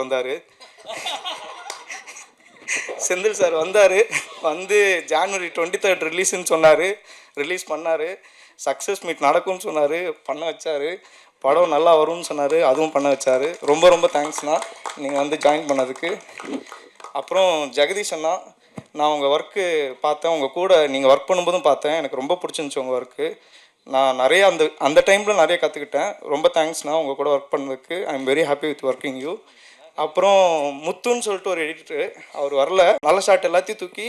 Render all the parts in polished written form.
வந்தார். செந்தில் சார் வந்தார், வந்து ஜான்வரி 23 ரிலீஸ்ன்னு சொன்னார். ரிலீஸ் பண்ணார். சக்ஸஸ் மீட் நடக்கும்னு சொன்னார், பண்ண வச்சார். படம் நல்லா வரும்னு சொன்னார், அதுவும் பண்ண வச்சார். ரொம்ப ரொம்ப தேங்க்ஸ்ண்ணா நீங்கள் வந்து ஜாயின் பண்ணதுக்கு. அப்புறம் ஜெகதீஷ் அண்ணா, நான் உங்கள் ஒர்க்கு பார்த்தேன், உங்கள் கூட நீங்கள் ஒர்க் பண்ணும்போதும் பார்த்தேன். எனக்கு ரொம்ப பிடிச்சிருந்துச்சி உங்கள் ஒர்க்கு. நான் நிறைய அந்த டைமில் நிறைய கற்றுக்கிட்டேன். ரொம்ப தேங்க்ஸ்ண்ணா உங்கள் கூட ஒர்க் பண்ணதுக்கு. I am very happy with working you. அப்புறம் முத்துன்னு சொல்லிட்டு ஒரு எடிட்டரு, அவர் வரல. நல்ல ஷாட் எல்லாத்தையும் தூக்கி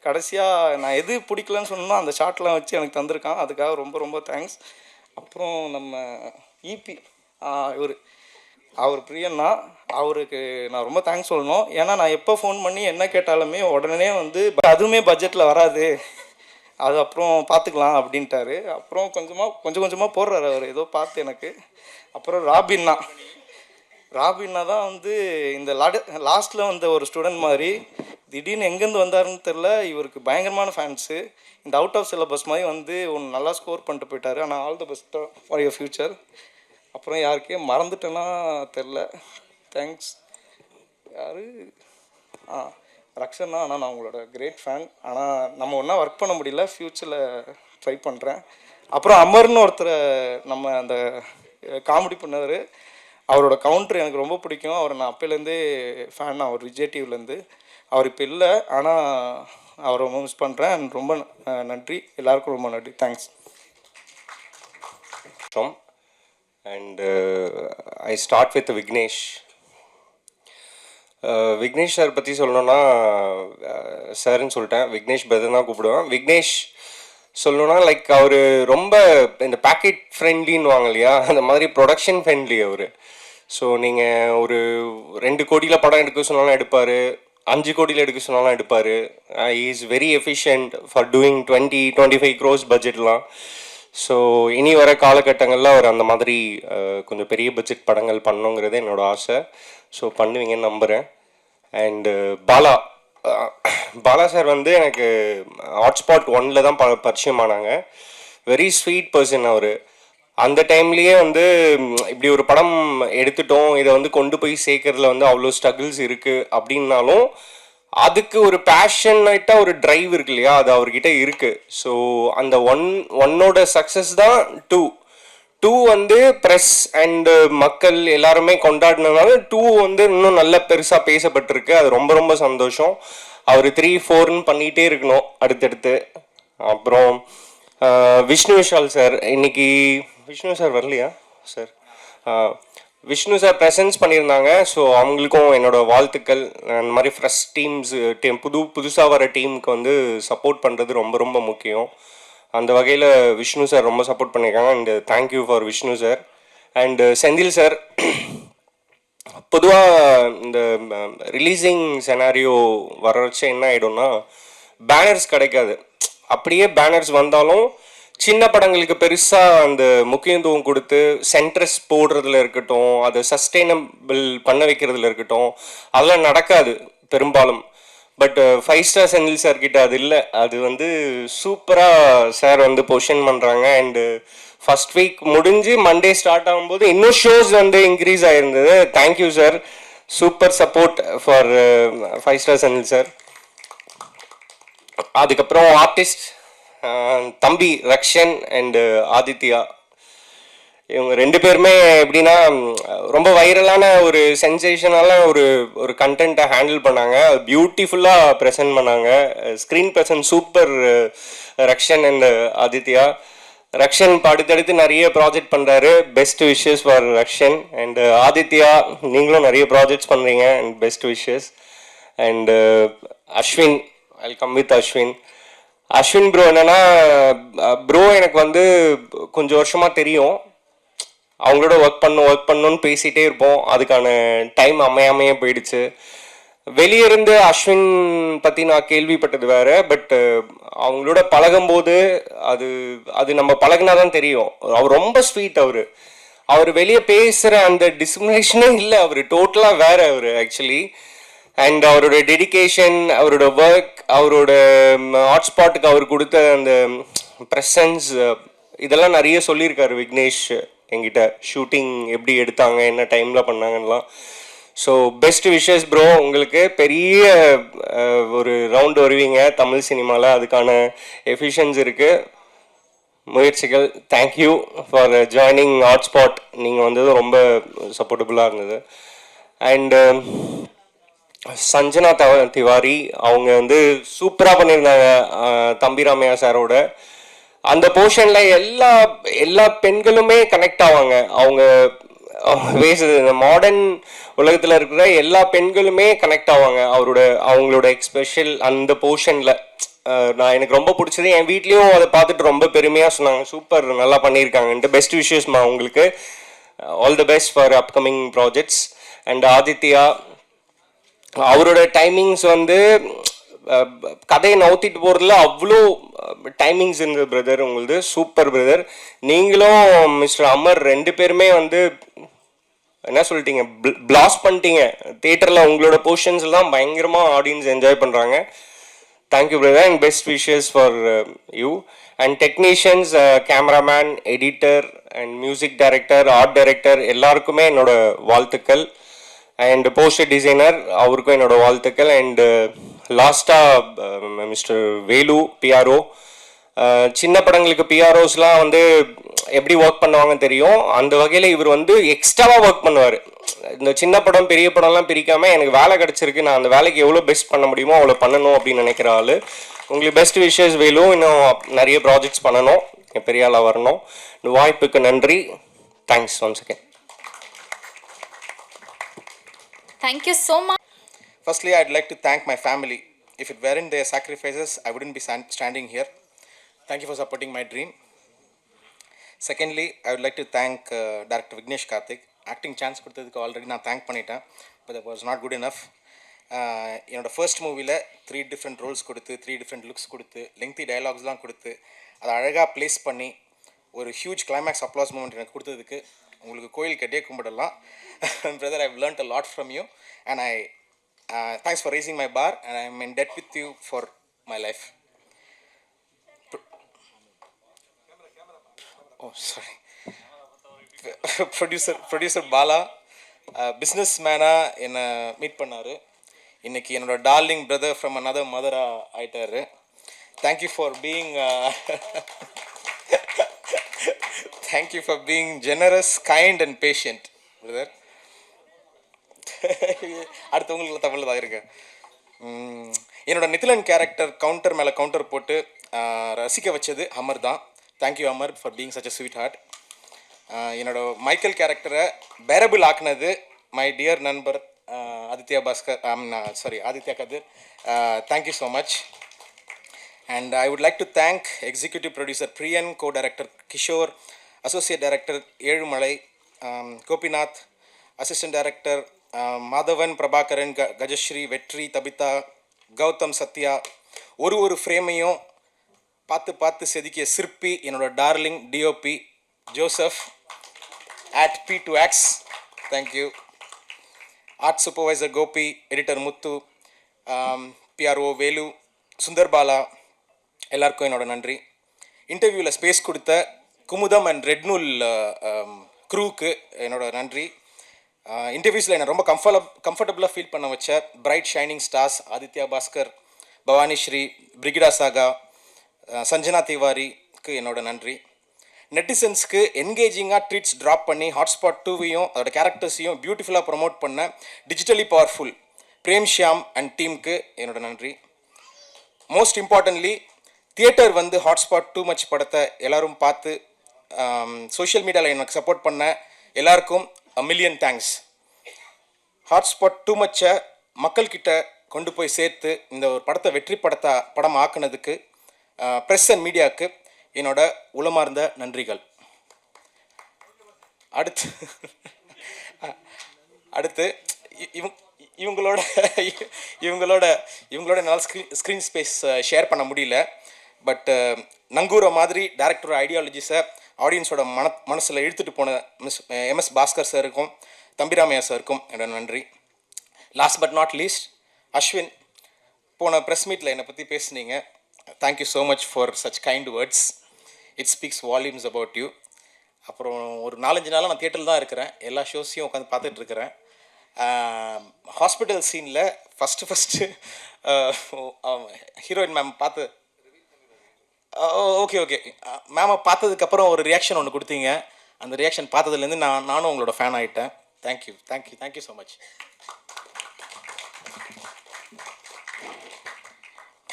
கடைசியாக நான் எது பிடிக்கலன்னு சொன்னோம் அந்த ஷாட்லாம் வச்சு எனக்கு தந்திருக்கான். அதுக்காக ரொம்ப ரொம்ப தேங்க்ஸ். அப்புறம் நம்ம இபி அவர் பிரியன்னா, அவருக்கு நான் ரொம்ப தேங்க்ஸ் சொல்லணும். ஏன்னா நான் எப்போ ஃபோன் பண்ணி என்ன கேட்டாலுமே உடனே வந்து அதுவுமே பட்ஜெட்டில் வராது, அது அப்புறம் பார்த்துக்கலாம் அப்படின்ட்டாரு. அப்புறம் கொஞ்சம் கொஞ்சமாக போடுறாரு அவர் ஏதோ பார்த்து எனக்கு. அப்புறம் ராபின்னா தான் வந்து இந்த லாஸ்ட்டில் வந்த ஒரு ஸ்டூடெண்ட் மாதிரி திடீர்னு எங்கேருந்து வந்தாருன்னு தெரில. இவருக்கு பயங்கரமான ஃபேன்ஸு. இந்த அவுட் ஆஃப் சிலபஸ் மாதிரி வந்து ஒன்று நல்லா ஸ்கோர் பண்ணிட்டு போயிட்டார். ஆனால் all the best for your future. அப்புறம் யாருக்கே மறந்துட்டேன்னா தெரில, தேங்க்ஸ். யார் ரக்ஷன்னா. ஆனால் நான் உங்களோட கிரேட் ஃபேன். ஆனால் நம்ம ஒன்றா ஒர்க் பண்ண முடியல, ஃப்யூச்சரில் ட்ரை பண்ணுறேன். அப்புறம் அமர்னு ஒருத்தரை நம்ம அந்த காமெடி பண்ணவர், அவரோட கவுண்டர் எனக்கு ரொம்ப பிடிக்கும். அவரை நான் அப்போலேருந்தே ஃபேன். அவர் விஜய் டிவிலேருந்து. அவர் இப்போ இல்லை, ஆனால் அவரை ரொம்ப மிஸ் பண்ணுறேன். ரொம்ப நன்றி, எல்லாருக்கும் ரொம்ப நன்றி. Thanks. And I start with Vignesh. Vignesh sir பற்றி சொல்லணுன்னா, சார்ன்னு சொல்லிட்டேன், விக்னேஷ் பிரதர் தான் கூப்பிடுவேன். விக்னேஷ் சொல்லணுன்னா லைக் அவர் ரொம்ப இந்த பேக்கெட் ஃப்ரெண்ட்லின்னு வாங்க இல்லையா, அந்த மாதிரி ப்ரொடக்ஷன் ஃப்ரெண்ட்லி அவர். ஸோ நீங்கள் ஒரு 2 கோடியில் படம் எடுக்க சொன்னாலும் எடுப்பார், 5 கோடியில் எடுக்க சொன்னாலும் எடுப்பார். Is very efficient for doing 20-25 crores பட்ஜெட்லாம். ஸோ இனி வர காலகட்டங்களில் அவர் அந்த மாதிரி கொஞ்சம் பெரிய பட்ஜெட் படங்கள் பண்ணணுங்கிறது என்னோடய ஆசை. ஸோ பண்ணுவீங்கன்னு நம்புகிறேன். அண்டு பாலா சார் வந்து எனக்கு ஹாட்ஸ்பாட் 1 தான் பரிச்சயமானாங்க. வெரி ஸ்வீட் பர்சன் அவர். அந்த டைம்லேயே வந்து இப்படி ஒரு படம் எடுத்துட்டோம், இதை வந்து கொண்டு போய் சேர்க்கறதுல வந்து அவ்வளோ ஸ்ட்ரகிள்ஸ் இருக்குது அப்படின்னாலும் அதுக்கு ஒரு பேஷனேட்டாக ஒரு ட்ரைவ் இருக்கு இல்லையா, அது அவர்கிட்ட இருக்குது. ஸோ அந்த ஒன்னோட சக்ஸஸ் தான் டூ வந்து ப்ரெஸ் அண்டு மக்கள் எல்லாருமே கொண்டாடினதுனால 2 வந்து இன்னும் நல்ல பெருசாக பேசப்பட்டிருக்கு. அது ரொம்ப ரொம்ப சந்தோஷம். அவர் 3-4ன்னு பண்ணிகிட்டே இருக்கணும் அடுத்தடுத்து. அப்புறம் விஷ்ணு விஷால் சார், இன்னைக்கு விஷ்ணு சார் வரலையா சார்? விஷ்ணு சார் ப்ரெசன்ஸ் பண்ணியிருந்தாங்க. ஸோ அவங்களுக்கும் என்னோடய வாழ்த்துக்கள். அந்த மாதிரி ஃப்ரெஷ் புதுசாக வர டீமுக்கு வந்து சப்போர்ட் பண்ணுறது ரொம்ப ரொம்ப முக்கியம். அந்த வகையில் விஷ்ணு சார் ரொம்ப சப்போர்ட் பண்ணியிருக்காங்க. And thank you for Vishnu sir. And Senthil sir, பொதுவாக இந்த ரிலீஸிங் செனாரியோ வர வச்சு என்ன ஆகிடும்னா, பேனர்ஸ் கிடைக்காது. அப்படியே பேனர்ஸ் வந்தாலும் சின்ன படங்களுக்கு பெருசாக அந்த முக்கியத்துவம் கொடுத்து சென்ட்ரஸ் போடுறதுல இருக்கட்டும், அதை சஸ்டெயினபிள் பண்ண வைக்கிறதுல இருக்கட்டும், அதெல்லாம் நடக்காது பெரும்பாலும். பட் 5 ஸ்டார் செந்தில் சார் கிட்ட அது இல்லை. அது வந்து சூப்பராக சார் வந்து பொசிஷன் பண்ணுறாங்க. அண்டு ஃபர்ஸ்ட் வீக் முடிஞ்சு மண்டே ஸ்டார்ட் ஆகும்போது இன்னும் ஷோஸ் வந்து இன்க்ரீஸ் ஆகிருந்தது. Thank you sir, super support for 5 star Senthil sir. அதுக்கப்புறம் ஆர்டிஸ்ட் தம்பி ரக்ஷன் அண்டு ஆதித்யா, இவங்க 2 பேருமே எப்படின்னா ரொம்ப வைரலான ஒரு சென்சேஷனால ஒரு கண்டென்ட்டை ஹேண்டில் பண்ணாங்க. பியூட்டிஃபுல்லாக ப்ரெசென்ட் பண்ணாங்க. Screen present super. Rakshan and Aditya. Rakshan அடுத்தடுத்து நிறைய ப்ராஜெக்ட் பண்ணுறாரு. Best wishes for Rakshan. And Aditya, நீங்களும் நிறைய ப்ராஜெக்ட்ஸ் பண்ணுறீங்க and best wishes. And Ashwin, welcome with Ashwin bro. என்னென்னா ப்ரோ எனக்கு வந்து கொஞ்சம் வருஷமாக தெரியும். அவங்களோட ஒர்க் பண்ணணும்னு பேசிகிட்டே இருப்போம். அதுக்கான டைம் அமையாமையே போயிடுச்சு. வெளியே இருந்து அஸ்வின் பற்றி நான் கேள்விப்பட்டது வேறு. பட் அவங்களோட பழகும்போது அது நம்ம பழகினா தான் தெரியும். அவர் ரொம்ப ஸ்வீட். அவர் வெளியே பேசுகிற அந்த டிஸ்கிரிமினேஷனே இல்லை. அவர் டோட்டலாக வேறு அவர் ஆக்சுவலி. அண்ட் அவரோட டெடிக்கேஷன், அவரோட ஒர்க், அவரோட ஹாட்ஸ்பாட்டுக்கு அவர் கொடுத்த அந்த ப்ரெசன்ஸ், இதெல்லாம் நிறைய சொல்லியிருக்காரு விக்னேஷ் என்கிட்ட. ஷூட்டிங் எப்படி எடுத்தாங்க, என்ன டைமில் பண்ணாங்கன்னெலாம். ஸோ பெஸ்ட் விஷஸ் ப்ரோ, உங்களுக்கு பெரிய ஒரு ரவுண்ட் வருவீங்க தமிழ் சினிமாவில், அதுக்கான எஃபிஷியன்ஸ் இருக்குது, முயற்சிகள். Thank you for joining hotspot. நீங்கள் வந்தது ரொம்ப சப்போர்ட்டபுளாக இருந்தது. அண்டு சஞ்சனா திவாரி அவங்க வந்து சூப்பராக பண்ணியிருந்தாங்க தம்பி ராமையா சாரோட. அந்த போர்ஷனில் எல்லா எல்லா பெண்களுமே கனெக்ட் ஆவாங்க. அவங்க பேசுறது இந்த மாடர்ன் உலகத்தில் இருக்கிற எல்லா பெண்களுமே கனெக்ட் ஆவாங்க அவங்களோட எக்ஸ்பெஷல் அந்த போர்ஷனில். நான் எனக்கு ரொம்ப பிடிச்சது, என் வீட்லேயும் அதை பார்த்துட்டு ரொம்ப பெருமையாக சொன்னாங்க, சூப்பர் நல்லா பண்ணியிருக்காங்கன்ட்டு. பெஸ்ட் விஷயஸ்மா உங்களுக்கு. All the best for upcoming projects. And Aditya, அவரோட டைமிங்ஸ் வந்து கதையை நவுத்திட்டு போகிறதுல அவ்வளோ டைமிங்ஸ் இருந்தது பிரதர். உங்களது சூப்பர் பிரதர். நீங்களும் மிஸ்டர் அமர் ரெண்டு பேருமே வந்து என்ன சொல்லிட்டீங்க, பிளாஸ்ட் பண்ணிட்டீங்க தியேட்டரில். உங்களோட போர்ஷன்ஸ் தான் பயங்கரமாக ஆடியன்ஸ் என்ஜாய் பண்ணுறாங்க. Thank you brother and best wishes for you. And technicians, cameraman, editor and music director, art director எல்லாருக்குமே என்னோட வாழ்த்துக்கள். அண்ட் போஸ்டர் டிசைனர் அவருக்கும் என்னோட வாழ்த்துக்கள். அண்டு லாஸ்ட்டாக மிஸ்டர் வேலு பிஆர்ஓ. சின்ன படங்களுக்கு பிஆர்ஓஸ்லாம் வந்து எப்படி ஒர்க் பண்ணுவாங்கன்னு தெரியும். அந்த வகையில் இவர் வந்து எக்ஸ்ட்ராவாக ஒர்க் பண்ணுவார். இந்த சின்ன படம் பெரிய படம்லாம் பிரிக்காமல் எனக்கு வேலை கிடச்சிருக்கு, நான் அந்த வேலைக்கு எவ்வளோ பெஸ்ட் பண்ண முடியுமோ அவ்வளோ பண்ணணும் அப்படின்னு நினைக்கிற ஆள். உங்களுக்கு பெஸ்ட் விஷஸ் வேலு. இன்னும் நிறைய ப்ராஜெக்ட்ஸ் பண்ணணும், பெரிய ஆளாக வரணும். இந்த வாய்ப்புக்கு நன்றி. Thanks once again. Thank you so much. Firstly, I'd like to thank my family. If it weren't their sacrifices, I wouldn't be standing here. Thank you for supporting my dream. Secondly, I would like to thank Director Vignesh Karthik. Acting chance கொடுத்ததுக்கு already நான் thank பண்ணிட்டேன், but that was not good enough. என்னோடய first மூவியில் 3 different roles கொடுத்து 3 different looks கொடுத்து lengthy டயலாக்ஸ்லாம் கொடுத்து அதை அழகாக ப்ளேஸ் பண்ணி ஒரு ஹியூஜ் கிளைமேக்ஸ் அப்ளாஸ் மூமெண்ட் எனக்கு கொடுத்ததுக்கு உங்களுக்கு கோயில் கட்டியே கும்பிடலாம். Brother, I've learnt a lot from you and thanks for raising my bar and I'm in debt with you for my life. Oh, sorry. Producer Bala business மேனாக என்னை meet பண்ணார். இன்றைக்கி என்னோடய டார்லிங் பிரதர் ஃப்ரம் another மதராக ஆயிட்டார். Thank you for being thank you for being generous, kind and patient brother. அடுத்தவங்களுக்கு தமிழில் தான் இருக்கேன். என்னோடய நித்திலன் கேரக்டர் கவுண்டர் மேலே கவுண்டர் போட்டு ரசிக்க வச்சது அமர் தான். Thank you Amar for being such a sweetheart. என்னோட மைக்கேல் கேரக்டரை பேரபிள் ஆக்குனது மை டியர் நண்பர் Aditya Bhaskar, Aditya Kathir. Thank you so much. And I would like to thank executive producer Priyan, co director Kishore, associate director Ezhumalai, Gopinath, assistant director Madhavan, Prabhakaran, Gajashree, Vetri, Tabitha, Gautham, Sathya. ஒரு ஃப்ரேமையும் பார்த்து செதுக்கிய சிற்பி என்னோட darling DOP Joseph at P2X. Thank you. Art supervisor Gopi, editor Muthu, PRO Velu, Sundarbala, எல்லாருக்கும் என்னோட நன்றி. இன்டர்வியூவில் ஸ்பேஸ் கொடுத்த குமுதம் அண்ட் ரெட்நூல் க்ரூவுக்கு என்னோட நன்றி. இன்டர்வியூஸில் என்னை ரொம்ப கம்ஃபர்டபுளாக ஃபீல் பண்ண வச்ச bright shining stars Aditya Bhaskar, Bhavani Sri, Brigida Saga, Sanjana திவாரிக்கு என்னோட நன்றி. நெட்டிசன்ஸ்க்கு என்கேஜிங்காக ட்வீட்ஸ் ட்ராப் பண்ணி ஹாட்ஸ்பாட் 2வையும் அதோட கேரக்டர்ஸையும் பியூட்டிஃபுல்லாக ப்ரொமோட் பண்ண digitally powerful Prem Shyam and டீமுக்கு என்னோட நன்றி. மோஸ்ட் இம்பார்ட்டன்ட்லி தியேட்டர் வந்து ஹாட்ஸ்பாட் 2 மச் படத்தை எல்லோரும் பார்த்து சோஷியல் மீடியாவில் எனக்கு சப்போர்ட் பண்ண எல்லாருக்கும் a million thanks. ஹாட்ஸ்பாட் 2 மச்சை மக்கள்கிட்ட கொண்டு போய் சேர்த்து இந்த ஒரு படத்தை வெற்றி படம் ஆக்குனதுக்கு ப்ரெஸ் அண்ட் மீடியாவுக்கு என்னோட உளமார்ந்த நன்றிகள். அடுத்து இவங்களோட என்னால் ஸ்க்ரீன் ஸ்பேஸ் ஷேர் பண்ண முடியல. பட் நங்கூர மாதிரி டேரக்டரோட ஐடியாலஜிஸை ஆடியன்ஸோட மனசில் இழுத்துட்டு போன MS பாஸ்கர் சாருக்கும் தம்பிராமையா சாருக்கும் என்னோட நன்றி. Last but not least Ashwin, போன ப்ரெஸ் மீட்டில் என்னை பற்றி பேசுனீங்க. Thank you so much for such kind words. It speaks volumes about you. அப்புறம் ஒரு 4-5 நாளாக நான் தியேட்டரில் தான் இருக்கிறேன், எல்லா ஷோஸையும் உட்காந்து பார்த்துட்ருக்கிறேன். ஹாஸ்பிட்டல் சீனில் ஃபஸ்ட்டு ஹீரோயின் மேம் பார்த்து ஓகே மேமை பார்த்ததுக்கப்புறம் ஒரு ரியாக்ஷன் ஒன்று கொடுத்தீங்க. அந்த ரியாக்ஷன் பார்த்ததுலேருந்து நானும் உங்களோட ஃபேன் ஆகிட்டேன். Thank you so much.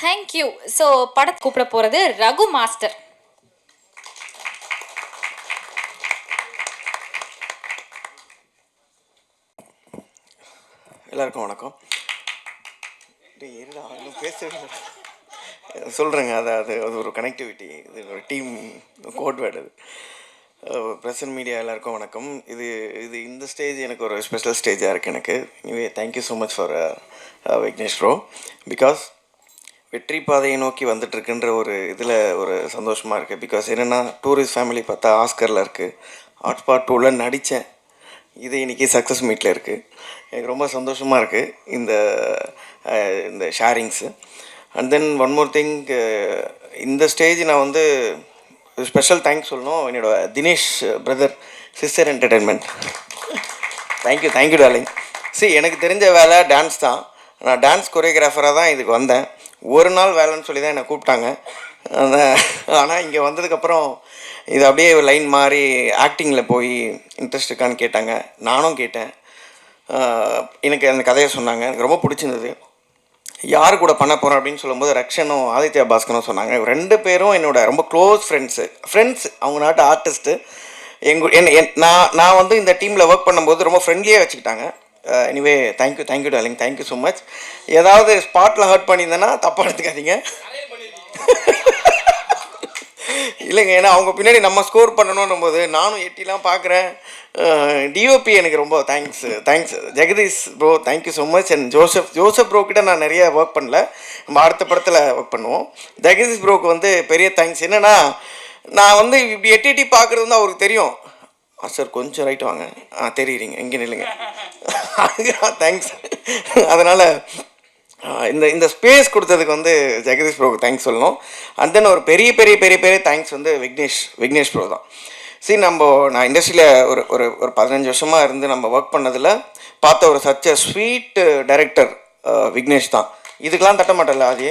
Thank you. So படத்தை கூப்பிட போகிறது ரகு மாஸ்டர். எல்லாருக்கும் வணக்கம். சொல்கிறேங்க, அது ஒரு கனெக்டிவிட்டி, இது ஒரு டீம் கோட் வேர்டு. அது ப்ரெசன்ட் மீடியா எல்லாருக்கும் வணக்கம். இது இந்த ஸ்டேஜ் எனக்கு ஒரு ஸ்பெஷல் ஸ்டேஜாக இருக்குது எனக்கு. Anyway thank you so much for Vignesh bro. Because வெற்றி பாதையை நோக்கி வந்துட்டுருக்குன்ற ஒரு இதில் ஒரு சந்தோஷமாக இருக்குது. பிகாஸ் என்னென்னா டூரிஸ்ட் ஃபேமிலி பார்த்தா ஆஸ்கரில் இருக்குது, ஹாட் ஸ்பாட் 2ல் நடித்தேன், இது இன்றைக்கி சக்ஸஸ் மீட்டில் இருக்குது. எனக்கு ரொம்ப சந்தோஷமாக இருக்குது இந்த sharings. And then one more thing, இந்த ஸ்டேஜ் நான் வந்து ஸ்பெஷல் தேங்க்ஸ் சொல்லணும் என்னோடய Dinesh brother, sister entertainment. Thank you darling. எனக்கு தெரிஞ்ச வேலை டான்ஸ் தான். நான் டான்ஸ் கொரியோகிராஃபராக தான் இதுக்கு வந்தேன். ஒரு நாள் வேலைன்னு சொல்லி தான் என்னை கூப்பிட்டாங்க. ஆனால் இங்கே வந்ததுக்கப்புறம் இது அப்படியே ஒரு லைன் மாறி ஆக்டிங்கில் போய் இன்ட்ரெஸ்ட் இருக்கான்னு கேட்டாங்க. நானும் கேட்டேன். எனக்கு அந்த கதையை சொன்னாங்க, எனக்கு ரொம்ப பிடிச்சிருந்தது. யார் கூட பண்ண போகிறோம் அப்படின்னு சொல்லும்போது ரக்ஷனும் ஆதித்யா பாஸ்கரும் சொன்னாங்க. 2 பேரும் என்னோட ரொம்ப க்ளோஸ் ஃப்ரெண்ட்ஸ். அவங்க நாட்டு ஆர்டிஸ்ட்டு. நான் வந்து இந்த டீமில் ஒர்க் பண்ணும்போது ரொம்ப ஃப்ரெண்ட்லியாக வச்சுக்கிட்டாங்க. Anyway thank you darling, thank you so much. ஏதாவது ஸ்பாட்டில் ஹர்ட் பண்ணியிருந்தேன்னா தப்பாக எடுத்துக்காதீங்க. இல்லைங்க, ஏன்னா அவங்க பின்னாடி நம்ம ஸ்கோர் பண்ணணும் போது நானும் எட்டிலாம் பார்க்குறேன். டிஓபி எனக்கு ரொம்ப thanks Jagadish bro, thank you so much. And Joseph bro கிட்ட நான் நிறைய ஒர்க் பண்ணல, நம்ம அடுத்த படத்தில் ஒர்க் பண்ணுவோம். ஜெகதீஷ் ப்ரோக்கு வந்து பெரிய தேங்க்ஸ். என்னென்னா நான் வந்து இப்படி எட்டி பார்க்குறது வந்து அவருக்கு தெரியும். சார் கொஞ்சம் ரைட்டு வாங்க, தெரியுறீங்க இங்கே நில்லுங்க, தேங்க்ஸ். அதனால் இந்த ஸ்பேஸ் கொடுத்ததுக்கு வந்து ஜெகதீஷ் ப்ரோக்கு தேங்க்ஸ் சொல்லணும். அண்ட் தென் ஒரு பெரிய தேங்க்ஸ் வந்து விக்னேஷ் ப்ரோ தான். நான் இண்டஸ்ட்ரியில் ஒரு 15 வருஷமாக இருந்து நம்ம ஒர்க் பண்ணதில் பார்த்த ஒரு சச்ச ஸ்வீட் டைரக்டர் விக்னேஷ் தான். இதுக்கெலாம் தட்ட மாட்டேன்ல அது.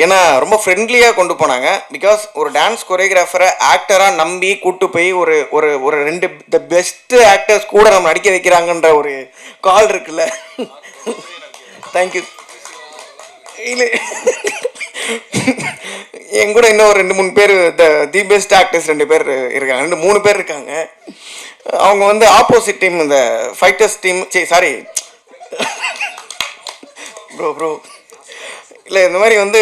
ஏன்னா ரொம்ப ஃப்ரெண்ட்லியாக கொண்டு போனாங்க. பிகாஸ் ஒரு டான்ஸ் கொரியோகிராஃபரை ஆக்டராக நம்பி கூப்பிட்டு போய் ஒரு 2 த பெஸ்ட்டு ஆக்டர்ஸ் கூட நம்ம நடிக்க வைக்கிறாங்கன்ற ஒரு கால் இருக்குல்ல. தேங்க்யூ. இல்லை, என் கூட இன்னும் ஒரு 2-3 பேர் தி பெஸ்ட் ஆக்டர்ஸ் 2 பேர் இருக்காங்க, 3 பேர் இருக்காங்க. அவங்க வந்து ஆப்போசிட் டீம், இந்த ஃபைட்டர்ஸ் டீம். சாரி ப்ரோ இல்லை, இந்த மாதிரி வந்து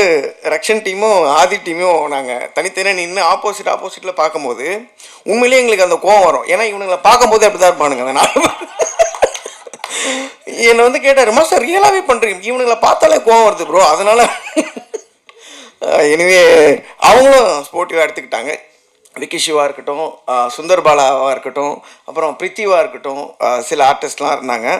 ரக்ஷன் டீமும் ஆதி டீமும் நாங்கள் தனித்தனியாக நின்று ஆப்போசிட்டில் பார்க்கும்போது உண்மையிலேயே எங்களுக்கு அந்த கோவம் வரும். ஏன்னா இவனுங்களை பார்க்கும்போது அப்படி தான் இருப்பானுங்க. அந்த நாள் என்னை வந்து கேட்டார், மாஸ்டர் ரியலாகவே பண்ணுறீங்க, இவனுங்களை பார்த்தாலே கோவம் வருது ப்ரோ. அதனால் எனவே அவங்களும் ஸ்போர்ட்டிவாக எடுத்துக்கிட்டாங்க. விக்கி சிவா இருக்கட்டும், சுந்தர் பாலாவாக இருக்கட்டும், அப்புறம் பிரித்திவாக இருக்கட்டும், சில ஆர்டிஸ்ட்லாம் இருந்தாங்க.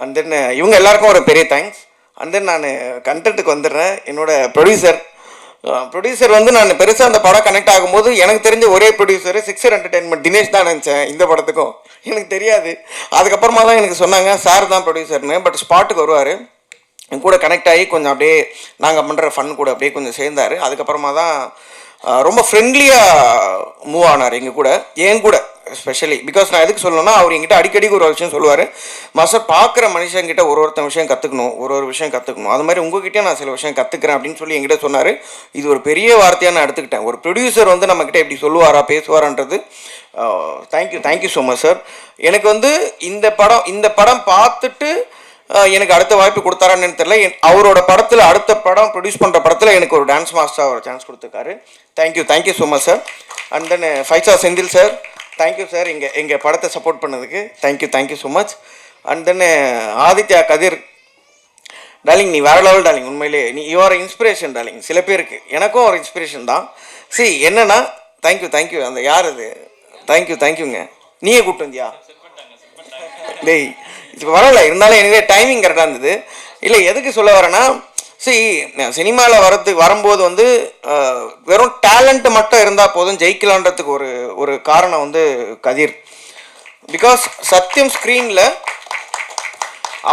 அண்ட் தென் இவங்க எல்லாருக்கும் ஒரு பெரிய தேங்க்ஸ். அண்ட் தென் நான் கண்டென்ட்டுக்கு வந்துடுறேன். என்னோடய ப்ரொடியூசர் வந்து நான் பெருசாக அந்த படம் கனெக்ட் ஆகும்போது எனக்கு தெரிஞ்ச ஒரே ப்ரொடியூசர் சிக்ஸர் என்டர்டெயின்மெண்ட் தினேஷ் தான் நினச்சேன். இந்த படத்துக்கும் எனக்கு தெரியாது. அதுக்கப்புறமா தான் எனக்கு சொன்னாங்க சார் தான் ப்ரொடியூசர்னு. பட் ஸ்பாட்டுக்கு வருவார், என் கூட கனெக்ட் ஆகி கொஞ்சம் அப்படியே நாங்கள் பண்ணுற ஃபன் கூட அப்படியே கொஞ்சம் சேர்ந்தார். அதுக்கப்புறமா தான் ரொம்ப ஃப்ரெண்ட்லியாக மூவ் ஆனார் என் கூட ஸ்பெஷலி. பிகாஸ் நான் எதுக்கு சொல்லணும்னா, அவர் என்கிட்ட அடிக்கடி ஒரு விஷயம் சொல்லுவார், மாஸ்டர் பார்க்குற மனுஷங்கிட்ட ஒருத்தன் விஷயம் கற்றுக்கணும், ஒரு விஷயம் கற்றுக்கணும், அது மாதிரி உங்ககிட்ட நான் சில விஷயம் கற்றுக்கிறேன் அப்படின்னு சொல்லி என்கிட்ட சொன்னார். இது ஒரு பெரிய வார்த்தையாக நான் எடுத்துக்கிட்டேன். ஒரு ப்ரொடியூசர் வந்து நம்மக்கிட்ட எப்படி சொல்லுவாரா பேசுவாரான்றது. Thank you so much sir. எனக்கு வந்து இந்த படம் பார்த்துட்டு எனக்கு அடுத்த வாய்ப்பு கொடுத்தாரான்னு தெரியல. அவரோட படத்தில் அடுத்த படம் ப்ரொடியூஸ் பண்ணுற படத்தில் எனக்கு ஒரு டான்ஸ் மாஸ்டராக ஒரு சான்ஸ் கொடுத்துருக்காரு. Thank you so much sir. And then ஃபைசா Senthil sir, thank you sir எங்கள் படத்தை சப்போர்ட் பண்ணதுக்கு. Thank you so much. And then Aditya Kathir darling, நீ வேறு லெவல் டார்லிங். உண்மையிலே நீ யுவர் இன்ஸ்பிரேஷன் டார்லிங். சில பேருக்கு, எனக்கும் ஒரு இன்ஸ்பிரேஷன் தான். என்னன்னா தேங்க்யூ. அந்த யார் அது? தேங்க்யூங்க. நீயே கூப்பிட்டு வந்தியா? டேய் இப்போ வரல, இருந்தாலும் எனவே டைமிங் கரெக்டாக இருந்தது. இல்லை, எதுக்கு சொல்ல வரேன்னா, சினிமாவில் வரும்போது வந்து வெறும் டேலண்ட் மட்டும் இருந்தால் போதும் ஜெயிக்கலான்றதுக்கு ஒரு காரணம் வந்து கதிர். பிகாஸ் சத்தியம் ஸ்க்ரீனில்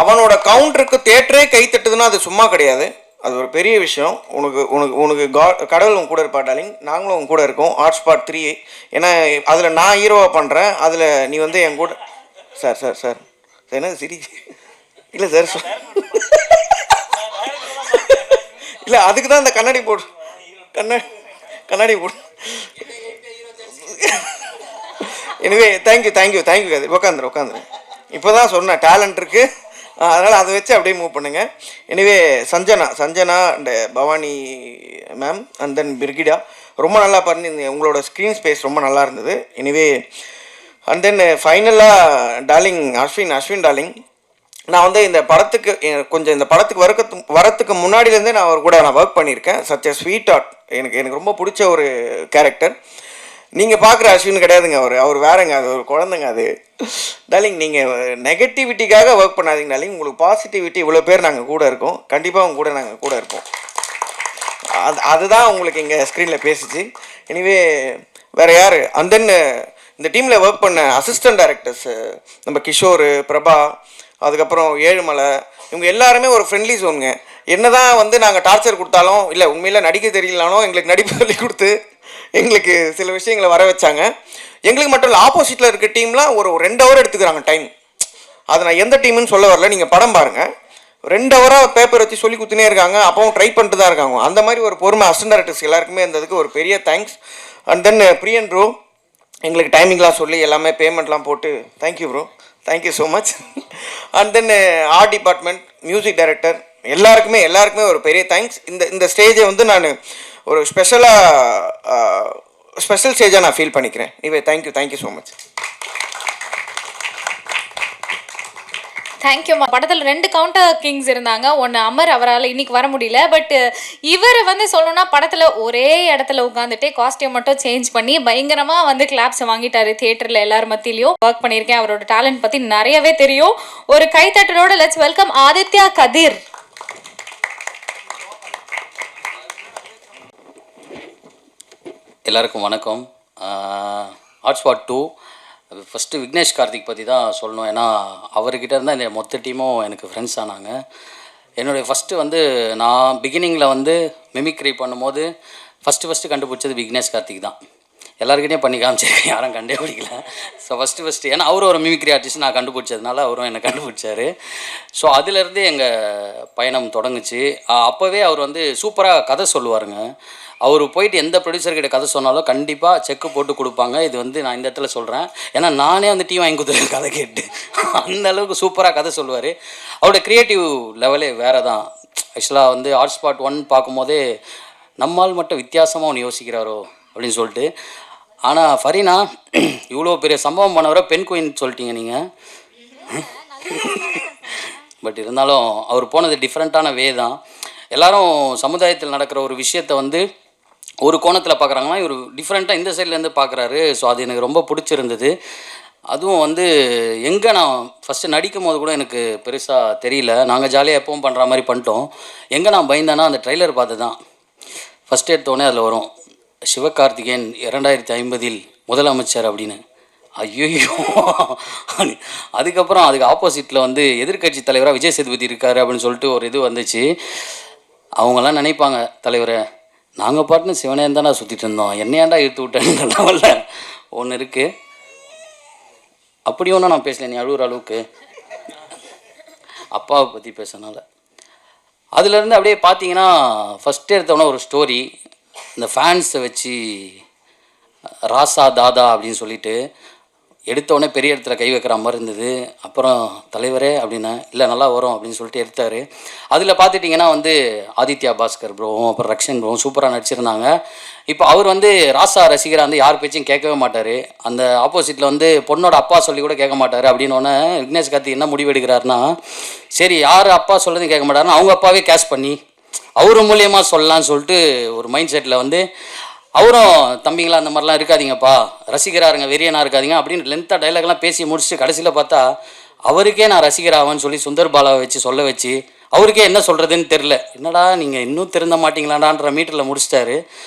அவனோட கவுண்டருக்கு தேட்டரே கை தட்டுதுன்னா அது சும்மா கிடையாது. அது ஒரு பெரிய விஷயம். உனக்கு உனக்கு உனக்கு கடவுள் உங்க கூட இருப்பா டார்லிங். நாங்களும் உங்க கூட இருக்கோம். ஹாட்ஸ்பாட் 3 ஏன்னா அதில் நான் ஹீரோவாக பண்ணுறேன். அதில் நீ வந்து என் கூட சார் என்ன சிரி இல்லை சார் இல்லை அதுக்கு தான் இந்த கண்ணாடி போடு எனவே தேங்க்யூ கதை உட்காந்துரு இப்போ தான் சொன்னேன் டேலண்ட் இருக்குது, அதனால் அதை வச்சு அப்படியே மூவ் பண்ணுங்கள். எனவே Sanjana and Bhavani ma'am and then Brigida ரொம்ப நல்லா பண்ணியிருந்தீங்க. உங்களோட ஸ்க்ரீன் ஸ்பேஸ் ரொம்ப நல்லா இருந்தது. எனவே அண்ட் தென் ஃபைனலாக டார்லிங் அஸ்வின் டார்லிங், நான் வந்து இந்த படத்துக்கு கொஞ்சம் இந்த படத்துக்கு வரத்துக்கு முன்னாடியிலேருந்தே நான் அவர் கூட நான் ஒர்க் பண்ணியிருக்கேன். Such a sweetheart. எனக்கு ரொம்ப பிடிச்ச ஒரு கேரக்டர். நீங்கள் பார்க்குற அஸ்வின் கிடையாதுங்க, அவர் வேறங்க, அது ஒரு குழந்தைங்க. அது டார்லிங் நீங்கள் நெகட்டிவிட்டிக்காக ஒர்க் பண்ணாதீங்க டார்லிங். உங்களுக்கு பாசிட்டிவிட்டி இவ்வளோ பேர் நாங்கள் கூட இருக்கோம். கண்டிப்பாக உங்க கூட நாங்கள் கூட இருப்போம். அதுதான் உங்களுக்கு இங்கே ஸ்க்ரீனில் பேசிச்சு. எனிவே வேறு யார் அண்ட் தென் இந்த டீமில் ஒர்க் பண்ண அசிஸ்டன்ட் டைரக்டர்ஸ் நம்ம கிஷோர், பிரபா, அதுக்கப்புறம் ஏழுமலை, இவங்க எல்லாருமே ஒரு ஃப்ரெண்ட்லி ஜோனுங்க. என்ன தான் வந்து நாங்கள் டார்ச்சர் கொடுத்தாலும் இல்லை உண்மையில் நடிக்க தெரியலனாலும் எங்களுக்கு நடிப்பு சொல்லி கொடுத்து எங்களுக்கு சில விஷயங்களை வர வச்சாங்க. எங்களுக்கு மட்டும் இல்லை, ஆப்போசிட்டில் இருக்க டீம்லாம் ஒரு 2 ஹவர் எடுத்துக்கிறாங்க டைம். அது நான் எந்த டீமுன்னு சொல்ல வரல, நீங்கள் படம் பாருங்கள். 2 ஹவராக பேப்பர் வச்சு சொல்லி கொடுத்துனே இருக்காங்க, அப்பவும் ட்ரை பண்ணிட்டு தான் இருக்காங்க. அந்த மாதிரி ஒரு பொறுமை அசிஸ்டன்ட் டைரக்டர்ஸ் எல்லாருக்குமே இருந்ததுக்கு ஒரு பெரிய thanks. And then Priyan bro எங்களுக்கு டைமிங்லாம் சொல்லி எல்லாமே பேமெண்ட்லாம் போட்டு thank you bro, thank you so much. And then art department, music director எல்லாருக்குமே ஒரு பெரிய தேங்க்ஸ். இந்த ஸ்டேஜை வந்து நான் ஒரு ஸ்பெஷல் ஸ்டேஜாக நான் ஃபீல் பண்ணிக்கிறேன். இவே தேங்க்யூ ஸோ மச். தேங்க்யூ. படத்தில் 2 கவுண்டர் கிங்ஸ் இருந்தாங்க. ஒன்று அமர், அவரால் இன்னைக்கு வர முடியல. பட் இவர் வந்து சொல்லணும்னா படத்தில் ஒரே இடத்துல உட்காந்துட்டே காஸ்டியூம் மட்டும் சேஞ்ச் பண்ணி பயங்கரமாக வந்து கிளாப்ஸ் வாங்கிட்டாரு தியேட்டரில் எல்லார் மத்தியிலையும். ஒர்க் பண்ணியிருக்கேன். அவரோட டேலண்ட் பற்றி நிறையவே தெரியும். ஒரு கைத்தட்டலோட லெட்ஸ் வெல்கம் ஆதித்யா கதிர். எல்லாருக்கும் வணக்கம். ஹாட்ஸ்பாட் 2 ஃபஸ்ட்டு விக்னேஷ் கார்த்திக் பற்றி தான் சொல்லணும். ஏன்னா அவர்கிட்ட இருந்தால் இந்த மொத்த டீமும் எனக்கு ஃப்ரெண்ட்ஸ் ஆனாங்க. என்னுடைய ஃபஸ்ட்டு வந்து நான் பிகினிங்கில் வந்து மிமிக்ரி பண்ணும்போது ஃபஸ்ட்டு கண்டுபிடிச்சது விக்னேஷ் கார்த்திக் தான். எல்லாருக்கிட்டையும் பண்ணி காமிச்சிருக்கேன், யாரும் கண்டே பிடிக்கல. ஸோ ஃபஸ்ட்டு ஏன்னா அவரும் ஒரு மிமிக்ரி ஆர்டிஸ்ட், நான் கண்டுபிடிச்சதுனால அவரும் என்னை கண்டுபிடிச்சார். ஸோ அதுலேருந்தே எங்கள் பயணம் தொடங்குச்சு. அப்போவே அவர் வந்து சூப்பராக கதை சொல்லுவாருங்க. அவர் போயிட்டு எந்த ப்ரொடியூசர்கிட்ட கதை சொன்னாலும் கண்டிப்பாக செக்கு போட்டு கொடுப்பாங்க. இது வந்து நான் இந்த இடத்துல சொல்கிறேன், ஏன்னா நானே வந்து டீம் வாங்கி கொடுத்துருக்கேன் கதை கேட்டு. அந்த அளவுக்கு சூப்பராக கதை சொல்லுவார். அவரோட க்ரியேட்டிவ் லெவலே வேறு தான். ஆக்சுவலாக வந்து ஹாட்ஸ்பாட் 1 பார்க்கும்போதே நம்மால் மட்டும் வித்தியாசமாக ஒன்று யோசிக்கிறாரோ அப்படின்னு சொல்லிட்டு. ஆனால் ஃபரீனா இவ்வளோ பெரிய சம்பவம் பண்ணவரை பெண் குயின் சொல்லிட்டீங்க நீங்கள். பட் இருந்தாலும் அவர் போனது டிஃப்ரெண்ட்டான வே தான். எல்லோரும் சமுதாயத்தில் நடக்கிற ஒரு விஷயத்தை வந்து ஒரு கோணத்தில் பார்க்குறாங்கன்னா இவர் டிஃப்ரெண்ட்டாக இந்த சைட்லேருந்து பார்க்குறாரு. ஸோ அது எனக்கு ரொம்ப பிடிச்சிருந்தது. அதுவும் வந்து எங்கே நான் ஃபஸ்ட்டு நடிக்கும் போது கூட எனக்கு பெருசாக தெரியல, நாங்கள் ஜாலியாக எப்பவும் பண்ணுற மாதிரி பண்ணிட்டோம். எங்கே நான் பயந்தேன்னா அந்த ட்ரெய்லர் பார்த்து தான். ஃபஸ்ட் எடுத்தோடனே அதில் வரும் சிவகார்த்திகேயன் 2050 முதலமைச்சர் அப்படின்னு. ஐயோ, அதுக்கப்புறம் அதுக்கு ஆப்போசிட்டில் வந்து எதிர்கட்சி தலைவராக விஜய் சேதுபதி இருக்கார் அப்படின்னு சொல்லிட்டு ஒரு இது வந்துச்சு. அவங்கெல்லாம் நினைப்பாங்க, தலைவரை நாங்கள் பாட்டுன்னு சிவனேன் தானே சுற்றிட்டு இருந்தோம், என்னையாண்டா இழுத்து விட்டேன்ற லெவலில் ஒன்று இருக்குது. அப்படி ஒன்றும் நான் பேசல, நீ அழுகிற அளவுக்கு அப்பாவை பற்றி பேசுனால. அதுலேருந்து அப்படியே பார்த்தீங்கன்னா ஃபஸ்ட்டு எடுத்தோன்னே ஒரு ஸ்டோரி, இந்த ஃபேன்ஸை வச்சு ராசா தாதா அப்படின்னு சொல்லிட்டு எடுத்தோடனே பெரிய இடத்துல கை வைக்கிற மாதிரி இருந்தது. அப்புறம் தலைவரே அப்படின்னா இல்லை நல்லா வரும் அப்படின்னு சொல்லிட்டு எடுத்தார். அதில் பார்த்துட்டிங்கன்னா வந்து ஆதித்யா பாஸ்கர் ப்ரோவும் அப்புறம் ரக்ஷன் ப்ரோவும் சூப்பராக நடிச்சிருந்தாங்க. இப்போ அவர் வந்து ராசா ரசிகராக வந்து யார் பேச்சும் கேட்கவே மாட்டார். அந்த ஆப்போசிட்டில் வந்து பொண்ணோட அப்பா சொல்லி கூட கேட்க மாட்டார். அப்படின்னோடனே விக்னேஷ் கார்த்திக் என்ன முடிவு எடுக்கிறாருன்னா, சரி யார் அப்பா சொல்கிறதையும் கேட்க மாட்டாருன்னா அவங்க அப்பாவே கேஷ் பண்ணி அவர் மூலியமாக சொல்லலான்னு சொல்லிட்டு ஒரு மைண்ட் செட்டில் வந்து அவரும் தம்பிங்களா அந்த மாதிரிலாம் இருக்காதீங்கப்பா, ரசிகராக இருங்க, வெறியனாக இருக்காதீங்க அப்படின்னு லென்த்தாக டைலாக்லாம் பேசி முடிச்சுட்டு கடைசியில் பார்த்தா அவருக்கே நான் ரசிகராகன்னு சொல்லி சுந்தர் பாலாவை வச்சு சொல்ல வச்சு அவருக்கே என்ன சொல்கிறதுன்னு தெரில. என்னடா நீங்கள் இன்னும் திருந்த மாட்டீங்களாடான்ற மீட்டரில் முடிச்சிட்டாரு.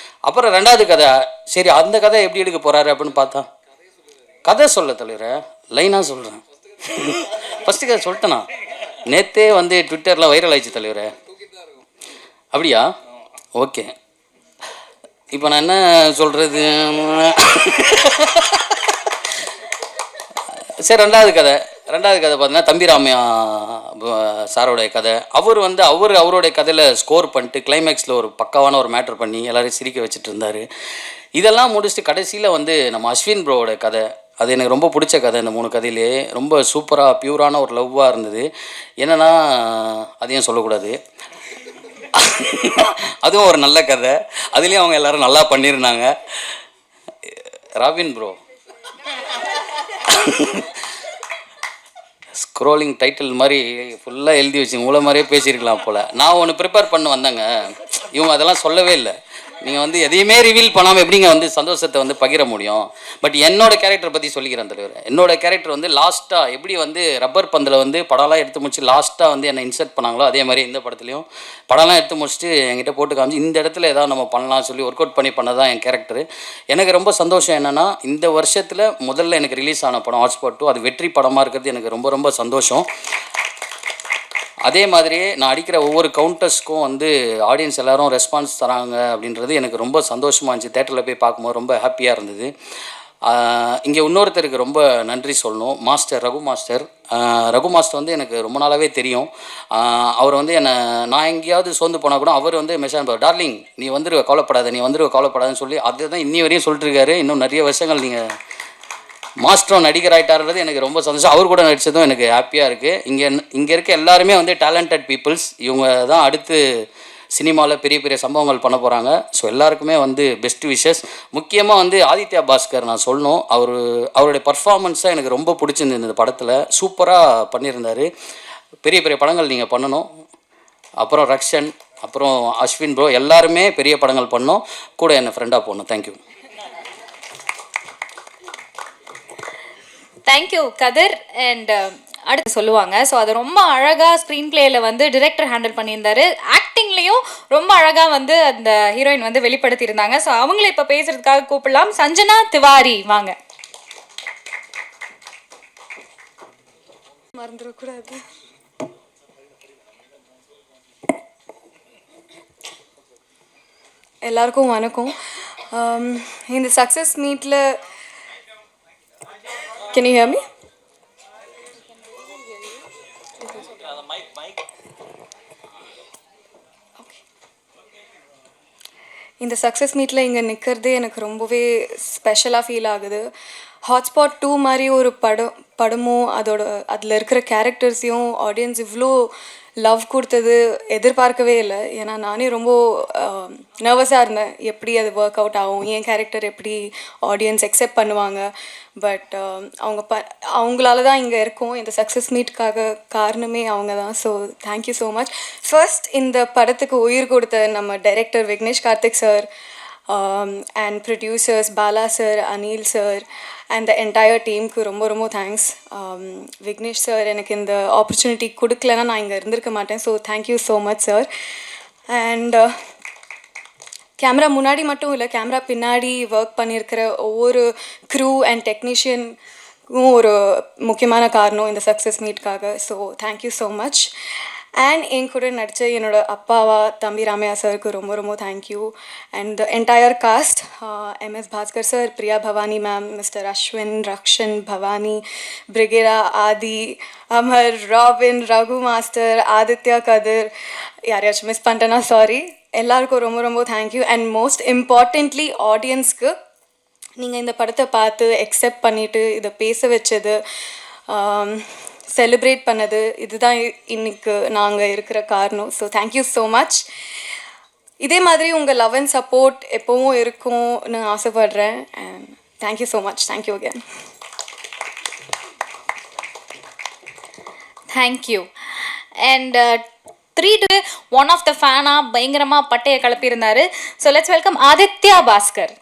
அப்புறம் 2வது கதை, சரி அந்த கதை எப்படி எடுக்க போகிறாரு அப்படின்னு பார்த்தா கதை சொல்ல தலைவரே, லைனாக சொல்கிறேன். ஃபஸ்ட்டு கதை சொல்லிட்டேனா? நேற்றே வந்து ட்விட்டரில் வைரல் ஆயிடுச்சு தலைவரே. அப்படியா? ஓகே. இப்போ நான் என்ன சொல்கிறது? சரி, ரெண்டாவது கதை பார்த்தீங்கன்னா தம்பிராமையா சாரோடைய கதை. அவருடைய கதையில் ஸ்கோர் பண்ணிட்டு கிளைமேக்ஸில் ஒரு பக்காவான ஒரு மேட்ரு பண்ணி எல்லோரையும் சிரிக்க வச்சுட்டு இருந்தார். இதெல்லாம் முடிச்சுட்டு கடைசியில் வந்து நம்ம அஸ்வின் ப்ரோவோட கதை, அது எனக்கு ரொம்ப பிடிச்ச கதை. இந்த 3 கதையிலே ரொம்ப சூப்பராக பியூரான ஒரு லவ்வாக இருந்தது. என்னென்னா அதையும் சொல்லக்கூடாது, அதுவும் ஒரு நல்ல கதை. அதுலேயும் அவங்க எல்லோரும் நல்லா பண்ணியிருந்தாங்க. ராபின் ப்ரோ ஸ்க்ரோலிங் டைட்டில் மாதிரி ஃபுல்லாக எழுதி வச்சு உங்களை மாதிரியே பேசியிருக்கலாம் போல். நான் ஒன்று ப்ரிப்பேர் பண்ண வந்தேங்க, இவங்க அதெல்லாம் சொல்லவே இல்லை. நீங்கள் வந்து எதையுமே ரிவீல் பண்ணாமல் எப்படிங்க வந்து சந்தோஷத்தை வந்து பகிர முடியும்? பட் என்னோட கேரக்டரை பற்றி சொல்லிக்கிறேன் தலைவர். என்னோட கேரக்டர் வந்து லாஸ்ட்டாக எப்படி வந்து ரப்பர் பந்தில் வந்து படம்லாம் எடுத்து முடிச்சு லாஸ்ட்டாக வந்து என்னை இன்சர்ட் பண்ணாங்களோ அதே மாதிரி இந்த படத்துலையும் படம்லாம் எடுத்து முடிச்சுட்டு என்கிட்ட போட்டு காமிச்சு இந்த இடத்துல ஏதாவது நம்ம பண்ணலாம் சொல்லி ஒர்க் அவுட் பண்ணி தான் என் கேரக்டர். எனக்கு ரொம்ப சந்தோஷம் என்னென்னா, இந்த வருஷத்தில் முதல்ல எனக்கு ரிலீஸ் ஆன படம் ஹாட்ஸ்பாட் 2, அது வெற்றி படமாக இருக்கிறது எனக்கு ரொம்ப ரொம்ப சந்தோஷம். அதே மாதிரியே நான் அடிக்கிற ஒவ்வொரு கவுண்டர்ஸ்க்கும் வந்து ஆடியன்ஸ் எல்லோரும் ரெஸ்பான்ஸ் தராங்க அப்படின்றது எனக்கு ரொம்ப சந்தோஷமாக இருந்துச்சு. தேட்டரில் போய் பார்க்கும்போது ரொம்ப ஹாப்பியாக இருந்தது. இங்கே இன்னொருத்தருக்கு ரொம்ப நன்றி சொல்லணும், master Raghu master. Raghu master வந்து எனக்கு ரொம்ப நாளாகவே தெரியும். அவர் வந்து நான் எங்கேயாவது சோர்ந்து போனால் கூட அவர் வந்து மெசேஜ் பண்ணுவார், டார்லிங் நீ வந்துடுவ கவலைப்படாதுன்னு சொல்லி அதுதான் இன்னி வரையும் சொல்லிட்டுருக்காரு. இன்னும் நிறைய வருஷங்கள் நீங்கள் மாஸ்டரும் நடிகர் ஆகிட்டாருன்றது எனக்கு ரொம்ப சந்தோஷம். அவர் கூட நடித்ததும் எனக்கு ஹாப்பியாக இருக்குது. இங்கே இருக்க எல்லாருமே வந்து டேலண்டட் பீப்புள்ஸ். இவங்க தான் அடுத்து சினிமாவில் பெரிய பெரிய சம்பவங்கள் பண்ண போகிறாங்க. ஸோ எல்லாருக்குமே வந்து பெஸ்ட் விஷஸ். முக்கியமாக வந்து ஆதித்யா பாஸ்கர் நான் சொல்லணும், அவருடைய பர்ஃபார்மன்ஸாக எனக்கு ரொம்ப பிடிச்சிருந்தது. இந்த படத்தில் சூப்பராக பண்ணியிருந்தார். பெரிய பெரிய படங்கள் நீங்கள் பண்ணணும். அப்புறம் ரக்ஷன், அப்புறம் அஸ்வின் ப்ரோ, எல்லாருமே பெரிய படங்கள் பண்ணோம். கூட என்னை ஃப்ரெண்டாக போடணும். தேங்க்யூ. Thank you Kathir. அண்ட் அடுத்து சொல்லுவாங்க. ஸோ அது ரொம்ப அழகாக ஸ்க்ரீன் பிளேயில் வந்து டிரெக்டர் ஹேண்டில் பண்ணியிருந்தாரு. ஆக்டிங்லேயும் ரொம்ப அழகாக வந்து அந்த ஹீரோயின் வந்து வெளிப்படுத்தியிருந்தாங்க. ஸோ அவங்கள இப்போ பேசுகிறதுக்காக கூப்பிடலாம். சஞ்சனா திவாரி வாங்க. மறந்துடக்கூடாது. எல்லாருக்கும் வணக்கம். இந்த சக்ஸஸ் மீட்டில் Can you hear me? இந்த சக்ஸஸ் மீட்டில் இங்கே நிற்கிறதே எனக்கு ரொம்பவே ஸ்பெஷலாக ஃபீல் ஆகுது. ஹாட்ஸ்பாட் 2 மாதிரி ஒரு படமும் அதில் இருக்கிற கேரக்டர்ஸையும் ஆடியன்ஸ் இவ்வளோ லவ் கொடுத்தது எதிர்பார்க்கவே இல்லை. ஏன்னா நானே ரொம்ப நர்வஸாக இருந்தேன், எப்படி அது ஒர்க் அவுட் ஆகும், என் கேரக்டர் எப்படி ஆடியன்ஸ் அக்செப்ட் பண்ணுவாங்க. பட் அவங்களால தான் இங்கே இருக்கோம். இந்த சக்ஸஸ் மீட்காக காரணமே அவங்க தான். So thank you so much. First இந்த படத்துக்கு உயிர் கொடுத்த நம்ம director Vignesh Karthik sir and producers Bala sir, Anil sir and the entire டீமுக்கு ரொம்ப ரொம்ப தேங்க்ஸ். விக்னேஷ் சார் எனக்கு இந்த ஆப்பர்ச்சுனிட்டி கொடுக்கலன்னா நான் இங்கே இருந்திருக்க மாட்டேன். So thank you so much sir. And camera முன்னாடி மட்டும் இல்லை, கேமரா பின்னாடி ஒர்க் பண்ணியிருக்கிற ஒவ்வொரு க்ரூ அண்ட் டெக்னீஷியனுக்கும் ஒரு முக்கியமான காரணம் இந்த சக்ஸஸ் மீட்காக. So thank you so much. And என் கூட நடித்த என்னோடய அப்பாவா தம்பி ராமையா சாருக்கு ரொம்ப ரொம்ப thank you. And the entire cast, MS Bhaskar sir, Priya Bhavani ma'am, mister Ashwin, Rakshan, Bhavani, Brigida, Aadhi, Amar, Robin, Raghu master, Aditya, Kathir, யாரையாச்சும் மிஸ் பண்ணிட்டேன்னா சாரி. எல்லாருக்கும் ரொம்ப ரொம்ப தேங்க்யூ. அண்ட் மோஸ்ட் இம்பார்ட்டண்ட்லி ஆடியன்ஸ்க்கு நீங்கள் இந்த படத்தை பார்த்து அக்செப்ட் பண்ணிவிட்டு இதை பேச வச்சது, செலிப்ரேட் பண்ணது, இதுதான் இன்னைக்கு நாங்கள் இருக்கிற காரணம். So thank you so much. இதே மாதிரி உங்கள் லவ் அண்ட் சப்போர்ட் எப்போவும் இருக்கும்னு ஆசைப்படுறேன். And thank you so much. Thank you again. Thank you. And 3 to 1 of the ஃபேனாக பயங்கரமாக பட்டையை கிளப்பியிருந்தாரு. So let's welcome Aditya Bhaskar.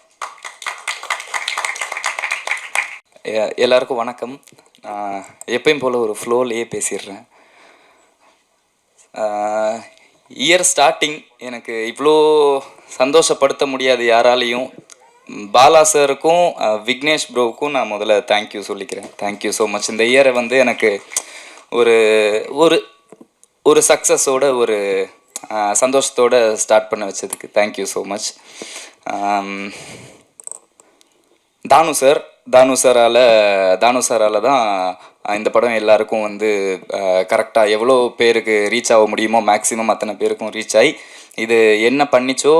எல்லாருக்கும் வணக்கம். நான் எப்பயும் போல் ஒரு ஃப்ளோலையே பேசிடுறேன். இயர் ஸ்டார்டிங் எனக்கு இவ்வளோ சந்தோஷப்படுத்த முடியாது யாராலையும். பாலா சாருக்கும் விக்னேஷ் ப்ரோவுக்கும் நான் முதல்ல தேங்க்யூ சொல்லிக்கிறேன். Thank you so much. இந்த இயரை வந்து எனக்கு ஒரு ஒரு ஒரு சக்ஸஸோட ஒரு சந்தோஷத்தோட ஸ்டார்ட் பண்ண வச்சதுக்கு தேங்க்யூ ஸோ மச். தானு சாரால் தான் இந்த படம் எல்லாருக்கும் வந்து கரெக்டாக எவ்வளோ பேருக்கு ரீச் ஆக முடியுமோ மேக்ஸிமம் அத்தனை பேருக்கும் ரீச் ஆகி இது என்ன பண்ணிச்சோ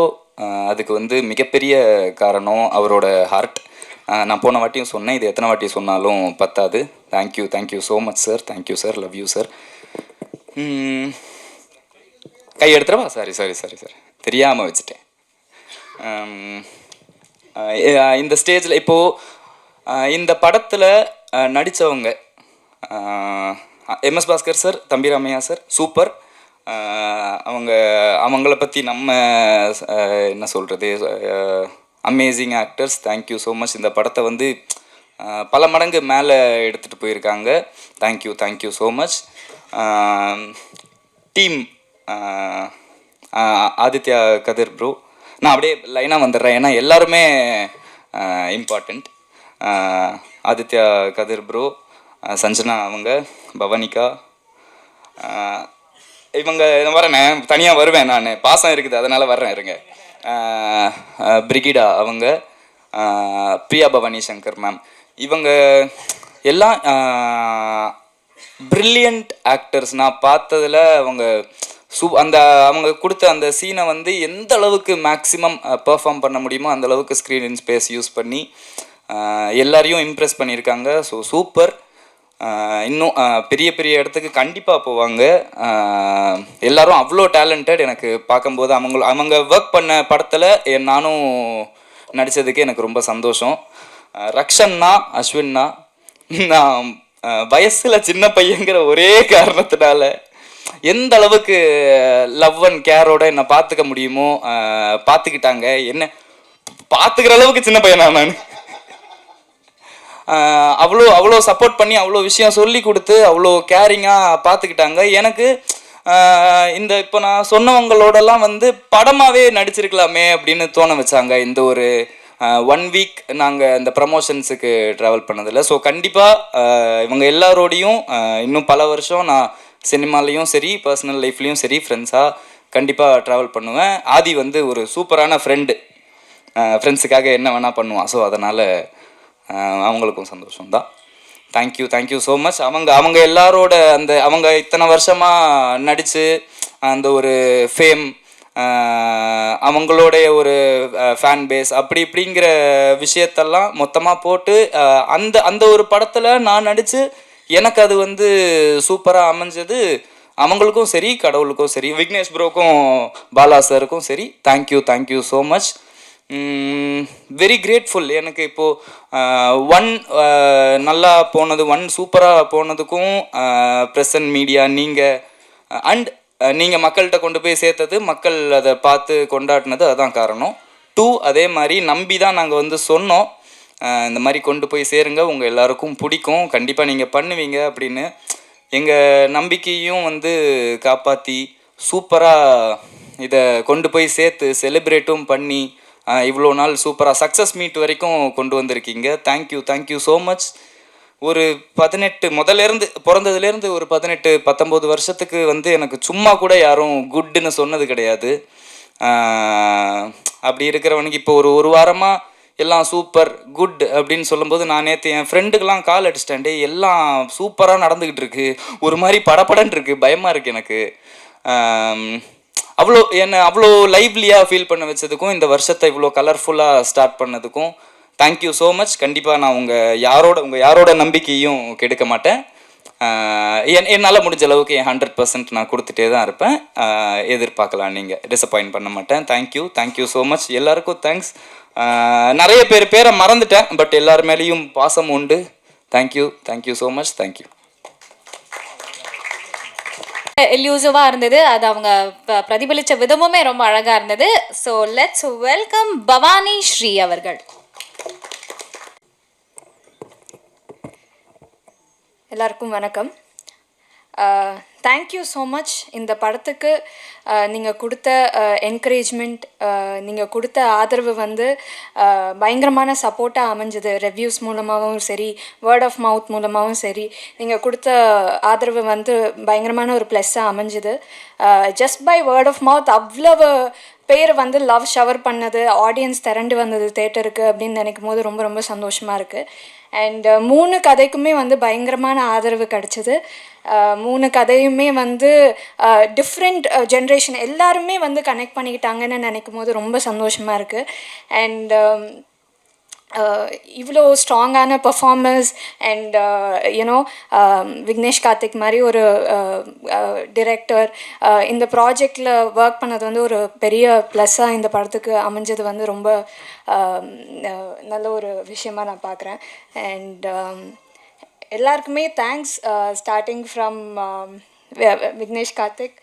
அதுக்கு வந்து மிகப்பெரிய காரணம் அவரோட ஹார்ட். நான் போன வாட்டியும் சொன்னேன், இது எத்தனை வாட்டி சொன்னாலும் பத்தாது. Thank you so much sir. Thank you sir. Love you sir. கை எடுத்துறவா? சாரி சார், தெரியாமல் வச்சுட்டேன். இந்த ஸ்டேஜில் இப்போது இந்த படத்தில் நடித்தவங்க எம்எஸ் பாஸ்கர் சார், தம்பி ராமையா சார் சூப்பர். அவங்கள பற்றி நம்ம என்ன சொல்கிறது, amazing actors. Thank you so much. இந்த படத்தை வந்து பல மடங்கு மேலே எடுத்துகிட்டு போயிருக்காங்க. Thank you so much. Team Aditya கதிர் ப்ரோ, நான் அப்படியே லைனாக வந்துடுறேன் ஏன்னா எல்லாருமே இம்பார்ட்டண்ட். ஆதித்யா கதிர் ப்ரோ, சஞ்சனா அவங்க, பவனிகா, இவங்க வரேண்ணே, தனியாக வருவேன் நான், பாசம் இருக்குது அதனால் வர்றேன் இருங்க. பிரிகிடா அவங்க, பிரியா பவானி சங்கர் மேம், இவங்க எல்லாம் பிரில்லியன்ட் ஆக்டர்ஸ். நான் பார்த்ததில் அவங்க அவங்க கொடுத்த அந்த சீனை வந்து எந்த அளவுக்கு மேக்ஸிமம் பெர்ஃபார்ம் பண்ண முடியுமோ அந்த அளவுக்கு ஸ்க்ரீன் இன் ஸ்பேஸ் யூஸ் பண்ணி எல்லாரையும் இம்ப்ரெஸ் பண்ணியிருக்காங்க. So super. இன்னும் பெரிய பெரிய இடத்துக்கு கண்டிப்பாக போவாங்க. எல்லாரும் அவ்வளோ டேலண்டட். எனக்கு பார்க்கும்போது அவங்க ஒர்க் பண்ண படத்தில் நானும் நடித்ததுக்கு எனக்கு ரொம்ப சந்தோஷம். ரக்ஷன்னா, அஸ்வின்னா, நான் வயசில் சின்ன பையங்கிற ஒரே காரணத்தினால எந்த அளவுக்கு லவ் அண்ட் கேரோட என்னை பார்த்துக்க முடியுமோ பார்த்துக்கிட்டாங்க. என்ன பார்த்துக்கிற அளவுக்கு சின்ன பையனா நான். அவ்வளோ சப்போர்ட் பண்ணி அவ்வளோ விஷயம் சொல்லி கொடுத்து அவ்வளோ கேரிங்காக பார்த்துக்கிட்டாங்க. எனக்கு இந்த இப்போ நான் சொன்னவங்களோடலாம் வந்து படமாகவே நடிச்சிருக்கலாமே அப்படின்னு தோண வச்சாங்க. இந்த ஒரு 1 வீக் நாங்கள் இந்த ப்ரமோஷன்ஸுக்கு ட்ராவல் பண்ணதில்லை. ஸோ கண்டிப்பாக இவங்க எல்லாரோடையும் இன்னும் பல வருஷம் நான் சினிமாலேயும் சரி, பர்சனல் லைஃப்லேயும் சரி, ஃப்ரெண்ட்ஸாக கண்டிப்பாக ட்ராவல் பண்ணுவேன். ஆதி வந்து ஒரு சூப்பரான ஃப்ரெண்டு, ஃப்ரெண்ட்ஸுக்காக என்ன வேணால் பண்ணுவான். ஸோ அதனால் அவங்களுக்கும் சந்தோஷம்தான். Thank you so much. அவங்க எல்லாரோட அவங்க இத்தனை வருஷமாக நடித்து அந்த ஒரு ஃபேம், அவங்களுடைய ஒரு ஃபேன் பேஸ் அப்படி இப்படிங்கிற விஷயத்தெல்லாம் மொத்தமாக போட்டு அந்த ஒரு படத்தில் நான் நடித்து எனக்கு அது வந்து சூப்பராக அமைஞ்சது. அவங்களுக்கும் சரி, கடவுளுக்கும் சரி, விக்னேஷ் ப்ரோக்கும் பாலா சாருக்கும் சரி, thank you so much. Very grateful. எனக்கு இப்போது 1 நல்லா போனது, 1 சூப்பராக போனதுக்கும் ப்ரெஸ் அண்ட் மீடியா நீங்கள் அண்ட் நீங்கள் மக்கள்கிட்ட கொண்டு போய் சேர்த்தது, மக்கள் அதை பார்த்து கொண்டாடினது, அதுதான் காரணம். 2 அதே மாதிரி நம்பி தான் நாங்கள் வந்து சொன்னோம், இந்த மாதிரி கொண்டு போய் சேருங்க, உங்கள் எல்லாருக்கும் பிடிக்கும், கண்டிப்பாக நீங்கள் பண்ணுவீங்க அப்படின்னு. எங்கள் நம்பிக்கையும் வந்து காப்பாற்றி சூப்பராக இதை கொண்டு போய் சேர்த்து செலிப்ரேட்டும் பண்ணி இவ்வளோ நாள் சூப்பராக சக்ஸஸ் மீட் வரைக்கும் கொண்டு வந்திருக்கீங்க. Thank you so much. ஒரு 18 முதல்லேருந்து பிறந்ததுலேருந்து ஒரு 18-19 வருஷத்துக்கு வந்து எனக்கு சும்மா கூட யாரும் குட்டுன்னு சொன்னது கிடையாது. அப்படி இருக்கிறவனுக்கு இப்போ ஒரு வாரமாக எல்லாம் சூப்பர் குட் அப்படின்னு சொல்லும்போது நான் நேற்று என் ஃப்ரெண்டுக்கெலாம் கால் அடிச்சிட்டேன். டே எல்லாம் சூப்பராக நடந்துக்கிட்டு இருக்கு, ஒரு மாதிரி படபடன்னு இருக்குது, பயமாக இருக்குது எனக்கு. அவ்வளோ லைவ்லியாக ஃபீல் பண்ண வச்சதுக்கும் இந்த வருஷத்தை இவ்வளோ கலர்ஃபுல்லாக ஸ்டார்ட் பண்ணதுக்கும் தேங்க்யூ ஸோ மச். கண்டிப்பாக நான் உங்கள் யாரோட நம்பிக்கையும் கெடுக்க மாட்டேன். என்னால் முடிஞ்ச அளவுக்கு என் 100% நான் கொடுத்துட்டே தான் இருப்பேன். எதிர்பார்க்கலாம், நீங்கள் டிசப்பாயின்ட் பண்ண மாட்டேன். Thank you so much. எல்லாருக்கும் தேங்க்ஸ். நிறைய பேரை மறந்துட்டேன், பட் எல்லார் மேலேயும் பாசம் உண்டு. Thank you so much. தேங்க்யூ. எல்யூசிவாக இருந்தது, அது அவங்க பிரதிபலித்த விதமுமே ரொம்ப அழகாக இருந்தது. So let's welcome Bhavani Sri அவர்கள். எல்லாருக்கும் வணக்கம். தேங்க்யூ ஸோ மச் இந்த படத்துக்கு நீங்கள் கொடுத்த என்கரேஜ்மெண்ட், நீங்கள் கொடுத்த ஆதரவு வந்து பயங்கரமான சப்போர்ட்டாக அமைஞ்சது. ரிவ்யூஸ் மூலமாகவும் சரி, வேர்ட் ஆஃப் மவுத் மூலமாகவும் சரி, நீங்கள் கொடுத்த ஆதரவு வந்து பயங்கரமான ஒரு ப்ளஸ்ஸாக அமைஞ்சுது. Just by word of mouth அவ்வளவு பேர் வந்து லவ் ஷவர் பண்ணது, ஆடியன்ஸ் திரண்டு வந்தது தேட்டருக்கு அப்படின்னு நினைக்கும் போது ரொம்ப ரொம்ப சந்தோஷமாக இருக்குது. அண்ட் 3 கதைக்குமே வந்து பயங்கரமான ஆதரவு கிடச்சிது. 3 கதையுமே வந்து டிஃப்ரெண்ட் ஜென்ரேஷன் எல்லாருமே வந்து கனெக்ட் பண்ணிக்கிட்டாங்கன்னு நினைக்கும் போது ரொம்ப சந்தோஷமாக இருக்குது. அண்ட் இவ்வளோ ஸ்ட்ராங்கான performers and you know Vignesh Karthik மாதிரி ஒரு டிரெக்டர் இந்த ப்ராஜெக்டில் ஒர்க் பண்ணது வந்து ஒரு பெரிய ப்ளஸ்ஸாக இந்த படத்துக்கு அமைஞ்சது வந்து ரொம்ப நல்ல ஒரு விஷயமாக நான் பார்க்குறேன். அண்ட் எல்லாருக்குமே thanks, starting from Vignesh Karthik,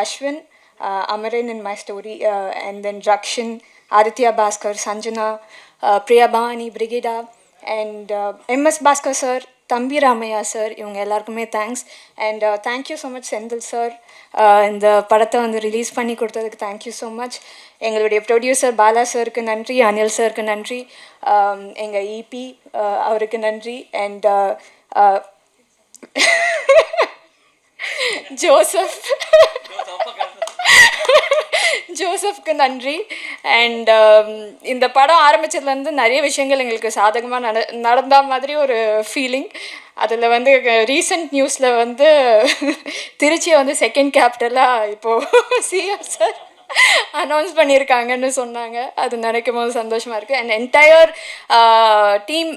Ashwin, Amarin in my story, and then Rakshan, Aditya Bhaskar, Sanjana, Priya Bhavani, Brigida, and MS Bhaskar sir, Thambi Ramaya sir, இவங்க எல்லாருக்குமே thanks. And thank you so much Senthil sir, இந்த படத்தை வந்து ரிலீஸ் பண்ணி கொடுத்ததுக்கு thank you so much. எங்களுடைய producer Bala சாருக்கு நன்றி, அனில் சாருக்கு நன்றி, எங்கள் இபி அவருக்கு நன்றி, அண்ட் ஜோசப்க்கு நன்றி. அண்ட் இந்த படம் ஆரம்பித்ததுலேருந்து நிறைய விஷயங்கள் எங்களுக்கு சாதகமாக நடந்த மாதிரி ஒரு ஃபீலிங். அதில் வந்து ரீசெண்ட் நியூஸில் வந்து திருச்சியை வந்து செகண்ட் கேபிட்டலாக இப்போது சிஎம் சார் அனௌன்ஸ் பண்ணியிருக்காங்கன்னு சொன்னாங்க. அது நினைக்கும் போது சந்தோஷமாக இருக்குது. And entire team,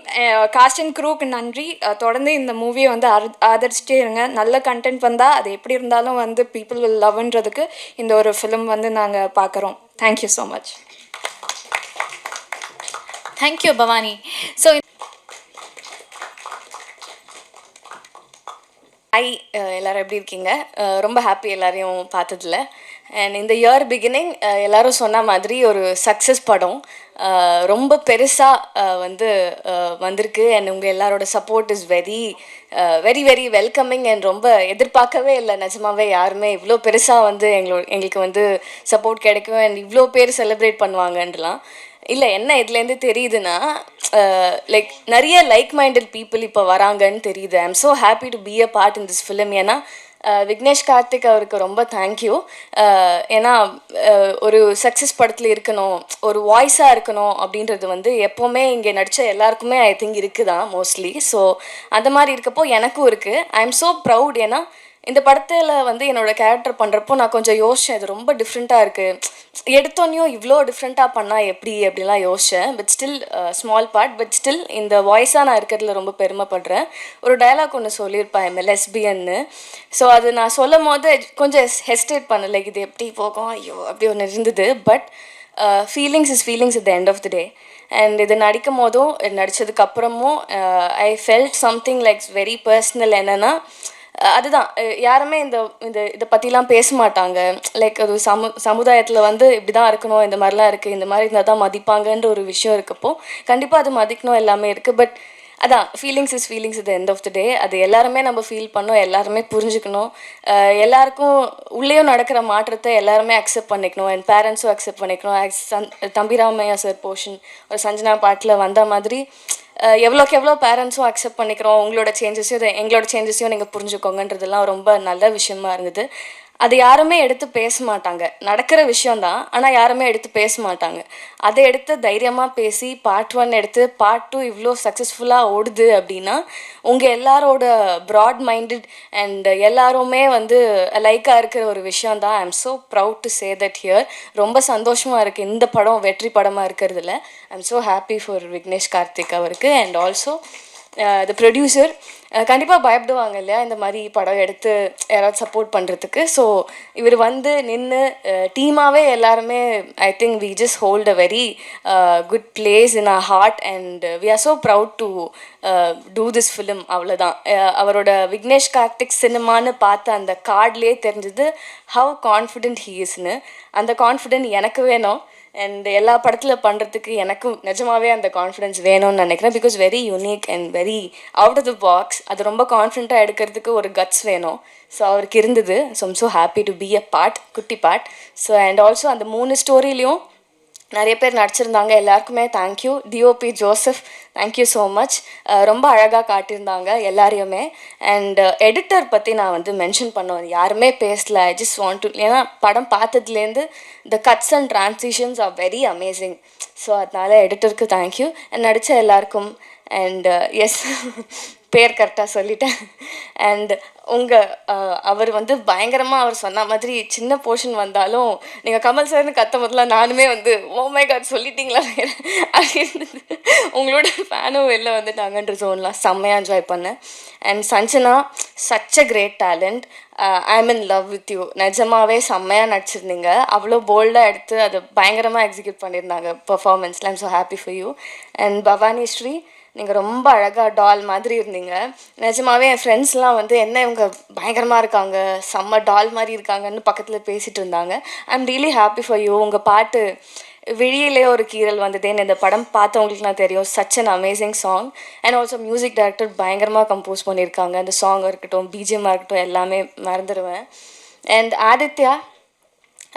cast and க்ரூக்கு நன்றி. தொடர்ந்து இந்த மூவியை வந்து ஆதரிச்சிட்டே இருங்க. நல்ல கண்டென்ட் வந்தால் அது எப்படி இருந்தாலும் வந்து பீப்புள் வில் லவ்ன்றதுக்கு இந்த ஒரு ஃபிலிம் வந்து நாங்கள் பார்க்குறோம். Thank you so much. Thank you Bhavani. So hi, எல்லோரும் எப்படி இருக்கீங்க? ரொம்ப ஹாப்பி எல்லாரையும் பார்த்ததில்ல. அண்ட் இந்த இயர் பிகினிங் எல்லோரும் சொன்ன மாதிரி ஒரு சக்ஸஸ் படம் ரொம்ப பெருசாக வந்து வந்திருக்கு. அண்ட் உங்கள் எல்லாரோட support is very very very welcoming. And ரொம்ப எதிர்பார்க்கவே இல்லை நிஜமாவே யாருமே இவ்வளோ பெருசாக வந்து எங்களுக்கு வந்து சப்போர்ட் கிடைக்கும் அண்ட் இவ்வளோ பேர் செலிப்ரேட் பண்ணுவாங்கன்றலாம் இல்லை. என்ன இதுலேருந்து தெரியுதுன்னா, லைக் நிறைய லைக் மைண்டட் பீப்புள் இப்போ வராங்கன்னு தெரியுது. ஐ am so happy to be a part in this film. ஏன்னா விக்னேஷ் கார்த்திக் அவருக்கு ரொம்ப தேங்க்யூ. ஏன்னா ஒரு சக்ஸஸ் படத்தில் இருக்கணும், ஒரு வாய்ஸாக இருக்கணும் அப்படின்றது வந்து எப்போவுமே இங்கே நடித்த எல்லாருக்குமே ஐ திங்க் இருக்குதான் மோஸ்ட்லி. ஸோ அந்த மாதிரி இருக்கப்போ எனக்கும் இருக்குது. ஐ எம் ஸோ ப்ரவுட். ஏன்னா இந்த படத்தில் வந்து என்னோடய கேரக்டர் பண்ணுறப்போ நான் கொஞ்சம் யோசித்தேன், இது ரொம்ப டிஃப்ரெண்ட்டாக இருக்குது, எடுத்தோன்னையும் இவ்வளோ டிஃப்ரெண்ட்டாக பண்ணால் எப்படி அப்படிலாம் யோசித்தேன். But still small part, but still இந்த வாய்ஸாக நான் இருக்கிறதுல ரொம்ப பெருமைப்படுறேன். ஒரு டயலாக் ஒன்று சொல்லியிருப்பேன், எம்எல்எஸ்பின்னு. ஸோ அது நான் சொல்லும் போது கொஞ்சம் ஹெஸ்டேட் பண்ண, லைக் இது எப்படி போகும், ஐயோ அப்படி ஒன்று இருந்தது. But feelings is feelings at the end of the day. And இது நடிக்கும் போதும் நடித்ததுக்கப்புறமும் I felt something like very personal. என்னென்னா அதுதான், யாருமே இதை பற்றிலாம் பேச மாட்டாங்க. லைக் அது சமுதாயத்தில் வந்து இப்படி தான் இருக்கணும், இந்த மாதிரிலாம் இருக்குது, இந்த மாதிரி இருந்தால் தான் மதிப்பாங்கன்ற ஒரு விஷயம் இருக்கப்போ கண்டிப்பாக அது மதிக்கணும், எல்லாமே இருக்குது. பட் அதான் feelings is feelings at the end of the day. அது எல்லாருமே நம்ம ஃபீல் பண்ணோம், எல்லாருமே புரிஞ்சுக்கணும். எல்லாருக்கும் உள்ளேயும் நடக்கிற மாற்றத்தை எல்லாருமே அக்செப்ட் பண்ணிக்கணும். அண்ட் பேரண்ட்ஸும் அக்செப்ட் பண்ணிக்கணும். தம்பி ராமையா சார் போர்ஷன் ஒரு சஞ்சனா பாட்டில் வந்த மாதிரி எவ்வளோக்கு எவ்வளோ பேரண்ட்ஸும் அக்செப்ட் பண்ணிக்கிறோம், உங்களோட சேஞ்சஸையும் எங்களோட சேஞ்சஸையும் நீங்கள் புரிஞ்சுக்கோங்கன்றதெல்லாம் ரொம்ப நல்ல விஷயமா இருந்தது. அது யாருமே எடுத்து பேச மாட்டாங்க, நடக்கிற விஷயந்தான், ஆனால் யாருமே எடுத்து பேச மாட்டாங்க. அதை எடுத்து தைரியமாக பேசி பார்ட் 1 எடுத்து பார்ட் 2 இவ்வளோ சக்ஸஸ்ஃபுல்லாக ஓடுது அப்படின்னா உங்கள் எல்லாரோட ப்ராட் மைண்டட் அண்ட் எல்லாருமே வந்து லைக்காக இருக்கிற ஒரு விஷயந்தான். I am so proud to say that here. ரொம்ப சந்தோஷமாக இருக்குது இந்த படம் வெற்றி படமாக இருக்கிறதுல. I am so happy for Vignesh Karthik அவருக்கு. அண்ட் ஆல்சோ த ப்ரொடியூசர் கண்டிப்பாக பயப்படுவாங்க இல்லையா இந்த மாதிரி படம் எடுத்து யாராவது சப்போர்ட் பண்ணுறதுக்கு. ஸோ இவர் வந்து நின்று டீமாகவே எல்லாருமே I think we just hold a very good place in our heart and we are so proud to do this film. அவ்வளோதான். அவரோட விக்னேஷ் கார்த்திக் சினிமான்னு பார்த்த அந்த கார்ட்லேயே தெரிஞ்சது ஹவ் கான்ஃபிடென்ட் ஹீ இஸ்னு. அந்த கான்ஃபிடென்ட் எனக்கு வேணும். அண்ட் எல்லா படத்தில் பண்ணுறதுக்கு எனக்கும் நிஜமாவே அந்த கான்ஃபிடென்ஸ் வேணும்னு நினைக்கிறேன். Because very unique and very out of the box. அது ரொம்ப கான்ஃபிடென்ட்டாக எடுக்கிறதுக்கு ஒரு கட்ஸ் வேணும். ஸோ அவருக்கு இருந்தது. So I'm so happy to be a part, குட்டி பார்ட். ஸோ அண்ட் ஆல்சோ அந்த 3 ஸ்டோரிலையும் நிறைய பேர் நடிச்சிருந்தாங்க. எல்லாருக்குமே thank you. DOP Joseph, thank you so much. ரொம்ப அழகாக காட்டியிருந்தாங்க எல்லாரையுமே. அண்ட் எடிட்டர் பற்றி நான் வந்து மென்ஷன் பண்ணுவேன், யாருமே பேசல. ஐ ஜஸ்ட் வாண்ட் டு, ஏன்னா படம் பார்த்ததுலேருந்து the cuts and transitions are very amazing. So அதனால் எடிட்டருக்கு தேங்க்யூ. அண்ட் நடித்த எல்லாருக்கும். அண்ட் எஸ், பேர் கரெக்டாக சொல்லிட்டேன். அண்ட் அவர் வந்து பயங்கரமாக அவர் சொன்ன மாதிரி சின்ன போர்ஷன் வந்தாலும் நீங்கள் கமல் சார்னு கத்த முதல்ல நானுமே வந்து ஓ மை காட் சொல்லிட்டீங்களா வேறு அப்படி இருந்தது. உங்களோட ஃபேனும் வெளில வந்துட்டாங்கன்ற ஜோன்லாம் செம்மையாக என்ஜாய் பண்ணேன். And Sanjana, such a great talent. I am in love with you. நிஜமாவே செம்மையாக நடிச்சிருந்தீங்க. அவ்வளோ போல்டாக எடுத்து அதை பயங்கரமாக எக்ஸிக்யூட் பண்ணியிருந்தாங்க பர்ஃபார்மன்ஸில். I'm so happy for you. And Bhavani Sri, நீங்கள் ரொம்ப அழகாக டால் மாதிரி இருந்தீங்க. நிஜமாவே என் ஃப்ரெண்ட்ஸ்லாம் வந்து என்ன இவங்க பயங்கரமாக இருக்காங்க, செம்ம டால் மாதிரி இருக்காங்கன்னு பக்கத்தில் பேசிகிட்டு இருந்தாங்க. I am really happy for you. உங்கள் பாட்டு விழியிலே ஒரு கீரல் வந்ததேன்னு இந்த படம் பார்த்தவங்களுக்கு நான் தெரியும். Such an amazing song. And also music director பயங்கரமாக கம்போஸ் பண்ணியிருக்காங்க. அந்த சாங் இருக்கட்டும், பிஜிஎம்மாக இருக்கட்டும், எல்லாமே மறந்துடுவேன். அண்ட் Aditya,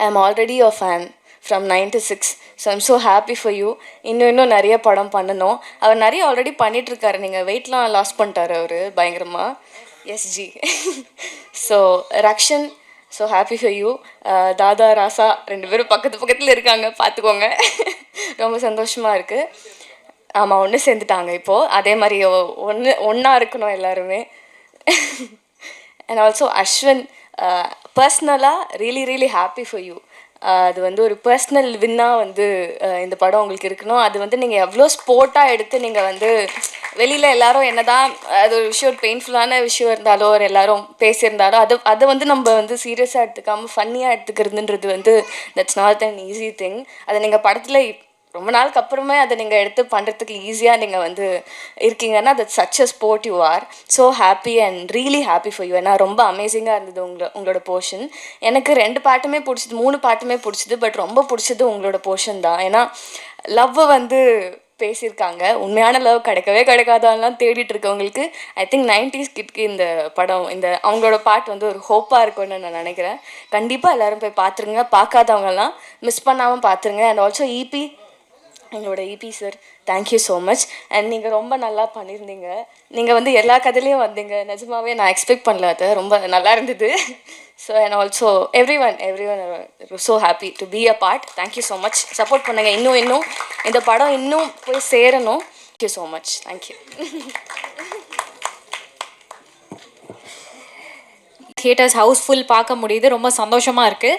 I am already your fan from 96. So I'm so happy for you. இன்னும் நிறைய படம் பண்ணணும். அவர் நிறைய ஆல்ரெடி பண்ணிகிட்ருக்காரு. நீங்கள் வெயிட்லாம் லாஸ் பண்ணிட்டார் அவர் பயங்கரமாக. SG. So Rakshan, so happy for you. Dada, Raja 2 பேரும் பக்கத்தில் இருக்காங்க, பார்த்துக்கோங்க. ரொம்ப சந்தோஷமாக இருக்குது. ஆமாம், ஒன்று சேர்ந்துட்டாங்க இப்போது. அதே மாதிரி ஒன்றா இருக்கணும் எல்லாருமே. அண்ட் ஆல்சோ அஸ்வின், பர்ஸ்னலாக ரியலி ஹாப்பி ஃபார் யூ. அது வந்து ஒரு பர்சனல் வின்னாக வந்து இந்த படம் உங்களுக்கு இருக்கணும். அது வந்து நீங்கள் எவ்வளோ ஸ்போர்ட்டாக எடுத்து நீங்கள் வந்து வெளியில் எல்லாரும் என்ன தான் அது ஒரு விஷயம், ஒரு பெயின்ஃபுல்லான விஷயம் இருந்தாலோ, ஒரு எல்லாரும் பேசியிருந்தாலும் அதை வந்து நம்ம வந்து சீரியஸாக எடுத்துக்காமல் ஃபன்னியாக எடுத்துக்கிறதுன்றது வந்து that's not an easy thing. அதை நீங்கள் படத்தில் ரொம்ப நாளுக்கு அப்புறமே அதை நீங்கள் எடுத்து பண்ணுறதுக்கு ஈஸியாக நீங்கள் வந்து இருக்கீங்கன்னா that's such a sport you are. So happy and really happy for you. ஏன்னா ரொம்ப அமேசிங்காக இருந்தது உங்களோட போர்ஷன். எனக்கு 2 பாட்டுமே பிடிச்சிது, 3 பாட்டுமே பிடிச்சிது. பட் ரொம்ப பிடிச்சது உங்களோட போர்ஷன் தான். ஏன்னா லவ்வை வந்து பேசியிருக்காங்க. உண்மையான லவ் கிடைக்காதான்லாம் தேடிட்டு இருக்கவங்களுக்கு ஐ திங்க் 90s கிட்க்கு இந்த படம், இந்த அவங்களோட பாட்டு வந்து ஒரு ஹோப்பாக இருக்கும்னு நான் நினைக்கிறேன். கண்டிப்பாக எல்லோரும் போய் பார்த்துருங்க. பார்க்காதவங்கலாம் மிஸ் பண்ணாமல் பார்த்துருங்க. அண்ட் ஆல்சோ இபி, எங்களோட EB sir, thank you so much. And நீங்கள் ரொம்ப நல்லா பண்ணியிருந்தீங்க. நீங்கள் வந்து எல்லா கதையிலையும் வந்தீங்க. நிஜமாவே நான் எக்ஸ்பெக்ட் பண்ணல, அது ரொம்ப நல்லா இருந்தது. So and also everyone so happy to be a part. Thank you so much. Support பண்ணுங்கள். இன்னும் இந்த படம் இன்னும் போய் சேரணும். Thank you so much. Thank you. Theatres housefull பார்க்க முடியுது. ரொம்ப சந்தோஷமாக இருக்குது.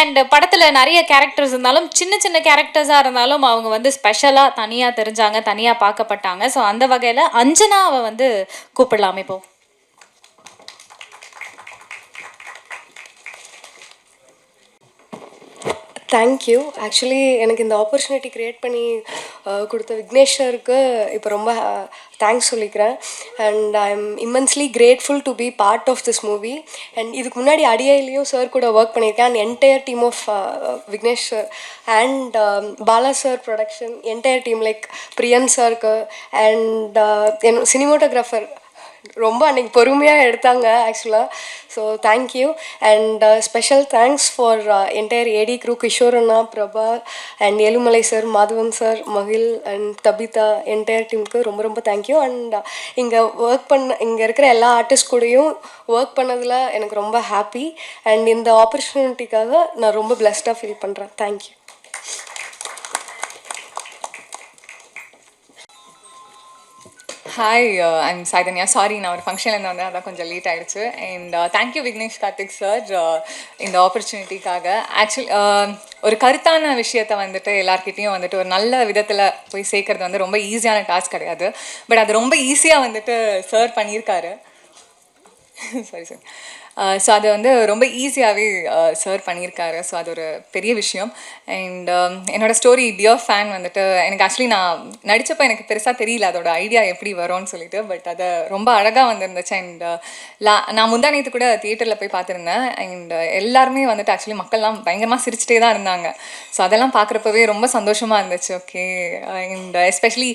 அண்ட் படத்தில் நிறைய கேரக்டர்ஸ் இருந்தாலும், சின்ன கேரக்டர்ஸாக இருந்தாலும் அவங்க வந்து ஸ்பெஷலாக தனியாக தெரிஞ்சாங்க, தனியாக பார்க்கப்பட்டாங்க. ஸோ அந்த வகையில் அஞ்சனாவை வந்து கூப்பிடலாம் இப்போ. தேங்க்யூ. ஆக்சுவலி எனக்கு இந்த ஆப்பர்ச்சுனிட்டி க்ரியேட் பண்ணி கொடுத்த விக்னேஷ் சாருக்கு இப்போ ரொம்ப தேங்க்ஸ் சொல்லிக்கிறேன். And I am immensely grateful to be part of this movie. And இதுக்கு முன்னாடி அடியாயிலையும் சார் கூட ஒர்க் பண்ணியிருக்கேன். And entire team of Vignesh sir and Bala sir production, entire team like Priyan சாருக்கு அண்ட் என் சினிமோட்டோகிராஃபர் ரொம்ப அன்றைக்கி பொறுமையாக எடுத்தாங்க ஆக்சுவலாக. So thank you. And special thanks for entire AD crew, Kishore அண்ணா, Prabha and Ezhumalai sir, Madhavan sir, Magil and Tabitha, entire டீமுக்கு ரொம்ப தேங்க்யூ. அண்ட் இங்கே இருக்கிற எல்லா ஆர்டிஸ்ட் கூடயும் ஒர்க் பண்ணதில் எனக்கு ரொம்ப ஹாப்பி. அண்ட் இந்த ஆப்பர்ச்சுனிட்டிக்காக நான் ரொம்ப பிளெஸ்டாக ஃபீல் பண்ணுறேன். Thank you. Hi, I'm Chaitanya. Sorry, நான் ஒரு ஃபங்க்ஷன்லேருந்து வந்தேன், அதான் கொஞ்சம் லேட் ஆகிடுச்சு. And thank you Vignesh Karthik sir இந்த ஆப்பர்ச்சுனிட்டிக்காக. ஆக்சுவலி ஒரு கருத்தான விஷயத்தை வந்துட்டு எல்லார்கிட்டையும் வந்துட்டு ஒரு நல்ல விதத்தில் போய் சேர்க்கறது வந்து ரொம்ப ஈஸியான டாஸ்க் கிடையாது. பட் அது ரொம்ப ஈஸியாக வந்துட்டு சார் பண்ணியிருக்காரு. Sorry sir. ஸோ அது வந்து ரொம்ப ஈஸியாகவே சார் பண்ணியிருக்காரு. ஸோ அது ஒரு பெரிய விஷயம். அண்ட் என்னோடய ஸ்டோரி டியர் ஃபேன் வந்துட்டு எனக்கு ஆக்சுவலி நான் நடித்தப்போ எனக்கு பெருசாக தெரியல அதோட ஐடியா எப்படி வரும்னு சொல்லிட்டு. பட் அதை ரொம்ப அழகாக வந்துருந்துச்சு. அண்ட் நான் முந்தா நேற்று கூட தியேட்டரில் போய் பார்த்துருந்தேன். அண்ட் எல்லாருமே வந்துட்டு ஆக்சுவலி மக்கள்லாம் பயங்கரமாக சிரிச்சிட்டே தான் இருந்தாங்க. ஸோ அதெல்லாம் பார்க்குறப்பவே ரொம்ப சந்தோஷமாக இருந்துச்சு. ஓகே. அண்ட் எஸ்பெஷலி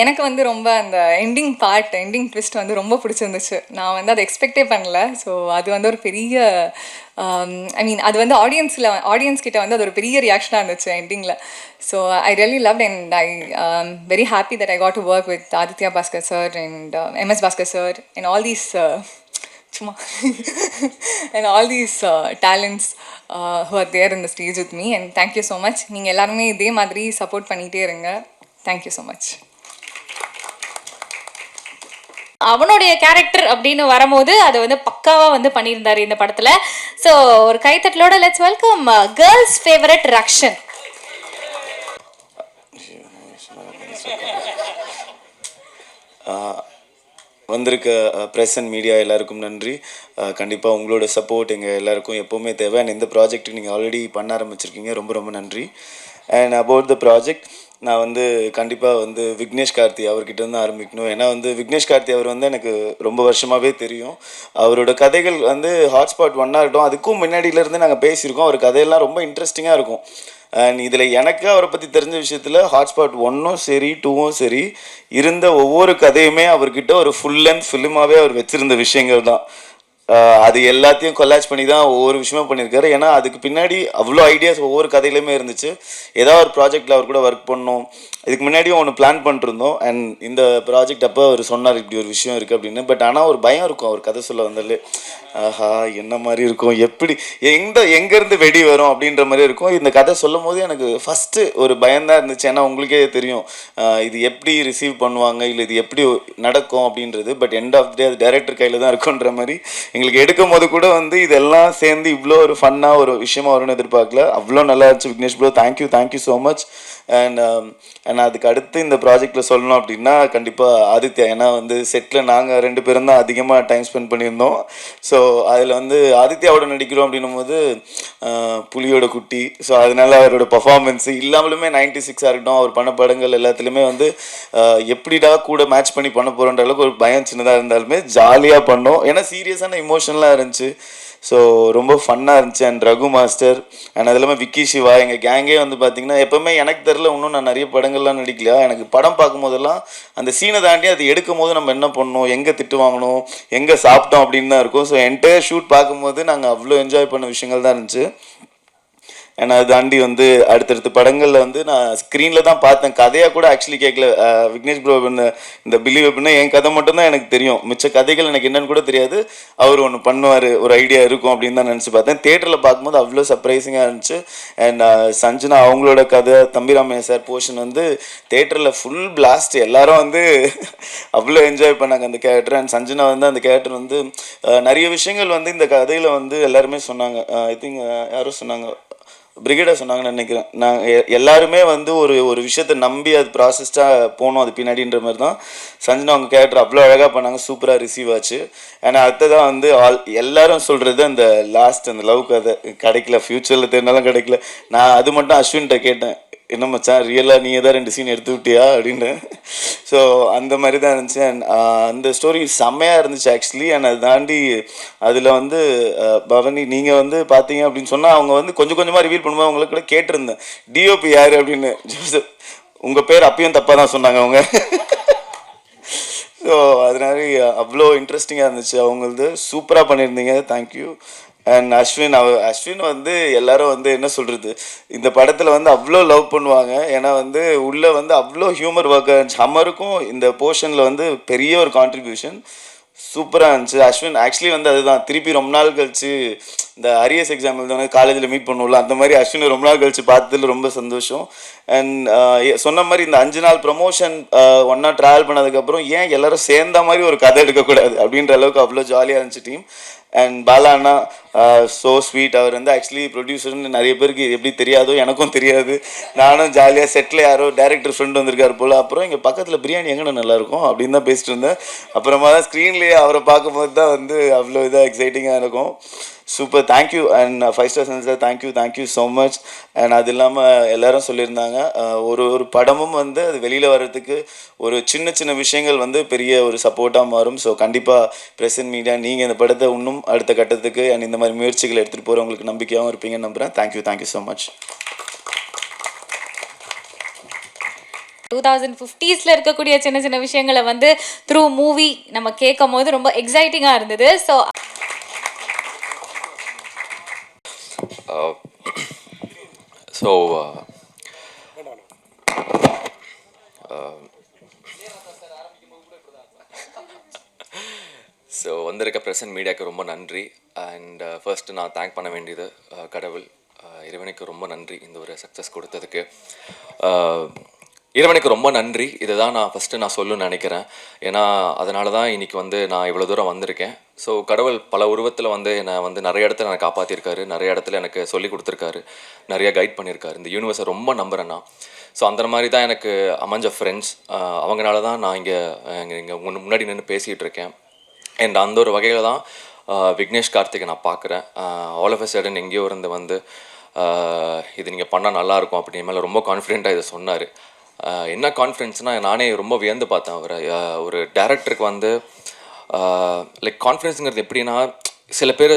எனக்கு வந்து ரொம்ப அந்த எண்டிங் ட்விஸ்ட் வந்து ரொம்ப பிடிச்சிருந்துச்சு. நான் வந்து அதை எக்ஸ்பெக்டே பண்ணல. ஸோ அது வந்து ஒரு பெரிய ஐ மீன் அது வந்து ஆடியன்ஸ் கிட்ட வந்து அது ஒரு பெரிய ரியாக்ஷனாக இருந்துச்சு எண்டிங்கில். So I really loved and I very happy that I got to work with Aditya Bhaskar sir and MS Bhaskar sir and all these சும்மா and all these talents who are there in the stage with me. And thank you so much. நீங்கள் எல்லாருமே இதே மாதிரி support பண்ணிகிட்டே இருங்க. Thank you so much. அவனுடைய character அப்படின்னு வரும்போது அதை வந்து பக்காவாக வந்து பண்ணியிருந்தாரு இந்த படத்தில். ஸோ ஒரு கைத்தட்டலோட let's welcome girls favourite Rakshan. வந்திருக்க ப்ரெஸ் அண்ட் மீடியா எல்லாருக்கும் நன்றி. கண்டிப்பாக உங்களோட சப்போர்ட் எங்கள் எல்லாருக்கும் எப்போவுமே தேவை. அண்ட் இந்த ப்ராஜெக்ட்டுக்கு நீங்கள் ஆல்ரெடி பண்ண ஆரம்பிச்சிருக்கீங்க, ரொம்ப ரொம்ப நன்றி. அண்ட் அபவுட் த ப்ராஜெக்ட் நான் வந்து கண்டிப்பாக வந்து விக்னேஷ் கார்த்தி அவர்கிட்ட வந்து ஆரம்பிக்கணும். ஏன்னா வந்து விக்னேஷ் கார்த்தி அவர் வந்து எனக்கு ரொம்ப வருஷமாகவே தெரியும். அவரோட கதைகள் வந்து ஹாட்ஸ்பாட் 1 ஆகட்டும், அதுக்கும் முன்னாடியிலேருந்து நாங்கள் பேசியிருக்கோம். அவர் கதையெல்லாம் ரொம்ப இன்ட்ரெஸ்டிங்காக இருக்கும். அண்ட் இதில் எனக்கு அவரை பற்றி தெரிஞ்ச விஷயத்தில் ஹாட்ஸ்பாட் 1ம் சரி 2ம் சரி இருந்த ஒவ்வொரு கதையுமே அவர்கிட்ட ஒரு ஃபுல் லென்த் ஃபிலிமாகவே அவர் வச்சுருந்த விஷயங்கள் தான். அது எல்லாத்தையும் கொலாஜ் பண்ணி தான் ஒவ்வொரு விஷயமும் பண்ணியிருக்காரு. ஏன்னா அதுக்கு பின்னாடி அவ்வளோ ஐடியாஸ் ஒவ்வொரு கதையிலுமே இருந்துச்சு. ஏதாவது ஒரு ப்ராஜெக்டில் அவர் கூட ஒர்க் பண்ணோம். இதுக்கு முன்னாடியும் ஒன்று பிளான் பண்ணிருந்தோம். அண்ட் இந்த ப்ராஜெக்ட் அப்போ அவர் சொன்னார் இப்படி ஒரு விஷயம் இருக்குது அப்படின்னு. பட் ஆனால் ஒரு பயம் இருக்கும் அவர் கதை சொல்ல வந்தாலே. ஆஹா என்ன மாதிரி இருக்கும், எப்படி எங்கேருந்து வெடி வரும் அப்படின்ற மாதிரி இருக்கும். இந்த கதை சொல்லும் போது எனக்கு ஃபஸ்ட்டு ஒரு பயம்தான் இருந்துச்சு. ஏன்னா உங்களுக்கே தெரியும் இது எப்படி ரிசீவ் பண்ணுவாங்க, இல்லை இது எப்படி நடக்கும் அப்படின்றது. பட் எண்ட் ஆஃப் டே அது டைரக்டர் கையில் தான் இருக்குன்ற மாதிரி எங்களுக்கு எடுக்கும் போது கூட வந்து இதெல்லாம் சேர்ந்து இவ்வளோ ஒரு ஃபன்னாக ஒரு விஷயமா வரும்னு எதிர்பார்க்கல. அவ்வளோ நல்லா இருந்துச்சு. Vignesh bro thank you so much. And அதுக்கு அடுத்து இந்த ப்ராஜெக்டில் சொல்லணும் அப்படின்னா கண்டிப்பாக ஆதித்யா. ஏன்னா வந்து செட்டில் நாங்கள் 2 பேரும் தான் அதிகமாக டைம் ஸ்பெண்ட் பண்ணியிருந்தோம். ஸோ அதில் வந்து ஆதித்யாவோட நடிக்கிறோம் அப்படின்னும் போது புலியோட குட்டி. ஸோ அதனால அவரோட பர்ஃபார்மன்ஸு இல்லாமலுமே 96 இருக்கட்டும், அவர் பண்ண படங்கள் எல்லாத்துலேயுமே வந்து எப்படிடா கூட மேட்ச் பண்ணி பண்ண போகிறோன்ற அளவுக்கு ஒரு பயம் சின்னதாக இருந்தாலுமே ஜாலியாக பண்ணோம். ஏன்னா சீரியஸான இமோஷனலாக இருந்துச்சு. ஸோ ரொம்ப ஃபன்னாக இருந்துச்சு. அண்ட் ரகு மாஸ்டர் அண்ட் அது இல்லாமல் விக்கி சிவா எங்கள் கேங்கே வந்து பார்த்திங்கன்னா எப்போவுமே எனக்கு தெரில, இன்னும் நான் நிறைய படங்கள்லாம் நடிக்கலையா. எனக்கு படம் பார்க்கும்போதெல்லாம் அந்த சீனை தாண்டி அது எடுக்கும் போது நம்ம என்ன பண்ணணும், எங்கே திட்டு வாங்கணும், எங்கே சாப்பிட்டோம் அப்படின்னு தான் இருக்கும். ஸோ என்டையர் ஷூட் பார்க்கும்போது நாங்கள் அவ்வளோ என்ஜாய் பண்ண விஷயங்கள் தான் இருந்துச்சு. ஏன்னா அது தாண்டி வந்து அடுத்தடுத்த படங்களில் வந்து நான் ஸ்க்ரீனில் தான் பார்த்தேன். கதையாக கூட ஆக்சுவலி கேட்கல. விக்னேஷ் ப்ரோ இந்த பிலீவ் அப்படின்னா என் கதை மட்டும்தான் எனக்கு தெரியும். மிச்ச கதைகள் எனக்கு என்னன்னு கூட தெரியாது. அவர் ஒன்று பண்ணுவார், ஒரு ஐடியா இருக்கும் அப்படின்னு தான் நினச்சி பார்த்தேன். தியேட்டரில் பார்க்கும்போது அவ்வளோ சர்ப்ரைசிங்காக இருந்துச்சு. அண்ட் சஞ்சனா அவங்களோட கதை, தம்பிராமையா சார் போர்ஷன் வந்து தியேட்டரில் ஃபுல் பிளாஸ்ட். எல்லாரும் வந்து அவ்வளோ என்ஜாய் பண்ணாங்க அந்த கேரக்டர். அண்ட் சஞ்சனா வந்து அந்த கேரக்டர் வந்து நிறைய விஷயங்கள் வந்து இந்த கதையில் வந்து எல்லாருமே சொன்னாங்க. ஐ திங்க் யாரும் சொன்னாங்க, பிரிகேடாக சொன்னாங்கன்னு நினைக்கிறேன். எல்லாருமே வந்து ஒரு விஷயத்தை நம்பி அது ப்ராசஸ்டாக போகணும் அது பின்னாடின்ற மாதிரி தான் சஞ்சனா அவங்க கேரக்டர் அவ்வளோ அழகாக பண்ணாங்க. சூப்பராக ரிசீவ் ஆச்சு. ஏன்னா அடுத்ததான் வந்து எல்லாரும் சொல்கிறது அந்த லாஸ்ட் அந்த லவ் கதை கிடைக்கல, ஃப்யூச்சரில் தெரிஞ்சாலும் கிடைக்கல. நான் அது மட்டும் அஸ்வின்கிட்ட கேட்டேன், என்ன மச்சான் ரியலாக நீ தான் 2 சீன் எடுத்து விட்டியா அப்படின்னு. ஸோ அந்த மாதிரி தான் இருந்துச்சு. அண்ட் அந்த ஸ்டோரி செம்மையாக இருந்துச்சு ஆக்சுவலி. அண்ட் அதை தாண்டி அதில் வந்து பவனி நீங்கள் வந்து பார்த்தீங்க அப்படின்னு சொன்னால் அவங்க வந்து கொஞ்சம் கொஞ்சமாக ரிவீல் பண்ணும்போது அவங்களுக்கு கூட கேட்டிருந்தேன் டிஓபி யார் அப்படின்னு. ஜோசப் உங்கள் பேர் அப்பயும் தப்பாக தான் சொன்னாங்க அவங்க. ஸோ அதனால அவ்வளோ இன்ட்ரெஸ்டிங்காக இருந்துச்சு. அவங்களது சூப்பராக பண்ணியிருந்தீங்க, தேங்க்யூ. அண்ட் அஸ்வின் வந்து எல்லாரும் வந்து என்ன சொல்கிறது, இந்த படத்தில் வந்து அவ்வளோ லவ் பண்ணுவாங்க. ஏன்னா வந்து உள்ளே வந்து அவ்வளோ ஹியூமர் ஒர்க் இருந்துச்சு. ஹம்மருக்கும் இந்த போர்ஷனில் வந்து பெரிய ஒரு கான்ட்ரிபியூஷன் சூப்பராக இருந்துச்சு. அஸ்வின் ஆக்சுவலி வந்து அதுதான் திருப்பி ரொம்ப நாள் கழிச்சு இந்த அரியஸ் எக்ஸாம் எழுதவங்க காலேஜில் மீட் பண்ணுவோம்ல, அந்த மாதிரி அஸ்வின் ரொம்ப நாள் கழிச்சு பார்த்ததில் ரொம்ப சந்தோஷம். அண்ட் சொன்ன மாதிரி இந்த 5 நாள் ப்ரமோஷன் ஒன்றா ட்ராவல் பண்ணதுக்கப்புறம் ஏன் எல்லோரும் சேர்ந்த மாதிரி ஒரு கதை எடுக்கக்கூடாது அப்படின்ற அளவுக்கு அவ்வளோ ஜாலியாக இருந்துச்சு டீம். அண்ட் பாலா அண்ணா ஸோ ஸ்வீட். அவர் வந்து ஆக்சுவலி ப்ரொடியூசர்னு நிறைய பேருக்கு எப்படி தெரியாதோ எனக்கும் தெரியாது. நானும் ஜாலியாக செட்டில் யாரோ டேரக்டர் ஃப்ரெண்டு வந்திருக்காரு போல். அப்புறம் இங்கே பக்கத்தில் பிரியாணி எங்கே நல்லாயிருக்கும் அப்படின்னு தான் பேசிட்டு இருந்தேன். அப்புறமா தான் ஸ்க்ரீன்லேயே அவரை பார்க்கும்போது தான் வந்து அவ்வளோ இதாக எக்ஸைட்டிங்காக இருக்கும். Super, thank you. And 5 star sensor thank you so much. And அது இல்லாமல் எல்லோரும் சொல்லியிருந்தாங்க ஒரு படமும் வந்து அது வெளியில் வர்றதுக்கு ஒரு சின்ன சின்ன விஷயங்கள் வந்து பெரிய ஒரு சப்போர்ட்டாக மாறும். ஸோ கண்டிப்பாக ப்ரெஸ் அண்ட் மீடியா நீங்கள் இந்த படத்தை இன்னும் அடுத்த கட்டத்துக்கு அண்ட் இந்த மாதிரி முயற்சிகளை எடுத்துகிட்டு போகிறவங்களுக்கு நம்பிக்கையாகவும் இருப்பீங்கன்னு நம்புகிறேன். Thank you so much. 2050s இருக்கக்கூடிய சின்ன சின்ன விஷயங்களை வந்து த்ரூ மூவி நம்ம கேட்கும் போது ரொம்ப எக்ஸைட்டிங்காக இருந்தது. ஸோ ஸோ வந்திருக்க ப்ரெஸ் அண்ட் மீடியாவுக்கு ரொம்ப நன்றி. அண்ட் ஃபர்ஸ்ட்டு நான் தேங்க் பண்ண வேண்டியது கடவுள், இறைவனுக்கு ரொம்ப நன்றி இந்த ஒரு சக்ஸஸ் கொடுத்ததுக்கு. இறைவனுக்கு ரொம்ப நன்றி. இதை தான் நான் ஃபஸ்ட்டு சொல்லணும்னு நினைக்கிறேன். ஏன்னா அதனால தான் இன்றைக்கி வந்து நான் இவ்வளோ தூரம் வந்திருக்கேன். ஸோ கடவுள் பல உருவத்தில் வந்து என்னை வந்து நிறைய இடத்துல எனக்கு காப்பாற்றிருக்காரு, நிறைய இடத்துல எனக்கு சொல்லி கொடுத்துருக்காரு, நிறைய கைட் பண்ணியிருக்காரு. இந்த யூனிவர்ஸை ரொம்ப நம்புகிறேன் நான். ஸோ அந்த மாதிரி தான் எனக்கு அமைஞ்ச ஃப்ரெண்ட்ஸ், அவங்களால தான் நான் இங்கே முன்னாடி நின்று பேசிகிட்டு இருக்கேன். அண்ட் அந்த ஒரு வகையில் தான் விக்னேஷ் கார்த்திகை நான் பார்க்குறேன். ஆல் ஆஃப் அ சடன் எங்கேயோ இருந்து வந்து இது நீங்கள் பண்ணால் நல்லாயிருக்கும் அப்படின்னு மேலே ரொம்ப கான்ஃபிடென்ட்டாக இதை சொன்னார். என்ன கான்ஃபிடென்ஸ்னால் நானே ரொம்ப வியந்து பார்த்தேன் அவரை. ஒரு டேரக்டருக்கு வந்து லைக் கான்ஃபிடென்ஸுங்கிறது எப்படின்னா, சில பேர்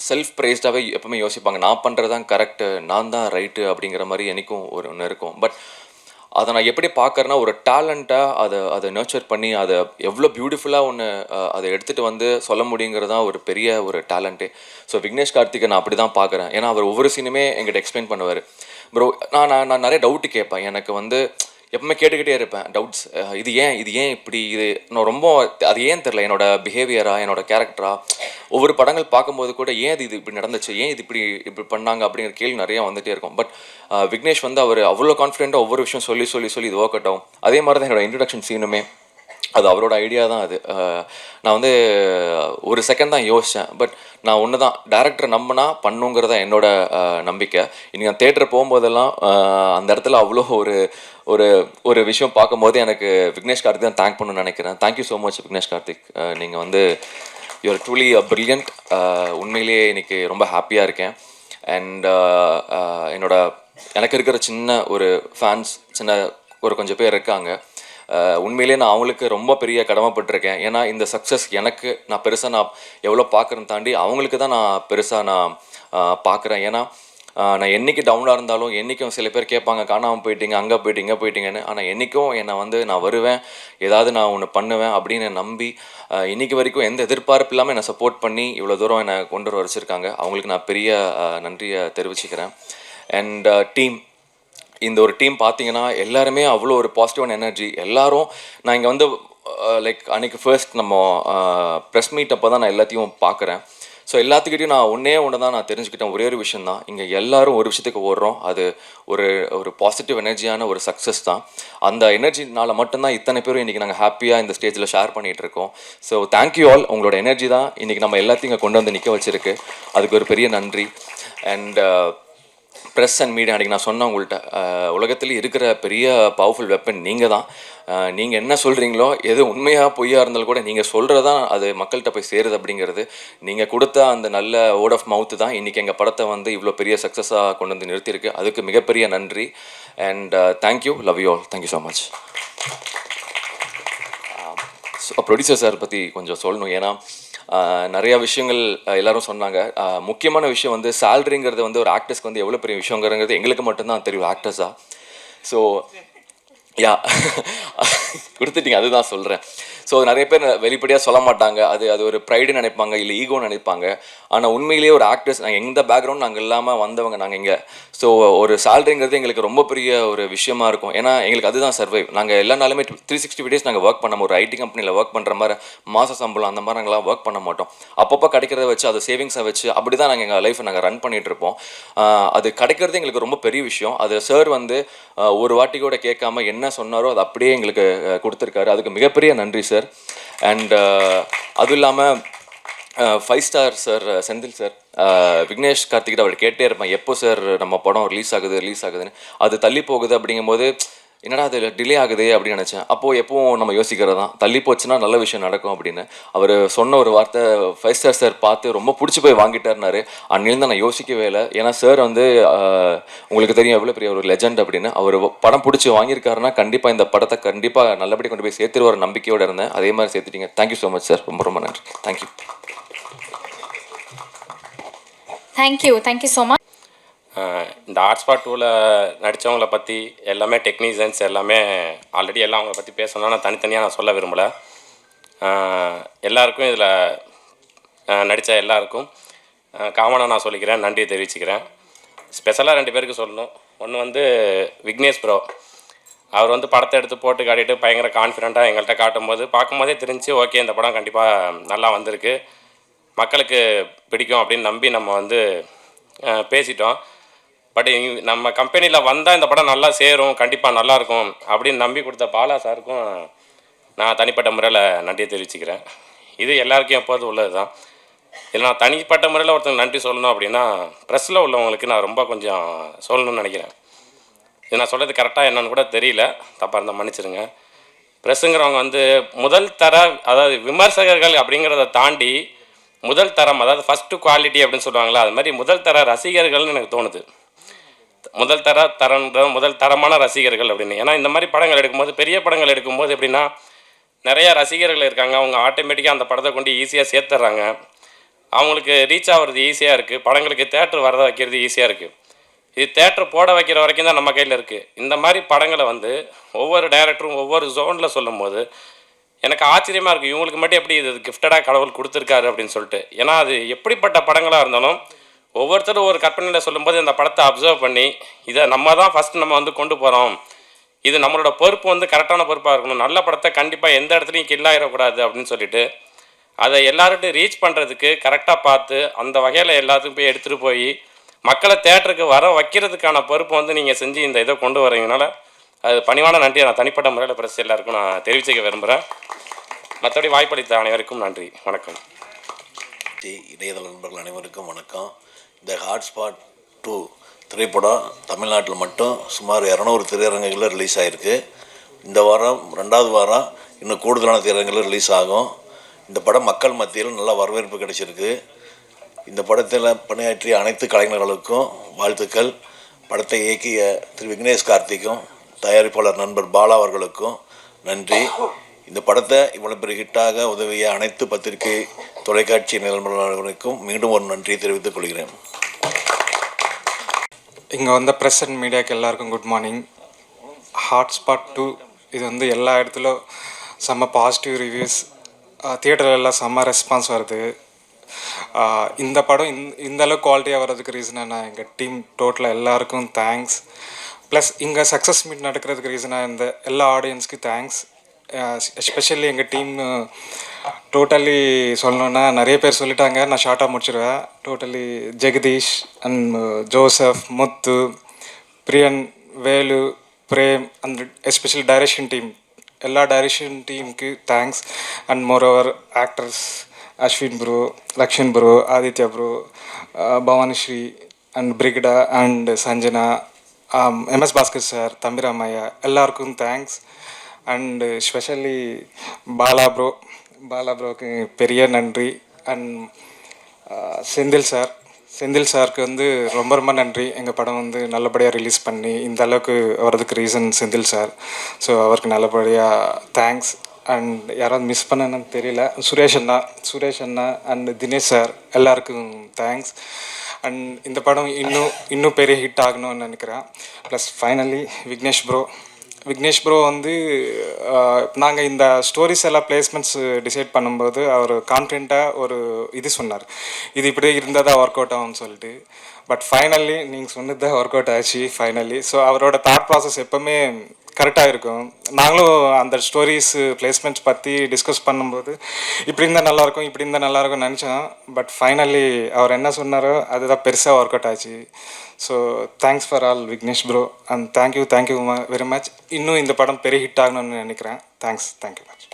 செல்ஃப் ப்ரைஸ்டாகவே எப்பவுமே யோசிப்பாங்க, நான் பண்ணுறது தான் கரெக்டு, நான் தான் ரைட்டு அப்படிங்கிற மாதிரி எனக்கும் ஒன்று இருக்கும். பட் அதை நான் எப்படி பார்க்குறேன்னா, ஒரு டேலண்ட்டாக அதை நர்ச்சர் பண்ணி அதை எவ்வளோ பியூட்டிஃபுல்லாக அதை எடுத்துகிட்டு வந்து சொல்ல முடியுங்கிறது தான் ஒரு பெரிய ஒரு டேலண்ட்டே. ஸோ விக்னேஷ் கார்த்திகை நான் அப்படி தான் பார்க்குறேன். ஏன்னா அவர் ஒவ்வொரு சீனுமே எங்கிட்ட எக்ஸ்பிளைன் பண்ணுவார். ப்ரோ நான் நிறைய டவுட்டு கேட்பேன். எனக்கு வந்து எப்பவுமே கேட்டுக்கிட்டே இருப்பேன் டவுட்ஸ். இது ஏன் இப்படி, இது நான் ரொம்ப அது ஏன் தெரில, என்னோட பிஹேவியரா, என்னோட கேரக்டரா, ஒவ்வொரு படங்கள் பார்க்கும்போது கூட ஏன் இது இப்படி நடந்துச்சு, ஏன் இது இப்படி பண்ணாங்க அப்படிங்கிற கேள்வி நிறையா வந்துகிட்டே இருக்கும். பட் விக்னேஷ் வந்து அவர் அவ்வளோ கான்ஃபிடென்ட்டாக ஒவ்வொரு விஷயம் சொல்லி இது ஒர்க் அவுட் ஆகும். அதே மாதிரி தான் என்னோட இன்ட்ரடக்ஷன் சீனுமே அது அவரோட ஐடியா தான். அது நான் வந்து ஒரு செகண்ட் தான் யோசித்தேன். பட் நான் ஒன்று தான், டேரக்டரை நம்பினா பண்ணுங்கிறதா என்னோட நம்பிக்கை. இன்றைக்கி நான் தேட்டர் போகும்போதெல்லாம் அந்த இடத்துல அவ்வளோ ஒரு விஷயம் பார்க்கும்போது எனக்கு விக்னேஷ் கார்த்திக் தான் தேங்க் பண்ணணும்னு நினைக்கிறேன். Thank you so much Vignesh Karthik. நீங்கள் வந்து யூஆர் ட்ரூலி பிரில்லியன்ட். உண்மையிலேயே இன்றைக்கி ரொம்ப ஹாப்பியாக இருக்கேன். அண்ட் எனக்கு இருக்கிற சின்ன ஒரு ஃபேன்ஸ், கொஞ்சம் பேர் இருக்காங்க. உண்மையிலே நான் அவங்களுக்கு ரொம்ப பெரிய கடமைப்பட்டிருக்கேன். ஏன்னா இந்த சக்ஸஸ் எனக்கு நான் பெருசாக நான் எவ்வளோ பார்க்குறேன்னு தாண்டி அவங்களுக்கு தான் நான் பெருசாக நான் பார்க்குறேன். ஏன்னா நான் என்றைக்கு டவுனாக இருந்தாலும், என்றைக்கும் சில பேர் கேட்பாங்க காணாமல் போயிட்டீங்க, அங்கே போயிட்டீங்க இங்கே போயிட்டீங்கன்னு. ஆனால் என்றைக்கும் என்னை வந்து நான் வருவேன், ஏதாவது நான் ஒன்று பண்ணுவேன் அப்படின்னு நம்பி இன்றைக்கி வரைக்கும் எந்த எதிர்பார்ப்பு இல்லாமல் என்னை சப்போர்ட் பண்ணி இவ்வளோ தூரம் என்னை கொண்டு வச்சிருக்காங்க. அவங்களுக்கு நான் பெரிய நன்றியை தெரிவிச்சுக்கிறேன். அண்ட் இந்த ஒரு டீம் பார்த்தீங்கன்னா எல்லாருமே அவ்வளோ ஒரு பாசிட்டிவான எனர்ஜி. எல்லோரும் நான் இங்கே வந்து லைக் அன்றைக்கி ஃபர்ஸ்ட் நம்ம ப்ரெஸ் மீட் அப்போ தான் நான் எல்லாத்தையும் பார்க்குறேன். ஸோ எல்லாத்துக்கிட்டையும் நான் ஒன்று தான் நான் தெரிஞ்சுக்கிட்டேன். ஒரே ஒரு விஷயம் தான், இங்கே எல்லோரும் ஒரு விஷயத்துக்கு ஓடுறோம். அது ஒரு பாசிட்டிவ் எனர்ஜியான ஒரு சக்ஸஸ் தான். அந்த எனர்ஜினால் மட்டும்தான் இத்தனை பேரும் இன்றைக்கி நாங்கள் ஹாப்பியாக இந்த ஸ்டேஜில் ஷேர் பண்ணிகிட்டு இருக்கோம். So thank you all. உங்களோட எனர்ஜி தான் இன்றைக்கி நம்ம எல்லாத்தையும் இங்கே கொண்டு வந்து நிற்க வச்சுருக்கு. அதுக்கு ஒரு பெரிய நன்றி. அண்ட் ப்ரெஸ் அண்ட் மீடியா, அன்றைக்கி நான் சொன்னேன் உங்கள்கிட்ட, உலகத்தில் இருக்கிற பெரிய பவர்ஃபுல் வெப்பன் நீங்கள் தான். நீங்கள் என்ன சொல்கிறீங்களோ, எது உண்மையாக பொய்யாக இருந்தாலும் கூட நீங்கள் சொல்கிறது தான் அது மக்கள்கிட்ட போய் சேருது. அப்படிங்கிறது நீங்கள் கொடுத்த அந்த நல்ல வேர்ட் ஆஃப் மவுத்து தான் இன்றைக்கி எங்கள் படத்தை வந்து இவ்வளோ பெரிய சக்ஸஸாக கொண்டு வந்து நிறுத்தியிருக்கு. அதுக்கு மிகப்பெரிய நன்றி. And thank you, love you all. Thank you so much. Producer sir பற்றி கொஞ்சம் சொல்லணும். ஏன்னா நிறையா விஷயங்கள் எல்லோரும் சொன்னாங்க. முக்கியமான விஷயம் வந்து சேலரிங்கிறது வந்து ஒரு ஆக்டர்ஸ்க்கு வந்து எவ்வளோ பெரிய விஷயங்கிறது எங்களுக்கு மட்டும்தான் தெரியும் ஆக்டர்ஸாக. ஸோ கொடுத்துட்டீங்க, அதுதான் சொல்கிறேன். ஸோ நிறைய பேர் வெளிப்படையாக சொல்ல மாட்டாங்க. அது ஒரு ப்ரைடு நினைப்பாங்க, இல்லை ஈகோன்னு நினைப்பாங்க. ஆனால் உண்மையிலேயே ஒரு ஆக்டர்ஸ், நாங்கள் எந்த பேக்ரவுண்ட் நாங்கள் இல்லாமல் வந்தவங்க நாங்கள் இங்கே. ஸோ ஒரு சேலரிங்கிறது எங்களுக்கு ரொம்ப பெரிய ஒரு விஷயமா இருக்கும். ஏன்னா எங்களுக்கு அதுதான் சர்வைவ். நாங்கள் எல்லா நாளுமே 365 days நாங்கள் ஒர்க் பண்ண, ஒரு ஐடி கம்பெனியில் ஒர்க் பண்ணுற மாதிரி மாத சம்பளம் அந்த மாதிரி நாங்களாம் ஒர்க் பண்ண மாட்டோம். அப்பப்போ கிடைக்கிறத வச்சு, அது சேவிங்ஸை வச்சு அப்படி தான் நாங்கள் எங்கள் லைஃப்பை நாங்கள் ரன் பண்ணிகிட்டு இருப்போம். அது கிடைக்கிறது எங்களுக்கு ரொம்ப பெரிய விஷயம். அது சார் வந்து ஒரு வாட்டி கூட கேட்காம என்ன சொன்னாரோ அது அப்படியே எங்களுக்கு கொடுத்துருக்காரு. அதுக்கு மிகப்பெரிய நன்றி சார். அண்ட் அதுவும் இல்லாமல் five star sir Senthil sir Vignesh கார்த்திகிட்ட அவர் கேட்டே இருப்பேன், எப்போ சார் நம்ம படம் ரிலீஸ் ஆகுதுன்னு. அது தள்ளி போகுது அப்படிங்கும்போது என்னடா அது டிலே ஆகுது அப்படின்னு நினச்சேன். அப்போது எப்பவும் நம்ம யோசிக்கிறது தான், தள்ளி போச்சுன்னா நல்ல விஷயம் நடக்கும் அப்படின்னு. அவர் சொன்ன ஒரு வார்த்தை ஃபைவ் ஸ்டார் சார் பார்த்து ரொம்ப பிடிச்சி போய் வாங்கிட்டாருனாரு. அன்னிலேருந்து நான் யோசிக்கவே இல்லை. ஏன்னா சார் வந்து உங்களுக்கு தெரியும் எவ்வளோ பெரிய ஒரு லெஜண்ட் அப்படின்னு. அவர் படம் பிடிச்சி வாங்கியிருக்காருன்னா கண்டிப்பாக இந்த படத்தை கண்டிப்பாக நல்லபடி கொண்டு போய் சேர்த்துருவார் நம்பிக்கையோடு இருந்தேன். அதே மாதிரி சேர்த்துட்டீங்க. Thank you so much sir. ரொம்ப ரொம்ப நன்றி. தேங்க்யூ. Thank you so much. இந்த ஹாட்ஸ்பாட் 2ல் நடித்தவங்கள பற்றி எல்லாமே டெக்னீஷியன்ஸ் எல்லாமே ஆல்ரெடி எல்லாம் அவங்கள பற்றி பேசணும்னா நான் தனித்தனியாக நான் சொல்ல விரும்பலை. எல்லாருக்கும் இதில் நடித்த எல்லாருக்கும் காமனாக நான் சொல்லிக்கிறேன், நன்றியை தெரிவிச்சுக்கிறேன். ஸ்பெஷலாக 2 பேருக்கு சொல்லணும். ஒன்று வந்து விக்னேஷ் ப்ரோ. அவர் வந்து படத்தை எடுத்து போட்டு காட்டிட்டு பயங்கர கான்ஃபிடெண்ட்டாக எங்கள்கிட்ட காட்டும்போது பார்க்கும்போதே தெரிஞ்சு ஓகே இந்த படம் கண்டிப்பாக நல்லா வந்திருக்கு, மக்களுக்கு பிடிக்கும் அப்படின்னு நம்பி நம்ம வந்து பேசிட்டோம். பட் நம்ம கம்பெனியில் வந்தால் இந்த படம் நல்லா சேரும், கண்டிப்பாக நல்லாயிருக்கும் அப்படின்னு நம்பி கொடுத்த பாலா சாருக்கும் நான் தனிப்பட்ட முறையில் நன்றியை தெரிவிச்சுக்கிறேன். இது எல்லாருக்கும் எப்போதும் உள்ளது தான். இதில் நான் தனிப்பட்ட முறையில் ஒருத்தங்க நன்றி சொல்லணும் அப்படின்னா ப்ரெஸ்ஸில் உள்ளவங்களுக்கு நான் ரொம்ப கொஞ்சம் சொல்லணும்னு நினைக்கிறேன். இது நான் சொல்கிறது கரெக்டாக என்னன்னு கூட தெரியல, தப்பாக இருந்தால் மன்னிச்சிருங்க. ப்ரெஸ்ஸுங்கிறவங்க வந்து முதல் தர, அதாவது விமர்சகர்கள் அப்படிங்கிறத தாண்டி முதல் தரம், அதாவது ஃபஸ்ட்டு குவாலிட்டி அப்படின்னு சொல்லுவாங்களா, அது மாதிரி முதல் தர ரசிகர்கள்னு எனக்கு தோணுது. முதல் தரமான ரசிகர்கள் அப்படின்னு. ஏன்னா இந்த மாதிரி படங்கள் எடுக்கும்போது, பெரிய படங்கள் எடுக்கும்போது எப்படின்னா நிறையா ரசிகர்கள் இருக்காங்க, அவங்க ஆட்டோமேட்டிக்காக அந்த படத்தை கொண்டு ஈஸியாக சேர்த்துட்றாங்க, அவங்களுக்கு ரீச் ஆகிறது ஈஸியாக இருக்குது, படங்களுக்கு தேட்டர் வரத வைக்கிறது ஈஸியாக இருக்குது. இது தேட்டர் போட வைக்கிற வரைக்கும் தான் நம்ம கையில் இருக்குது. இந்த மாதிரி படங்களை வந்து ஒவ்வொரு டைரக்டரும் ஒவ்வொரு ஜோனில் சொல்லும் போது எனக்கு ஆச்சரியமாக இருக்குது, இவங்களுக்கு மட்டும் எப்படி இது கிஃப்டடாக கடவுள் கொடுத்துருக்காரு அப்படின்னு சொல்லிட்டு. ஏன்னா அது எப்படிப்பட்ட படங்களாக இருந்தாலும் ஒவ்வொருத்தரும் ஒரு கற்பனையில் சொல்லும்போது இந்த படத்தை அப்சர்வ் பண்ணி இதை நம்ம தான் ஃபஸ்ட்டு நம்ம வந்து கொண்டு போகிறோம், இது நம்மளோட பொறுப்பு வந்து கரெக்டான பொறுப்பாக இருக்கணும், நல்ல படத்தை கண்டிப்பாக எந்த இடத்துலையும் கில்லாயிடக்கூடாது அப்படின்னு சொல்லிட்டு அதை எல்லார்ட்டையும் ரீச் பண்ணுறதுக்கு கரெக்டாக பார்த்து அந்த வகையில் எல்லாத்துக்கும் போய் எடுத்துகிட்டு போய் மக்களை தேட்டருக்கு வர வைக்கிறதுக்கான பொறுப்பு வந்து நீங்கள் செஞ்சு இந்த இதை கொண்டு வரீங்கனால அது பணிவான நன்றியை நான் தனிப்பட்ட முறையில் பிரஸ் எல்லாருக்கும் நான் தெரிவிச்சுக்க விரும்புகிறேன். மற்றபடி வாய்ப்பளித்த அனைவருக்கும் நன்றி, வணக்கம். இணையதள நண்பர்கள் அனைவருக்கும் வணக்கம். இந்த ஹாட்ஸ்பாட் 2 திரைப்படம் தமிழ்நாட்டில் மட்டும் சுமார் 200 திரையரங்குகளில் ரிலீஸ் ஆகிருக்கு. இந்த வாரம் 2வது வாரம் இன்னும் கூடுதலான திரையரங்குகளில் ரிலீஸ் ஆகும். இந்த படம் மக்கள் மத்தியில் நல்ல வரவேற்பு கிடைச்சிருக்கு. இந்த படத்தில் பணியாற்றிய அனைத்து கலைஞர்களுக்கும் வாழ்த்துக்கள். படத்தை இயக்கிய திரு விக்னேஷ் கார்த்திக்கும் தயாரிப்பாளர் நண்பர் பாலா அவர்களுக்கும் நன்றி. இந்த படத்தை இவ்வளோ பெரிய ஹிட்டாக உதவிய அனைத்து பத்திரிகை தொலைக்காட்சி நிறுவனங்களுக்கும் மீண்டும் ஒரு நன்றியை தெரிவித்துக் கொள்கிறேன். இங்கே வந்த ப்ரெஸ் அண்ட் மீடியாவுக்கு எல்லாருக்கும் குட் மார்னிங். ஹாட்ஸ்பாட் 2 இது வந்து எல்லா இடத்துலையும் செம்ம பாசிட்டிவ் ரிவ்யூஸ், தியேட்டரில் எல்லாம் செம்ம ரெஸ்பான்ஸ் வருது. இந்த படம் இந்த அளவுக்கு குவாலிட்டியாக வர்றதுக்கு ரீசனாக எங்கள் டீம் டோட்டலாக எல்லாருக்கும் தேங்க்ஸ். ப்ளஸ் இங்கே சக்ஸஸ் மீட் நடக்கிறதுக்கு ரீசனாக இந்த எல்லா ஆடியன்ஸ்க்கு தேங்க்ஸ். எஸ்பெஷலி எங்கள் டீம் டோட்டலி சொல்லணுன்னா நிறைய பேர் சொல்லிட்டாங்க, நான் ஷார்ட்டாக முடிச்சிடுவேன். Totally Jagadish and Joseph, Muthu, Priyan, Velu, Prem and especially direction team, எல்லா டைரக்ஷன் டீமுக்கு thanks. And moreover actors Ashwin bro, Lakshan bro, Aditya bro, Bhavanishree and Brigida and Sanjana, MS Bhaskar sir, Thambi Ramaiah, எல்லாருக்கும் தேங்க்ஸ். அண்டு ஸ்பெஷலி பாலா ப்ரோக்கு பெரிய நன்றி. அண்ட் செந்தில் சாருக்கு வந்து ரொம்ப ரொம்ப நன்றி. எங்கள் படம் வந்து நல்லபடியாக ரிலீஸ் பண்ணி இந்த அளவுக்கு வர்றதுக்கு ரீசன் செந்தில் சார். ஸோ அவருக்கு நல்லபடியாக தேங்க்ஸ். அண்ட் யாராவது மிஸ் பண்ணணும்னு தெரியல, சுரேஷ் அண்ணா அண்ட் தினேஷ் சார் எல்லாருக்கும் தேங்க்ஸ். அண்ட் இந்த படம் இன்னும் பெரிய ஹிட் ஆகணும்னு நினைக்கிறேன். ப்ளஸ் ஃபைனலி விக்னேஷ் ப்ரோ வந்து நாங்கள் இந்த ஸ்டோரிஸ் எல்லாம் பிளேஸ்மெண்ட்ஸ் டிசைட் பண்ணும்போது அவர் கான்ஃபிடென்ட்டாக ஒரு இது சொன்னார், இது இப்படியே இருந்தால் தான் ஒர்க் அவுட் ஆகும்னு சொல்லிட்டு. பட் ஃபைனலி நீங்கள் சொன்னது தான் ஒர்க் அவுட் ஆச்சு ஃபைனலி. ஸோ அவரோட தாட் ப்ராசஸ் எப்போவுமே கரெக்டாக இருக்கும். நாங்களும் அந்த ஸ்டோரிஸ் பிளேஸ்மெண்ட்ஸ் பற்றி டிஸ்கஸ் பண்ணும்போது இப்படி இருந்தால் நல்லாயிருக்கும் நினச்சோம். பட் ஃபைனலி அவர் என்ன சொன்னாரோ அதுதான் பெருசாக ஒர்க் அவுட் ஆச்சு. So thanks for all Vignesh bro and thank you very much. இன்னும் இந்த படம் பெரிய ஹிட் ஆகணும்னு நினைக்கிறேன். Thank you much.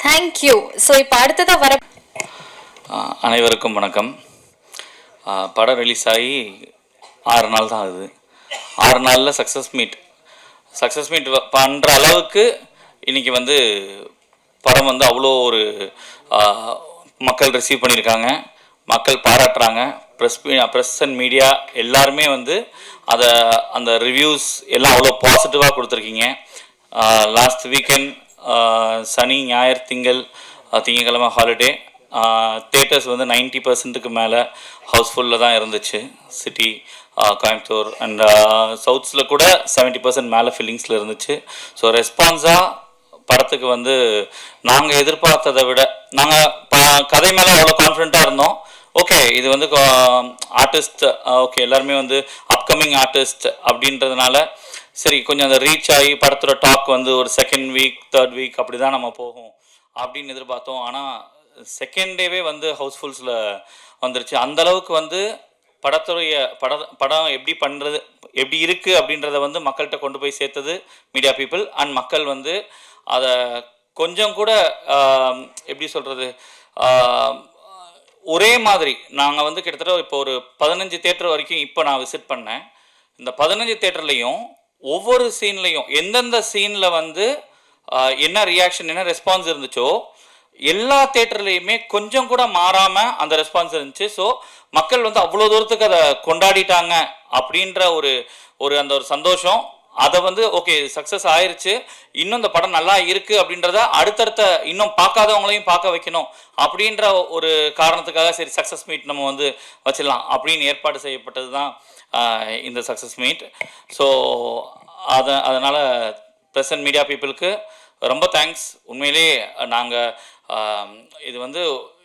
தேங்க்யூ. ஸோ இப்போ அடுத்ததாக வர அனைவருக்கும் வணக்கம். படம் ரிலீஸ் ஆகி 6 நாள் தான் ஆகுது. 6 நாளில் சக்ஸஸ் மீட் பண்ணுற அளவுக்கு இன்றைக்கி வந்து படம் வந்து அவ்வளோ ஒரு மக்கள் ரிசீவ் பண்ணியிருக்காங்க, மக்கள் பாராட்டுறாங்க. ப்ரெஸ் அண்ட் மீடியா எல்லாருமே வந்து அந்த ரிவ்யூஸ் எல்லாம் அவ்வளோ பாசிட்டிவாக கொடுத்துருக்கீங்க. லாஸ்ட் வீக்கெண்ட் சனி ஞாயிறு திங்கக்கிழமை ஹாலிடே, தேட்டர்ஸ் வந்து 90% மேலே ஹவுஸ்ஃபுல்லில் தான் இருந்துச்சு. சிட்டி, கோயம்புத்தூர் அண்ட் சவுத்ஸில் கூட 70% மேலே ஃபில்லிங்ஸில் இருந்துச்சு. ஸோ ரெஸ்பான்ஸாக படத்துக்கு வந்து நாங்கள் எதிர்பார்த்ததை விட நாங்கள் கதை மேலே அவ்வளோ கான்ஃபிடென்ட்டாக இருந்தோம். ஓகே, இது வந்து ஆர்டிஸ்ட், ஓகே எல்லாருமே வந்து அப்கமிங் ஆர்டிஸ்ட் அப்படின்றதுனால சரி கொஞ்சம் அந்த ரீச் ஆகி படத்தோட டாக் வந்து ஒரு 2nd வீக் 3rd வீக் அப்படி தான் நம்ம போகும் அப்படின்னு எதிர்பார்த்தோம். ஆனால் செகண்ட் டேவே வந்து ஹவுஸ்ஃபுல்ஸில் வந்துருச்சு. அந்தளவுக்கு வந்து படம் எப்படி இருக்குது அப்படின்றத வந்து மக்கள்கிட்ட கொண்டு போய் சேர்த்தது மீடியா பீப்புள். அண்ட் மக்கள் வந்து அதை கொஞ்சம் கூட எப்படி சொல்கிறது, ஒரே மாதிரி நாங்கள் வந்து கிட்டத்தட்ட இப்போ ஒரு 15 தேட்டர் வரைக்கும் இப்போ நான் விசிட் பண்ணேன். இந்த 15 தேட்டர்லேயும் ஒவ்வொரு சீன்லேயும் எந்தெந்த சீனில் வந்து என்ன ரியாக்ஷன் என்ன ரெஸ்பான்ஸ் இருந்துச்சோ எல்லா தேட்டர்லேயுமே கொஞ்சம் கூட மாறாமல் அந்த ரெஸ்பான்ஸ் இருந்துச்சு. ஸோ மக்கள் வந்து அவ்வளோ தூரத்துக்கு அதை கொண்டாடிட்டாங்க அப்படின்ற ஒரு சந்தோஷம். அதை வந்து ஓகே சக்ஸஸ் ஆயிடுச்சு, இன்னும் இந்த படம் நல்லா இருக்குது அப்படின்றத அடுத்தடுத்த இன்னும் பார்க்காதவங்களையும் பார்க்க வைக்கணும் அப்படின்ற ஒரு காரணத்துக்காக சரி சக்ஸஸ் மீட் நம்ம வந்து வச்சிடலாம் அப்படின்னு ஏற்பாடு செய்யப்பட்டது தான் இந்த சக்ஸஸ் மீட். ஸோ அதனால் ப்ரெஸ் அண்ட் மீடியா பீப்புளுக்கு ரொம்ப தேங்க்ஸ். உண்மையிலே நாங்கள் இது வந்து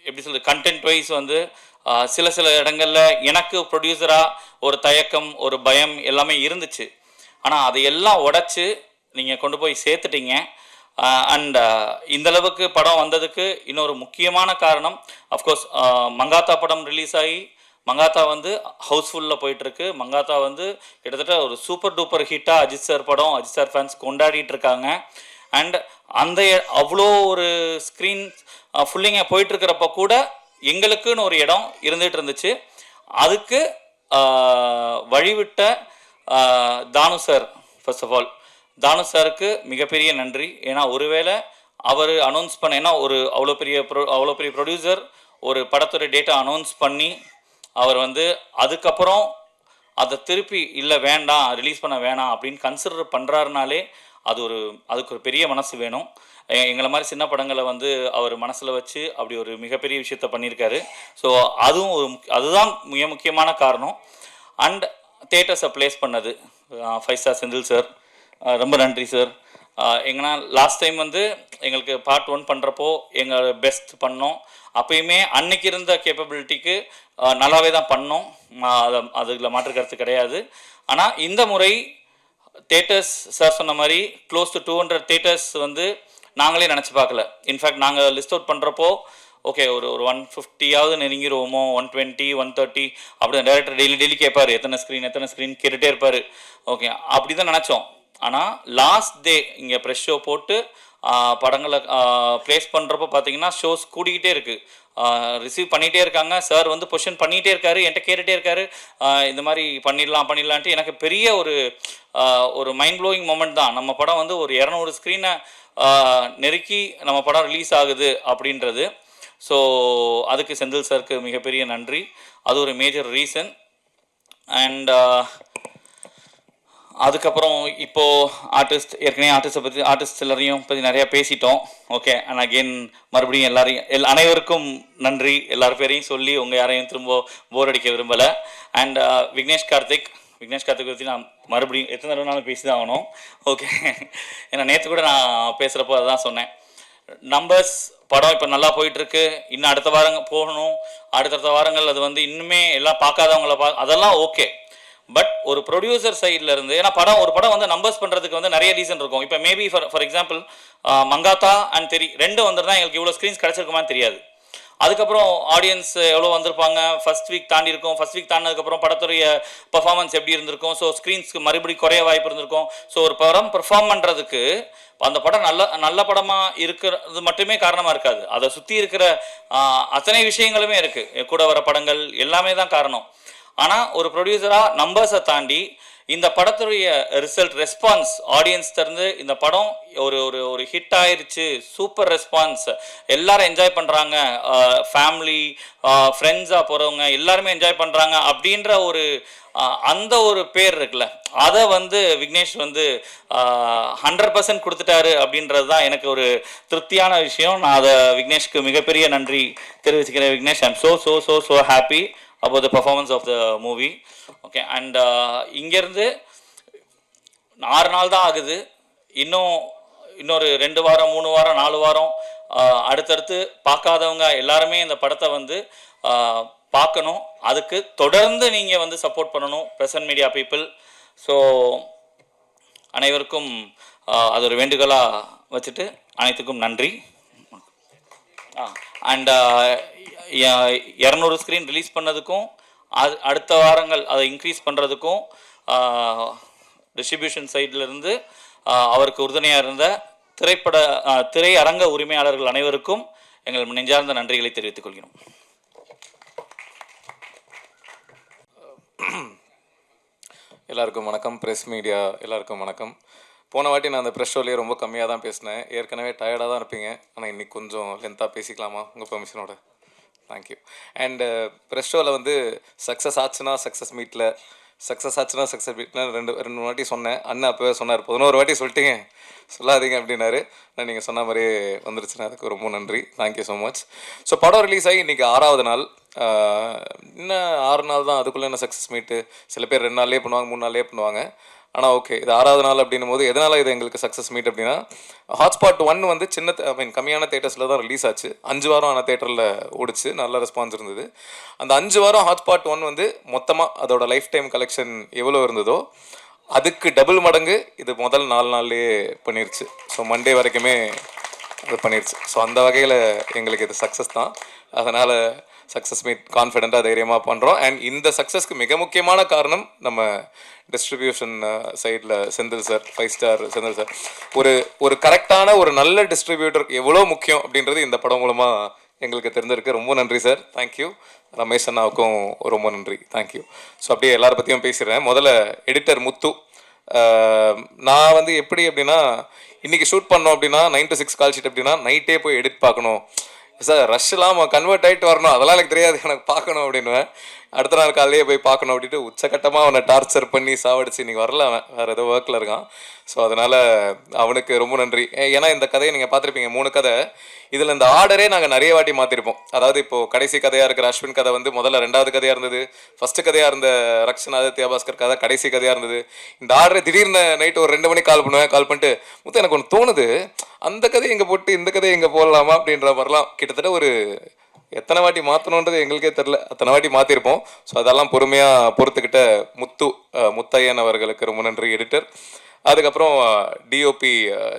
எப்படி சொல்கிறது, கண்டென்ட் வைஸ் வந்து சில இடங்களில் எனக்கு ப்ரொடியூசராக ஒரு தயக்கம் ஒரு பயம் எல்லாமே இருந்துச்சு. ஆனால் அதையெல்லாம் உடைச்சி நீங்கள் கொண்டு போய் சேர்த்துட்டீங்க. அண்ட் இந்தளவுக்கு படம் வந்ததுக்கு இன்னொரு முக்கியமான காரணம் அஃப்கோர்ஸ் மங்காத்தா படம் ரிலீஸ் ஆகி மங்காத்தா வந்து ஹவுஸ்ஃபுல்லில் போயிட்டுருக்கு. மங்காத்தா வந்து கிட்டத்தட்ட ஒரு சூப்பர் டூப்பர் ஹிட்டாக அஜித் சார் படம், அஜித் சார் ஃபேன்ஸ் கொண்டாடிட்டு இருக்காங்க. அண்ட் அவ்வளோ ஒரு ஸ்க்ரீன் ஃபுல்லிங்க போயிட்டுருக்கிறப்ப கூட எங்களுக்குன்னு ஒரு இடம் இருந்துகிட்டு இருந்துச்சு. அதுக்கு வழிவிட்ட தானு சார், ஃபர்ஸ்ட் ஆஃப் ஆல் தானு சாருக்கு மிகப்பெரிய நன்றி. ஏன்னா ஒருவேளை அவர் அனௌன்ஸ் பண்ண, ஏன்னா அவ்வளோ பெரிய ப்ரொடியூசர் ஒரு படத்தோட டேட்டா அனௌன்ஸ் பண்ணி அவர் வந்து அதுக்கப்புறம் அதை திருப்பி இல்லை வேண்டாம் ரிலீஸ் பண்ண வேணாம் அப்படின்னு கன்சிடர் பண்ணுறாருனாலே அதுக்கு ஒரு பெரிய மனசு வேணும். எங்களை மாதிரி சின்ன படங்களை வந்து அவர் மனசில் வச்சு அப்படி ஒரு மிகப்பெரிய விஷயத்த பண்ணியிருக்காரு. ஸோ அதுதான் மிக முக்கியமான காரணம். அண்ட் தேட்டர்ஸை ப்ளேஸ் பண்ணது 5 ஸ்டார் செந்தில் சார், ரொம்ப நன்றி சார். எங்கன்னா லாஸ்ட் டைம் வந்து எங்களுக்கு பார்ட் 1 பண்ணுறப்போ எங்கள் பெஸ்ட் பண்ணோம். அப்பயுமே அன்னைக்கு இருந்த கேப்பபிலிட்டிக்கு நல்லாவே தான் பண்ணோம், அதில் மாற்று கருத்து கிடையாது. ஆனால் இந்த முறை தேட்டர்ஸ் சார் சொன்ன மாதிரி க்ளோஸ் டு 200 தேட்டர்ஸ் வந்து நாங்களே நினச்சி பார்க்கல. இன்ஃபேக்ட் நாங்கள் லிஸ்ட் அவுட் பண்ணுறப்போ ஓகே ஒரு 150 நெருங்கிடுவோமோ, 120 130 அப்படி தான் டேரக்டர் டெய்லி கேட்பார் எத்தனை ஸ்க்ரீன் கேட்டுகிட்டே இருப்பார். ஓகே அப்படி தான் நினச்சோம். ஆனால் லாஸ்ட் டே இங்கே ப்ரெஷ் ஷோ போட்டு படங்களை ப்ளேஸ் பண்ணுறப்போ பார்த்தீங்கன்னா ஷோஸ் கூடிக்கிட்டே இருக்குது, ரிசீவ் பண்ணிகிட்டே இருக்காங்க. சார் வந்து பொசிஷன் பண்ணிகிட்டே இருக்காரு, என்கிட்ட கேட்டுகிட்டே இருக்காரு இந்த மாதிரி பண்ணிடலான்ட்டு. எனக்கு பெரிய ஒரு மைண்ட் ப்ளோயிங் மொமெண்ட் தான். நம்ம படம் வந்து ஒரு 200 ஸ்க்ரீனை நெருக்கி நம்ம படம் ரிலீஸ் ஆகுது அப்படின்றது. ஸோ அதுக்கு செந்தில் சாருக்கு மிகப்பெரிய நன்றி, அது ஒரு மேஜர் ரீசன். அண்ட் அதுக்கப்புறம் இப்போது ஏற்கனவே ஆர்டிஸ்ட் எல்லாரையும் பற்றி நிறையா பேசிட்டோம். ஓகே அண்ட் அகெயின் மறுபடியும் அனைவருக்கும் நன்றி. எல்லார் பேரையும் சொல்லி யாரையும் திரும்ப போர் அடிக்க விரும்பலை. அண்ட் விக்னேஷ் கார்த்திக் பற்றி நான் மறுபடியும் எத்தனை தடவைனாலும் பேசி தான் ஆகணும். ஓகே ஏன்னா நேற்று கூட நான் பேசுகிறப்போ அதுதான் சொன்னேன். நம்பர்ஸ் படம் இப்போ நல்லா போயிட்டுருக்கு, இன்னும் அடுத்த வாரங்கள் போகணும், அடுத்தடுத்த வாரங்கள் அது வந்து இன்னுமே எல்லாம் பார்க்காதவங்கள அதெல்லாம் ஓகே. பட் ஒரு ப்ரொடியூசர் சைடில் இருந்து, ஏன்னா ஒரு படம் வந்து நம்பர்ஸ் பண்ணுறதுக்கு வந்து நிறைய ரீசன் இருக்கும். இப்போ maybe for example Mankatha and தெரி 2 வந்துருந்தா எங்களுக்கு இவ்வளோ ஸ்க்ரீன்ஸ் கிடச்சிருக்குமான்னு தெரியாது. அதுக்கப்புறம் ஆடியன்ஸ் எவ்வளோ வந்திருப்பாங்க, ஃபர்ஸ்ட் வீக் தாண்டி இருக்கும், ஃபர்ஸ்ட் வீக் தாண்டினதுக்கப்புறம் படத்துடைய பர்ஃபார்மன்ஸ் எப்படி இருந்திருக்கும், ஸோ ஸ்க்ரீன்ஸ்க்கு மறுபடியும் குறைய வாய்ப்பு இருந்திருக்கும். ஸோ ஒரு படம் பெர்ஃபார்ம் பண்ணுறதுக்கு அந்த படம் நல்ல படமாக இருக்கிறது மட்டுமே காரணமாக இருக்காது, அதை சுற்றி இருக்கிற அத்தனை விஷயங்களுமே இருக்குது, கூட வர படங்கள் எல்லாமே தான் காரணம். ஆனால் ஒரு ப்ரொடியூசராக நம்பர்ஸை தாண்டி இந்த படத்துடைய ரெஸ்பான்ஸ் ஆடியன்ஸ் தருந்து இந்த படம் ஒரு ஒரு ஒரு ஹிட் ஆயிடுச்சு, சூப்பர் ரெஸ்பான்ஸ், எல்லாரும் என்ஜாய் பண்ணுறாங்க, ஃபேமிலி ஃப்ரெண்ட்ஸாக போகிறவங்க எல்லாருமே என்ஜாய் பண்ணுறாங்க அப்படின்ற ஒரு அந்த ஒரு பேர் இருக்குல்ல, அதை விக்னேஷ் 100% கொடுத்துட்டாரு அப்படின்றது தான் எனக்கு ஒரு திருப்தியான விஷயம். நான் அதை விக்னேஷ்க்கு மிகப்பெரிய நன்றி தெரிவிச்சுக்கிறேன். விக்னேஷ், ஐ am so happy about the performance of the movie. Okay, and இங்கேருந்து 6 நாள் தான் ஆகுது, இன்னொரு 2 வாரம் 3 வாரம் 4 வாரம் அடுத்தடுத்து பார்க்காதவங்க எல்லாருமே இந்த படத்தை பார்க்கணும். அதுக்கு தொடர்ந்து நீங்கள் சப்போர்ட் பண்ணணும், பிரசன்ட் மீடியா பீப்புள். ஸோ அனைவருக்கும் அது ஒரு வேண்டுகோளாக வச்சுட்டு அனைத்துக்கும் நன்றி. அண்ட் 200 ஸ்க்ரீன் ரிலீஸ் பண்ணதுக்கும் அடுத்த வாரங்கள் அதை இன்க்ரீஸ் பண்ணுறதுக்கும் டிஸ்ட்ரிபியூஷன் சைட்லேருந்து அவருக்கு உறுதுணையாக இருந்த திரையரங்க உரிமையாளர்கள் அனைவருக்கும் எங்கள் நெஞ்சார்ந்த நன்றிகளை தெரிவித்துக் கொள்கிறோம். எல்லாருக்கும் வணக்கம், ப்ரெஸ் மீடியா எல்லாருக்கும் வணக்கம். போன வாட்டி நான் அந்த ப்ரெஸ் ஷோலேயே ரொம்ப கம்மியாக தான் பேசினேன், ஏற்கனவே டயர்டாக தான் இருப்பீங்க, ஆனால் இன்றைக்கி கொஞ்சம் லென்த்தாக பேசிக்கலாமா உங்கள் பெர்மிஷனோட? தேங்க்யூ. அண்டு ப்ரெஸ் ஷோவில் சக்ஸஸ் ஆச்சுன்னா சக்ஸஸ் மீட்டில் ரெண்டு வாட்டி சொன்னேன். அண்ணன் அப்போவே சொன்னார், 11 வாட்டி சொல்லிட்டீங்க, சொல்லாதீங்க அப்படின்னாரு. நான் நீங்கள் சொன்ன மாதிரியே வந்துருச்சுன்னா அதுக்கு ரொம்ப நன்றி, தேங்க்யூ ஸோ மச். ஸோ படம் ரிலீஸ் ஆகி இன்றைக்கி 6வது நாள், இன்னும் 6 நாள் தான், அதுக்குள்ளே என்ன சக்ஸஸ் மீட்டு? சில பேர் 2 நாள்லேயே பண்ணுவாங்க, 3 நாள்லேயே பண்ணுவாங்க. ஆனால் ஓகே, இது 6வது நாள் அப்படின்னும் போது எதனால் இது எங்களுக்கு சக்ஸஸ் மீட் அப்படின்னா, ஹாட்ஸ்பாட் 1 கம்மியான தேட்டர்ஸில் தான் ரிலீஸ் ஆச்சு. 5 வாரம் ஆனால் தேட்டரில் ஓடிச்சு, நல்ல ரெஸ்பான்ஸ் இருந்தது. அந்த 5 வாரம் ஹாட்ஸ்பாட் 1 மொத்தமாக அதோட லைஃப் டைம் கலெக்ஷன் எவ்வளோ இருந்ததோ அதுக்கு டபுள் மடங்கு இது முதல் 4 நாள்லேயே பண்ணிருச்சு. ஸோ மண்டே வரைக்குமே அது பண்ணிருச்சு. ஸோ அந்த வகையில் எங்களுக்கு இது சக்ஸஸ் தான். அதனால் சக்ஸஸ் மீட் கான்ஃபிடெண்ட்டாக தைரியமாக பண்ணுறோம். அண்ட் இந்த சக்ஸஸ்க்கு மிக முக்கியமான காரணம் நம்ம டிஸ்ட்ரிபியூஷன் சைடில் Senthil sir, 5 star Senthil sir. ஒரு கரெக்டான ஒரு நல்ல டிஸ்ட்ரிபியூட்டர் எவ்வளோ முக்கியம் அப்படின்றது இந்த படம் மூலமாக எங்களுக்கு தெரிஞ்சிருக்கு. ரொம்ப நன்றி சார், தேங்க்யூ. ரமேஷ் அண்ணாவுக்கும் ரொம்ப நன்றி, தேங்க்யூ. ஸோ அப்படியே எல்லாரை பற்றியும் பேசிடுறேன். முதல்ல எடிட்டர் முத்து. நான் எப்படி அப்படின்னா, இன்றைக்கி ஷூட் பண்ணோம் அப்படின்னா 9 to 6 கால் ஷீட் அப்படின்னா நைட்டே போய் எடிட் பார்க்கணும் சார், ரஷ்லாம் கன்வெர்ட் ஆகிட்டு வரணும், அதெல்லாம் எனக்கு தெரியாது, எனக்கு பார்க்கணும் அப்படின்னுவேன். அடுத்த நாள் காலையிலேயே போய் பார்க்கணும் அப்படின்ட்டு உச்சக்கட்டமாக அவனை டார்ச்சர் பண்ணி சாவடிச்சு இன்றைக்கி வரல, அவன் வேறு ஏதோ ஒர்க்கில் இருக்கான். ஸோ அதனால் அவனுக்கு ரொம்ப நன்றி. ஏன்னா இந்த கதையை நீங்கள் பார்த்துருப்பீங்க, 3 கதை. இதில் இந்த ஆர்டரே நாங்கள் நிறைய வாட்டி மாற்றிருப்போம். அதாவது இப்போது கடைசி கதையாக இருக்கிற அஸ்வின் கதை முதல்ல 2வது கதையாக இருந்தது, ஃபஸ்ட்டு கதையாக இருந்த ரக்ஷன் ஆதித்யா பாஸ்கர் கதை கடைசி கதையாக இருந்தது. இந்த ஆர்டரை திடீர்னு நைட்டு ஒரு 2 மணிக்கு கால் பண்ணுவேன். கால் பண்ணிட்டு, முத்து எனக்கு ஒன்று தோணுது, அந்த கதையை இங்கே போட்டு இந்த கதையை இங்கே போடலாமா அப்படின்ற மாதிரிலாம் கிட்டத்தட்ட ஒரு எத்தனை வாட்டி மாற்றணுன்றது எங்களுக்கே தெரில, அத்தனை வாட்டி மாற்றிருப்போம். ஸோ அதெல்லாம் பொறுமையாக பொறுத்துக்கிட்ட முத்தையன் அவர்களுக்கு ரொம்ப நன்றி, எடிட்டர். அதுக்கப்புறம் டிஓபி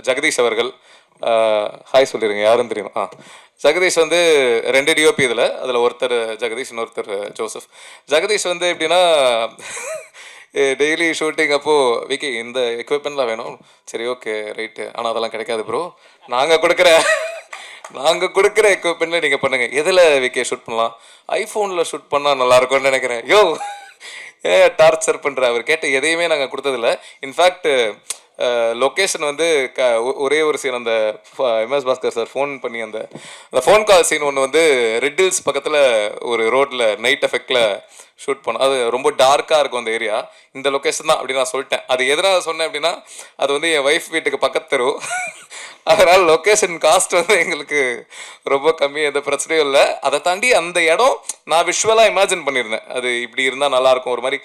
ஜெகதீஷ் அவர்கள், ஹாய் சொல்லிடுங்க, யாருன்னு தெரியும். ஜெகதீஷ் 2 டிஓபி இதில், அதில் ஒருத்தர் ஜெகதீஷ், இன்னொருத்தர் ஜோசப். ஜெகதீஷ் எப்படின்னா, டெய்லி ஷூட்டிங் அப்போது விக்கி இந்த எக்யூப்மெண்ட்லாம் வேணும், சரி ஓகே ரைட்டு, ஆனால் அதெல்லாம் கிடைக்காது ப்ரோ, நாங்கள் கொடுக்குற எக்யூப்மெண்ட்டில் நீங்கள் பண்ணுங்கள். எதில் விக்கி ஷூட் பண்ணலாம்? ஐஃபோனில் ஷூட் பண்ணால் நல்லாயிருக்கும்னு நினைக்கிறேன். டார்ச்சர் பண்ணுற அவர் கேட்ட எதையுமே நாங்கள் கொடுத்ததில்ல. இன்ஃபேக்ட் லொக்கேஷன் ஒரே ஒரு சீன், அந்த எம்எஸ் பாஸ்கர் சார் ஃபோன் பண்ணி அந்த ஃபோன் கால் சீன் ஒன்று ரெட் ஹில்ஸ் பக்கத்தில் ஒரு ரோட்டில் நைட் எஃபெக்டில் ஷூட் பண்ணோம். அது ரொம்ப டார்க்காக இருக்கும் அந்த ஏரியா. இந்த லொக்கேஷன் தான் அப்படின்னு நான் சொல்லிட்டேன். அது எதனால் சொன்னேன் அப்படின்னா, அது என் ஒய்ஃப் வீட்டுக்கு பக்கத்து தெரு, அதனால் லொக்கேஷன் காஸ்ட் எங்களுக்கு ரொம்ப கம்மி, எந்த பிரச்சனையும் இல்லை. அதை தாண்டி அந்த இடம் நான் விஷுவலாக இமேஜின் பண்ணியிருந்தேன், அது இப்படி இருந்தால் நல்லாயிருக்கும். ஒரு மாதிரி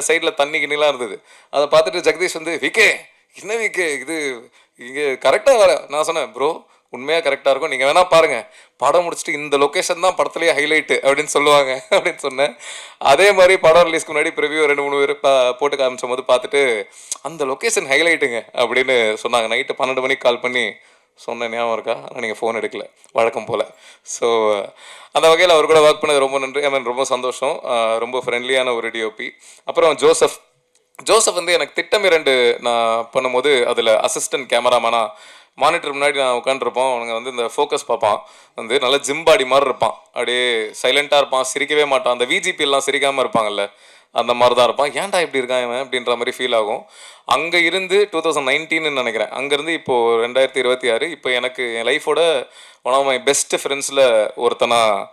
சைடில் தண்ணி கிண்ணிலாம் இருந்தது. அதை பார்த்துட்டு ஜெகதீஷ் விக்கே என்ன விக்கே இது இங்கே கரெக்டாக வர, நான் சொன்னேன் ப்ரோ உண்மையாக கரெக்டாக இருக்கும், நீங்கள் வேணால் பாருங்கள், படம் முடிச்சுட்டு இந்த லொக்கேஷன் தான் படத்துலேயே ஹைலைட்டு அப்படின்னு சொல்லுவாங்க அப்படின்னு சொன்னேன். அதே மாதிரி படம் ரிலீஸ்க்கு முன்னாடி ப்ரிவியூ 2-3 பேர் போட்டு காமிச்சும் போது பார்த்துட்டு அந்த லொக்கேஷன் ஹைலைட்டுங்க அப்படின்னு சொன்னாங்க. நைட்டு 12 மணிக்கு கால் பண்ணி சொன்ன ஞாபகம் இருக்கா? ஆனால் நீங்கள் ஃபோன் எடுக்கல வழக்கம் போல். ஸோ அந்த வகையில் அவர் கூட ஒர்க் பண்ணது ரொம்ப நன்றி. ஐ மீன் ரொம்ப சந்தோஷம். ரொம்ப ஃப்ரெண்ட்லியான ஒரு டிஓபி. அப்புறம் ஜோசப் வந்து எனக்கு திட்டம் 2 நான் பண்ணும்போது அதில் அசிஸ்டன்ட் கேமராமேனா மானிட்டர் முன்னாடி நான் உட்காந்துருப்போம். அவனுங்க வந்து இந்த ஃபோக்கஸ் பார்ப்பான், வந்து நல்ல ஜிம் பாடி மாதிரி இருப்பான், அப்படியே சைலண்ட்டாக இருப்பான், சிரிக்கவே மாட்டான். அந்த விஜிபி எல்லாம் சிரிக்காமல் இருப்பாங்கல்ல, அந்த மாதிரி தான் இருப்பான். ஏன்டா இப்படி இருக்கான் இவன் அப்படின்ற மாதிரி ஃபீல் ஆகும். அங்கே இருந்து 2019 நினைக்கிறேன், அங்கேருந்து இப்போது 2026 இப்போ எனக்கு என் லைஃபோட ஒன் ஆஃப் மை பெஸ்ட் ஃப்ரெண்ட்ஸில் ஒருத்தனாக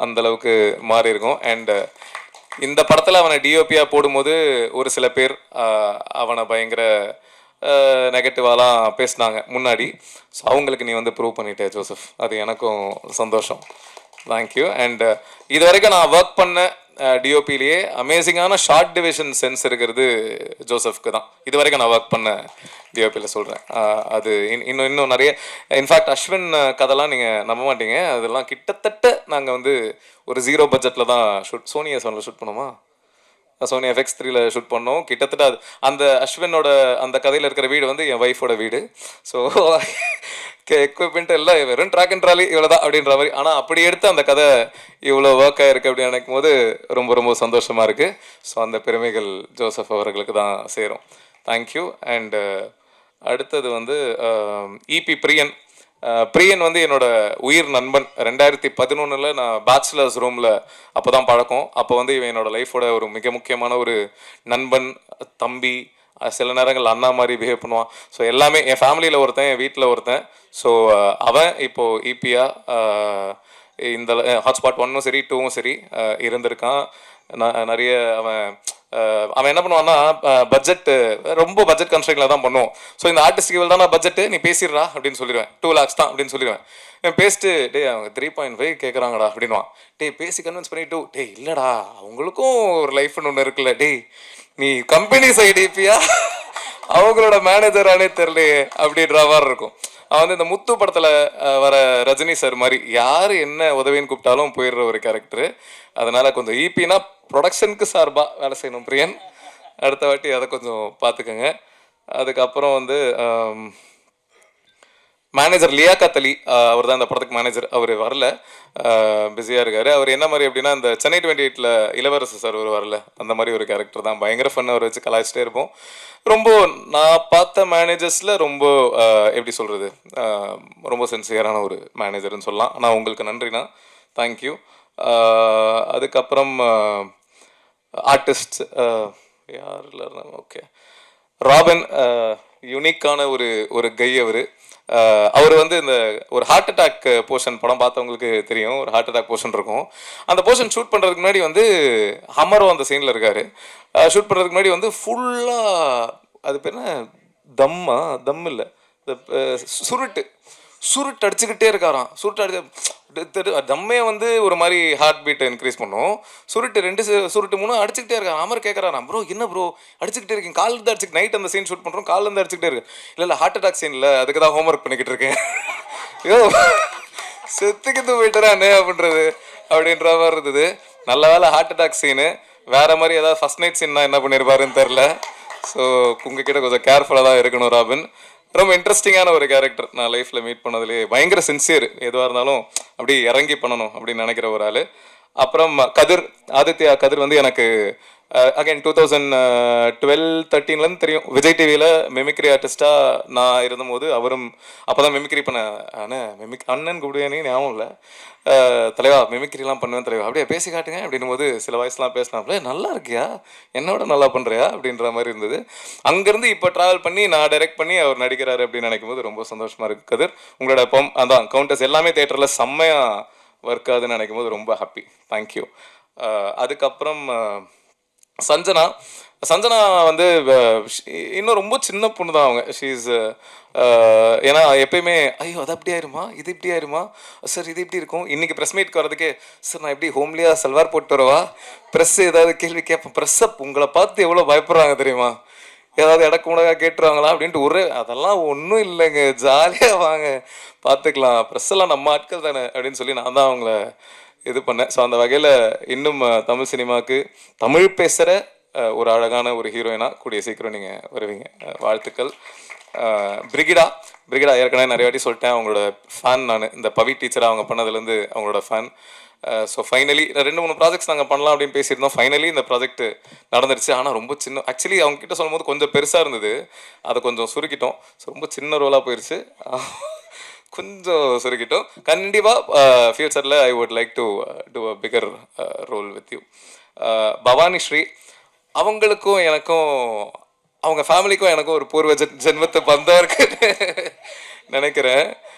அந்தளவுக்கு மாறி இருக்கும். அண்டு இந்த படத்தில் அவனை டிஓபியாக போடும்போது ஒரு சில பேர் அவனை பயங்கர நெகட்டிவாலாம் பேசினாங்க முன்னாடி. ஸோ அவங்களுக்கு நீ வந்து ப்ரூவ் பண்ணிட்டே ஜோசப், அது எனக்கும் சந்தோஷம். தேங்க்யூ. அண்ட் இது வரைக்கும் நான் ஒர்க் பண்ண டிஓபிலேயே அமேசிங்கான ஷார்ட் டிவிஷன் சென்ஸ் இருக்கிறது ஜோசப்க்கு தான். இது வரைக்கும் நான் ஒர்க் பண்ண டிஓபியில் சொல்கிறேன். அது இன்னும் நிறைய, இன்ஃபேக்ட் அஸ்வின் கதைலாம் நீங்கள் நம்ப மாட்டீங்க, அதெல்லாம் கிட்டத்தட்ட நாங்கள் வந்து ஒரு 0 பட்ஜெட்டில் தான் சோனி S1 ஷூட் பண்ணோமா, சோனி FX3 ஷூட் பண்ணோம். கிட்டத்தட்ட அது அந்த அஸ்வினோட அந்த கதையில் இருக்கிற வீடு வந்து என் ஒய்ஃபோட வீடு. ஸோ எக்யூப்மெண்ட் எல்லாம் வெறும் ட்ராக் அண்ட் ட்ராலி இவ்வளோதான் அப்படின்ற மாதிரி. ஆனால் அப்படி எடுத்து அந்த கதை இவ்வளோ ஒர்க் ஆகிருக்கு அப்படின்னு நினைக்கும் போது ரொம்ப ரொம்ப சந்தோஷமாக இருக்குது. ஸோ அந்த பெருமைகள் ஜோசப் அவர்களுக்கு தான் சேரும். தேங்க்யூ. அண்டு அடுத்தது வந்து இபி பிரியன் வந்து என்னோட உயிர் நண்பன். 2011 நான் பேச்சுலர்ஸ் ரூமில் அப்போ தான் பழக்கம். அப்போ வந்து இவன் என்னோட லைஃபோட ஒரு மிக முக்கியமான ஒரு நண்பன், தம்பி, சில நேரங்கள் அண்ணா மாதிரி பிஹேவ் பண்ணுவான். ஸோ எல்லாமே என் ஃபேமிலியில் ஒருத்தன், என் வீட்டில் ஒருத்தன். ஸோ அவன் இப்போது இபியாக இந்த ஹாட்ஸ்பாட் 1ம் சரி 2ம் சரி இருந்திருக்கான். நிறைய அவன் என்ன பண்ணுவான்னா, ரொம்ப பட்ஜெட் கன்ஸ்ட்ரெயினில் தான் பண்ணுவோம். ஸோ இந்த ஆர்டிஸ்ட்க்கு இவ்வளோ தான் பட்ஜெட்டு, நீ பேசிடுறா அப்படின்னு சொல்லிடுவேன். 2 lakhs தான் அப்படின்னு சொல்லிடுவேன். பேசிட்டு டே அவங்க 3.5 கேட்குறாங்கடா அப்படின்வான். டே பேசி கன்வின்ஸ் பண்ணிட்டு, டே இல்லைடா அவங்களுக்கும் ஒரு லைஃப்னு ஒன்று இருக்குல்ல, டே நீ கம்பெனி சைடு இப்பியா அவங்களோட மேனேஜரானே தெரியலையே அப்படின்ற மாதிரி இருக்கும். அவன் வந்து இந்த முத்து படத்தில் வர ரஜினி சார் மாதிரி யார் என்ன உதவின்னு கூப்பிட்டாலும் போயிடுற ஒரு கேரக்டரு. அதனால் கொஞ்சம் இபினா ப்ரொடக்ஷனுக்கு சார்பாக வேலை செய்யணும் பிரியன். அடுத்த வாட்டி அதை கொஞ்சம் பார்த்துக்கோங்க. அதுக்கப்புறம் வந்து மேனேஜர் லியாக்கத் அலி, அவர் தான் இந்த படத்துக்கு மேனேஜர். அவர் வரல, பிஸியாக இருக்கார். அவர் என்ன மாதிரி அப்படின்னா, இந்த சென்னை 28ல் இளவரசு சார் ஒரு வரல, அந்த மாதிரி ஒரு கேரக்டர் தான். பயங்கர ஃபன், அவர் வச்சு கலாய்ச்சிட்டே இருப்போம். ரொம்ப நான் பார்த்த மேனேஜர்ஸில் ரொம்ப எப்படி சொல்கிறது, ரொம்ப சின்சியரான ஒரு மேனேஜர்னு சொல்லலாம். ஆனால் உங்களுக்கு நன்றிண்ணா, தேங்க்யூ. அதுக்கப்புறம் ஆர்டிஸ்ட் யார் இல்லை, ஓகே, ராபின் யூனிக்கான ஒரு கை. அவர் வந்து இந்த ஒரு ஹார்ட் அட்டாக் போர்ஷன் படம் பார்த்தவங்களுக்கு தெரியும். ஒரு ஹார்ட் அட்டாக் போர்ஷன் இருக்கும். அந்த போர்ஷன் ஷூட் பண்ணுறதுக்கு முன்னாடி வந்து ஹமரும் அந்த சீனில் இருக்கார். ஷூட் பண்ணுறதுக்கு முன்னாடி வந்து ஃபுல்லாக அது பேர் என்ன, தம் இல்லை, சுருட்டு அடிச்சுக்கிட்டே இருக்காராம். சுருட்டு அடிச்சு தம்மே வந்து ஒரு மாதிரி ஹார்ட் பீட்டை இன்க்ரீஸ் பண்ணும். 2 3 அடிச்சுக்கிட்டே இருக்காரு. அமர் கேட்குறாராம், ப்ரோ என்ன ப்ரோ அடிச்சுக்கிட்டே இருக்கீங்க, காலில் தான் அடிச்சுக்கிட்டு, நைட் அந்த சீன் ஷூட் பண்ணுறோம், காலில் இருந்து அடிச்சுக்கிட்டே இருக்கு. இல்லை ஹார்ட் அட்டாக் சீன் இல்லை, அதுக்கு தான் ஹோம்ஒர்க் பண்ணிக்கிட்டு இருக்கேன். ஐயோ செத்துக்கிட்டு போயிட்டுறானே அப்படின்ற மாதிரி இருந்தது. நல்ல வேலை ஹார்ட் அட்டாக் சீனு. வேறு மாதிரி ஏதாவது ஃபஸ்ட் நைட் சீன்னா என்ன பண்ணியிருப்பாருன்னு தெரில. ஸோ உங்ககிட்ட கொஞ்சம் கேர்ஃபுல்லாக தான் இருக்கணும் ராபின். ரொம்ப இன்ட்ரெஸ்டிங்கான ஒரு கேரக்டர். நான் லைஃப்பில் மீட் பண்ணதுலேயே பயங்கர சின்சியர், எதுவாக இருந்தாலும் அப்படி இறங்கி பண்ணணும் அப்படின்னு நினைக்கிற ஒரு ஆள். அப்புறம் ஆதித்யா கதிர் வந்து எனக்கு அகைன் 2012-13 தெரியும். விஜய் டிவியில் மிமிக்ரி ஆர்டிஸ்ட்டாக நான் இருந்தபோது அவரும் அப்போ தான் மிமிக்ரி பண்ண அண்ணன் கூப்பிடுவேனே ஞாபகம் இல்லை, தலைவா மிமிக்ரிலாம் பண்ணுவேன் தலைவா, அப்படியே பேசி காட்டுங்க அப்படின்னும் போது சில வாய்ஸ்லாம் பேசினாப்புல, நல்லா இருக்கியா, என்னோட நல்லா பண்ணுறியா அப்படின்ற மாதிரி இருந்தது. அங்கேருந்து இப்போ ட்ராவல் பண்ணி நான் டைரக்ட் பண்ணி அவர் நடிக்கிறாரு அப்படின்னு நினைக்கும் போது ரொம்ப சந்தோஷமாக இருக்குது. கதிர் உங்களோட அதான் கவுண்டர்ஸ் எல்லாமே தேட்டரில் செம்மையாக ஒர்க் ஆகுதுன்னு நினைக்கும் போது ரொம்ப ஹாப்பி. தேங்க்யூ. அதுக்கப்புறம் சஞ்சனா வந்து இன்னும் ரொம்ப சின்ன பொண்ணு தான் அவங்க. ஷீஸ் ஏன்னா எப்பயுமே ஐயோ அது அப்படி ஆயிருமா, இது இப்படி ஆயிருமா சார், இது இப்படி இருக்கும். இன்றைக்கி ப்ரெஸ் மீட்க்கு வரதுக்கே சார் நான் எப்படி ஹோம்லியாக சல்வார் போட்டு வரவா, ப்ரெஸ் ஏதாவது கேள்வி கேட்பேன், ப்ரெஸ்ஸை உங்களை பார்த்து எவ்வளோ பயப்படுறாங்க தெரியுமா, ஏதாவது இடக்கு முடக்கா கேட்டுருவாங்களா அப்படின்ட்டு அதெல்லாம் ஒன்றும் இல்லைங்க, ஜாலியாக வாங்க பார்த்துக்கலாம், ப்ரெஸ்ஸெல்லாம் நம்ம ஆட்கள் தானே அப்படின்னு சொல்லி நான் தான் அவங்கள இது பண்ணேன். ஸோ அந்த வகையில் இன்னும் தமிழ் சினிமாவுக்கு தமிழ் பேசுகிற ஒரு அழகான ஒரு ஹீரோயினாக கூடிய சீக்கிரம் நீங்கள் வருவீங்க. வாழ்த்துக்கள். பிரிகிடா ஏற்கனவே நிறைய வாட்டி சொல்லிட்டேன், அவங்களோட ஃபேன் நான். இந்த பவி டீச்சராக அவங்க பண்ணதுலேருந்து அவங்களோட ஃபேன். ஸோ ஃபைனலி 2-3 ப்ராஜெக்ட்ஸ் நாங்கள் பண்ணலாம் அப்படின்னு பேசியிருந்தோம். ஃபைனலி இந்த ப்ராஜெக்ட் நடந்துருச்சு. ஆனால் ரொம்ப சின்ன, ஆக்சுவலி அவங்க கிட்ட சொல்லும் போது கொஞ்சம் பெருசாக இருந்தது, அதை கொஞ்சம் சுருக்கிட்டோம். ஸோ ரொம்ப சின்ன ரோலாக போயிடுச்சு, கொஞ்சம் சுருக்கிட்டோம். கண்டிப்பாக ஃபியூச்சரில் I would like to do a bigger role with you. Bhavani Sri அவங்களுக்கும் எனக்கும், அவங்க ஃபேமிலிக்கும் எனக்கும் ஒரு பூர்வ ஜென்மத்தை பந்தம் இருக்குன்னு நினைக்கிறேன்.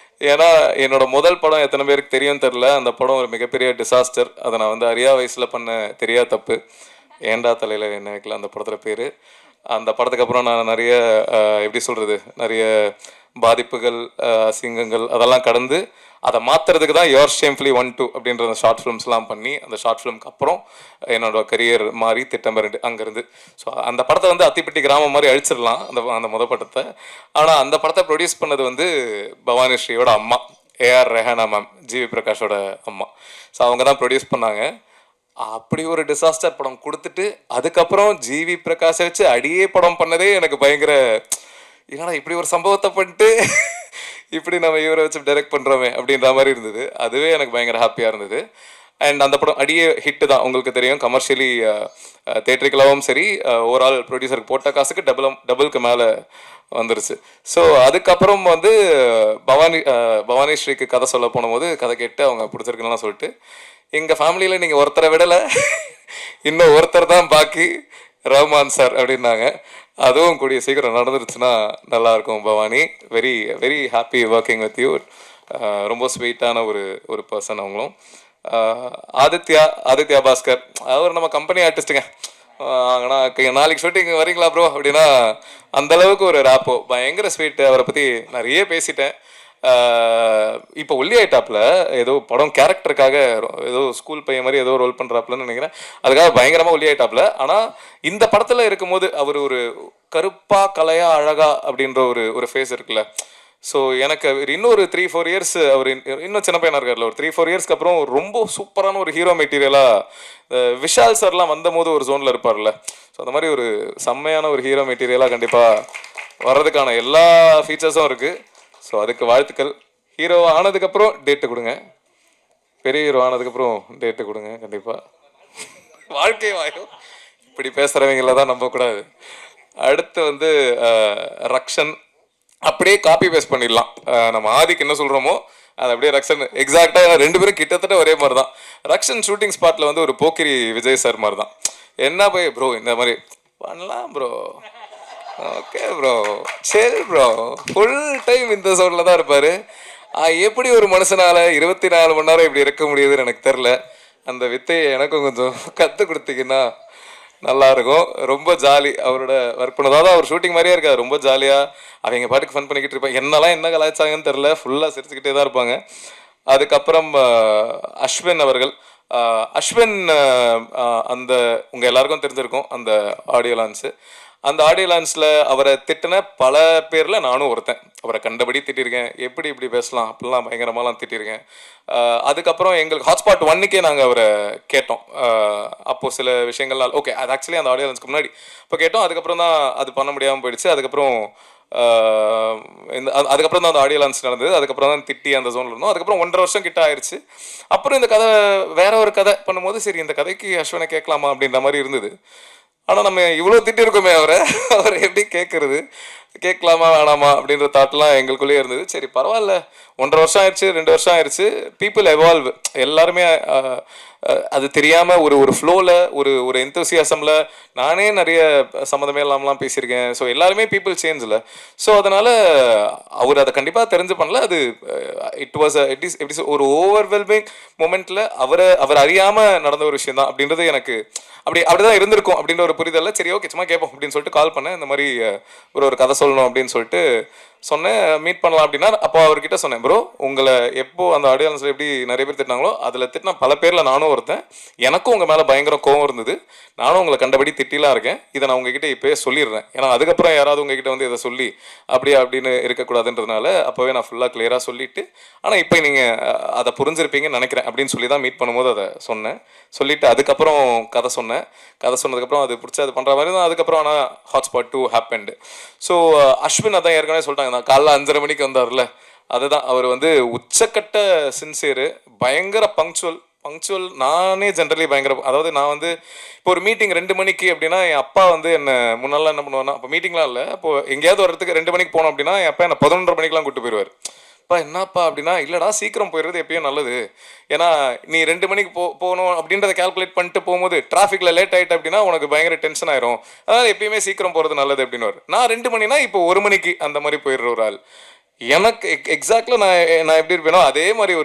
ஏன்னா என்னோட முதல் படம் எத்தனை பேருக்கு தெரியும் தெரில, அந்த படம் ஒரு மிகப்பெரிய டிசாஸ்டர். அதை நான் வந்து அறியா வயசில் பண்ண தெரியா தப்பு. ஏண்டா தலையில் என்ன வைக்கல அந்த படத்தில் பேர். அந்த படத்துக்கு அப்புறம் நான் நிறைய எப்படி சொல்கிறது, நிறைய பாதிப்புகள், அசிங்கங்கள் அதெல்லாம் கடந்து அதை மாற்றுறதுக்கு தான் யோர் ஷேம்ஃபுல்லி 1-2 அப்படின்ற அந்த ஷார்ட் ஃபிலிம்ஸ்லாம் பண்ணி, அந்த ஷார்ட் ஃபிலிம்க்கு அப்புறம் என்னோட கரியர் மாறி திட்டமிரண்டு அங்கேருந்து. ஸோ அந்த படத்தை வந்து அத்திப்பட்டி கிராமம் மாதிரி அழிச்சிடலாம் அந்த முத படத்தை. ஆனால் அந்த படத்தை ப்ரொடியூஸ் பண்ணது வந்து பவானி ஸ்ரீயோட அம்மா, ஏஆர் ரெஹானா மேம், ஜிவி பிரகாஷோட அம்மா. ஸோ அவங்க தான் ப்ரொடியூஸ் பண்ணாங்க. அப்படி ஒரு டிசாஸ்டர் படம் கொடுத்துட்டு அதுக்கப்புறம் ஜிவி பிரகாஷை வச்சு அடியே படம் பண்ணதே எனக்கு பயங்கர, ஏன்னா இப்படி ஒரு சம்பவத்தை பண்ணிட்டு இப்படி நம்ம இவரை வச்சு டைரக்ட் பண்ணுறோமே அப்படின்ற மாதிரி இருந்தது. அதுவே எனக்கு பயங்கர ஹாப்பியாக இருந்தது. அண்ட் அந்த படம் அடியே ஹிட்டு தான், உங்களுக்கு தெரியும். கமர்ஷியலி தேட்டரிக்கலாவும் சரி, ஓவரால் ப்ரொடியூசருக்கு போட்ட காசுக்கு டபுளுக்கு மேலே வந்துருச்சு. ஸோ அதுக்கப்புறம் வந்து பவானி ஸ்ரீக்கு கதை சொல்ல போனபோது கதை கேட்டு அவங்க பிடிச்சிருக்குலாம் சொல்லிட்டு, எங்கள் ஃபேமிலியில் நீங்கள் ஒருத்தரை விடலை, இன்னும் ஒருத்தர் தான் பாக்கி, ரஹ்மான் சார் அப்படின்னாங்க. அதுவும் கூடிய சீக்கிரம் நடந்துருச்சுன்னா நல்லாயிருக்கும் Bhavani. Very very happy working with you. ரொம்ப ஸ்வீட்டான ஒரு பர்சன் அவங்களும். ஆதித்யா பாஸ்கர், அவர் நம்ம கம்பெனி ஆர்டிஸ்ட்டுங்க. ஆனால் நாளைக்கு ஷூட்டிங் வரீங்களா ப்ரோ அப்படின்னா அந்தளவுக்கு ஒரு ரேப்போ, பயங்கர ஸ்வீட்டு. அவரை பற்றி நிறைய பேசிட்டேன். இப்போ ஒல்லி ஆயிட்டாப்புல, ஏதோ படம் கேரக்டருக்காக ஏதோ ஸ்கூல் பையன் மாதிரி ஏதோ ரோல் பண்ணுறாப்புலன்னு நினைக்கிறேன். அதுக்காக பயங்கரமாக ஒல்லி ஆயிட்டாப்புல. ஆனால் இந்த படத்தில் இருக்கும்போது அவர் ஒரு கருப்பா கலையா அழகா அப்படின்ற ஒரு ஃபேஸ் இருக்குல்ல. ஸோ எனக்கு இன்னொரு 3-4 இயர்ஸ், அவர் இன்னும் சின்ன பையனாக இருக்கார்ல, ஒரு 3-4 இயர்ஸ்க்கு அப்புறம் ரொம்ப சூப்பரான ஒரு ஹீரோ மெட்டீரியலாக விஷால் சார்லாம் வந்தபோது ஒரு ஜோனில் இருப்பார்ல. ஸோ அந்த மாதிரி ஒரு செம்மையான ஒரு ஹீரோ மெட்டீரியலாக கண்டிப்பாக வர்றதுக்கான எல்லா ஃபீச்சர்ஸும் இருக்குது. ஸோ அதுக்கு வாழ்த்துக்கள். ஹீரோ ஆனதுக்கப்புறம் டேட்டு கொடுங்க, பெரிய ஹீரோ ஆனதுக்கப்புறம் டேட்டு கொடுங்க கண்டிப்பாக. வாழ்க்கை வாயும் இப்படி பேசுகிறவங்கள தான் நம்பக்கூடாது. அடுத்து வந்து ரக்ஷன், அப்படியே காப்பி பேஸ்ட் பண்ணிடலாம். நம்ம ஆதிக்கு என்ன சொல்கிறோமோ அது அப்படியே ரக்ஷன் எக்ஸாக்டாக, 2 பேரும் கிட்டத்தட்ட ஒரே மாதிரி தான். ரக்ஷன் ஷூட்டிங் ஸ்பாட்டில் வந்து ஒரு போக்கிரி விஜய் சார் மாதிரி தான். என்ன போய் ப்ரோ இந்த மாதிரி பண்ணலாம் ப்ரோ, ஓகே ப்ரோ, சரி ப்ரோ, ஃபுல் டைம் இந்த சவுண்டில் தான் இருப்பார். எப்படி ஒரு மனுஷனால் 24 மணி நேரம் இப்படி இருக்க முடியுதுன்னு எனக்கு தெரில. அந்த வித்தையை எனக்கும் கொஞ்சம் கற்றுக் கொடுத்தீங்கன்னா நல்லாயிருக்கும். ரொம்ப ஜாலி அவரோட ஒர்க் பண்ணதாக தான். அவர் ஷூட்டிங் மாதிரியே இருக்காது, ரொம்ப ஜாலியாக அவங்க பாட்டுக்கு ஃபன் பண்ணிக்கிட்டு இருப்பாங்க. என்னெல்லாம் என்ன கலாய்ச்சாங்கன்னு தெரில, ஃபுல்லாக சிரிச்சுக்கிட்டே தான் இருப்பாங்க. அதுக்கப்புறம் அஸ்வின் அவர்கள், அஸ்வின் அந்த உங்கள் எல்லாருக்கும் தெரிஞ்சிருக்கும் அந்த ஆடியோ லான்ச்சு. அந்த ஆடியோ லான்ச்சில் அவரை திட்டின பல பேரில் நானும் ஒருத்தன். அவரை கண்டபடி திட்டிருக்கேன், எப்படி இப்படி பேசலாம் அப்படிலாம் பயங்கரமாலாம் திட்டிருக்கேன். அதுக்கப்புறம் எங்களுக்கு ஹாட்ஸ்பாட் 1க்கே நாங்கள் அவரை கேட்டோம். அப்போது சில விஷயங்கள்லாம் ஓகே, அது ஆக்சுவலி அந்த ஆடியோ லான்ச்சுக்கு முன்னாடி இப்போ கேட்டோம். அதுக்கப்புறம் தான் அது பண்ண முடியாமல் போயிடுச்சு. அதுக்கப்புறம் தான் அந்த ஆடியோ லான்ச் நடந்தது. அதுக்கப்புறம் தான் திட்டி அந்த ஜோனில் இருந்தோம். அதுக்கப்புறம் 1.5 வருஷம் கிட்ட ஆயிடுச்சு. அப்புறம் இந்த கதை வேற ஒரு கதை பண்ணும்போது சரி இந்த கதைக்கு அஸ்வினை கேட்கலாமா அப்படின்ற மாதிரி இருந்தது. ஆனால் நம்ம இவ்வளோ திட்டி இருக்கோமே அவரை எப்படி கேட்கலாமா வேணாமா அப்படின்ற தாட்லாம் எங்களுக்குள்ளேயே இருந்தது. சரி பரவாயில்ல, 1.5 வருஷம் ஆயிடுச்சு, 2 வருஷம் ஆயிடுச்சு. பீப்புள் எவால்வ், எல்லாருமே அது தெரியாமல் ஒரு ஃப்ளோவில் ஒரு எந்தூசியாசமில் நானே நிறைய சம்மந்தமே இல்லாமலாம் பேசியிருக்கேன். ஸோ எல்லாருமே பீப்புள் சேஞ்சில். ஸோ அதனால் அவர் அதை கண்டிப்பாக தெரிஞ்சு பண்ணல. அது எப்படி ஒரு ஓவர்வெல்மிங் மொமெண்ட்டில் அவர் அறியாமல் நடந்த ஒரு விஷயம் தான் அப்படின்றது எனக்கு அப்படிதான் இருந்திருக்கும் அப்படின்ற ஒரு புரிதல்ல. சரி ஓகே சும்மா கேட்போம் அப்படின்னு சொல்லிட்டு கால் பண்ணேன். இந்த மாதிரி ஒரு கதை சொல்லணும் அப்படின்னு சொல்லிட்டு சொன்னேன் மீட் பண்ணலாம் அப்படின்னா. அப்போ அவர்கிட்ட சொன்னேன், ப்ரோ உங்களை எப்போ அந்த ஆடியன்ஸில் எப்படி நிறைய பேர் திட்டினாங்களோ அதில் திட்டினா பல பேரில் நானும் ஒருத்தன். எனக்கும் உங்கள் மேலே பயங்கர கோவம் இருந்தது. நானும் உங்களை கண்டபடி திட்டிலாம் இருக்கேன். இதை நான் உங்ககிட்ட இப்போயே சொல்லிடுறேன். ஏன்னா அதுக்கப்புறம் யாராவது உங்ககிட்ட வந்து இதை சொல்லி அப்படியே அப்படின்னு இருக்கக்கூடாதுன்றதுனால அப்போவே நான் ஃபுல்லாக கிளியராக சொல்லிவிட்டு, ஆனால் இப்போ நீங்கள் அதை புரிஞ்சிருப்பீங்கன்னு நினைக்கிறேன் அப்படின்னு சொல்லி தான் மீட் பண்ணும்போது அதை சொன்னேன். சொல்லிவிட்டு அதுக்கப்புறம் கதை சொன்னேன். கதை சொன்னதுக்கப்புறம் அது பிடிச்சா அது பண்ணுற மாதிரி தான். அதுக்கப்புறம் ஆனால் ஹாட்ஸ்பாட் 2 ஹேப்பன்டு. ஸோ அஸ்வின் அதான் ஏற்கனவே சொல்லிட்டாங்க, நான் காலைல 5:30 மணிக்கு வந்தார்ல, அதுதான் அவர் வந்து உச்சக்கட்ட சின்சியரு, பயங்கர பங்க்சுவல். நானே ஜென்ரலி பயங்கர, அதாவது நான் வந்து இப்போ ஒரு மீட்டிங் 2 மணிக்கு அப்படின்னா என் அப்பா வந்து என்ன முன்னாலாம் என்ன பண்ணுவார்னா, அப்போ மீட்டிங்லாம் இல்லை, அப்போ எங்கேயாவது ஒரு இடத்துக்கு 2 மணிக்கு போனோம் அப்படின்னா என் அப்பா என்ன 11:30 மணிக்கெலாம் கூப்பிட்டு போயிடுவார். அப்பா என்னப்பா அப்படின்னா, இல்லைடா சீக்கிரம் போயிடுறது எப்பயும் நல்லது, ஏன்னா நீ 2 மணிக்கு போகணும் அப்படின்றத கால்குலேட் பண்ணிட்டு போகும்போது டிராஃபிக்கில் லேட் ஆகிட்டு அப்படின்னா உனக்கு பயங்கர டென்ஷன் ஆயிரும், அதனால் எப்பயுமே சீக்கிரம் போகிறது நல்லது அப்படின்னு. நான் 2 மணினா இப்போ 1 மணிக்கு அந்த மாதிரி போயிடுற ஒரு ஆள். எனக்கு எக்ஸாக்டாக நான் எப்படி இருப்பேனோ அதே மாதிரி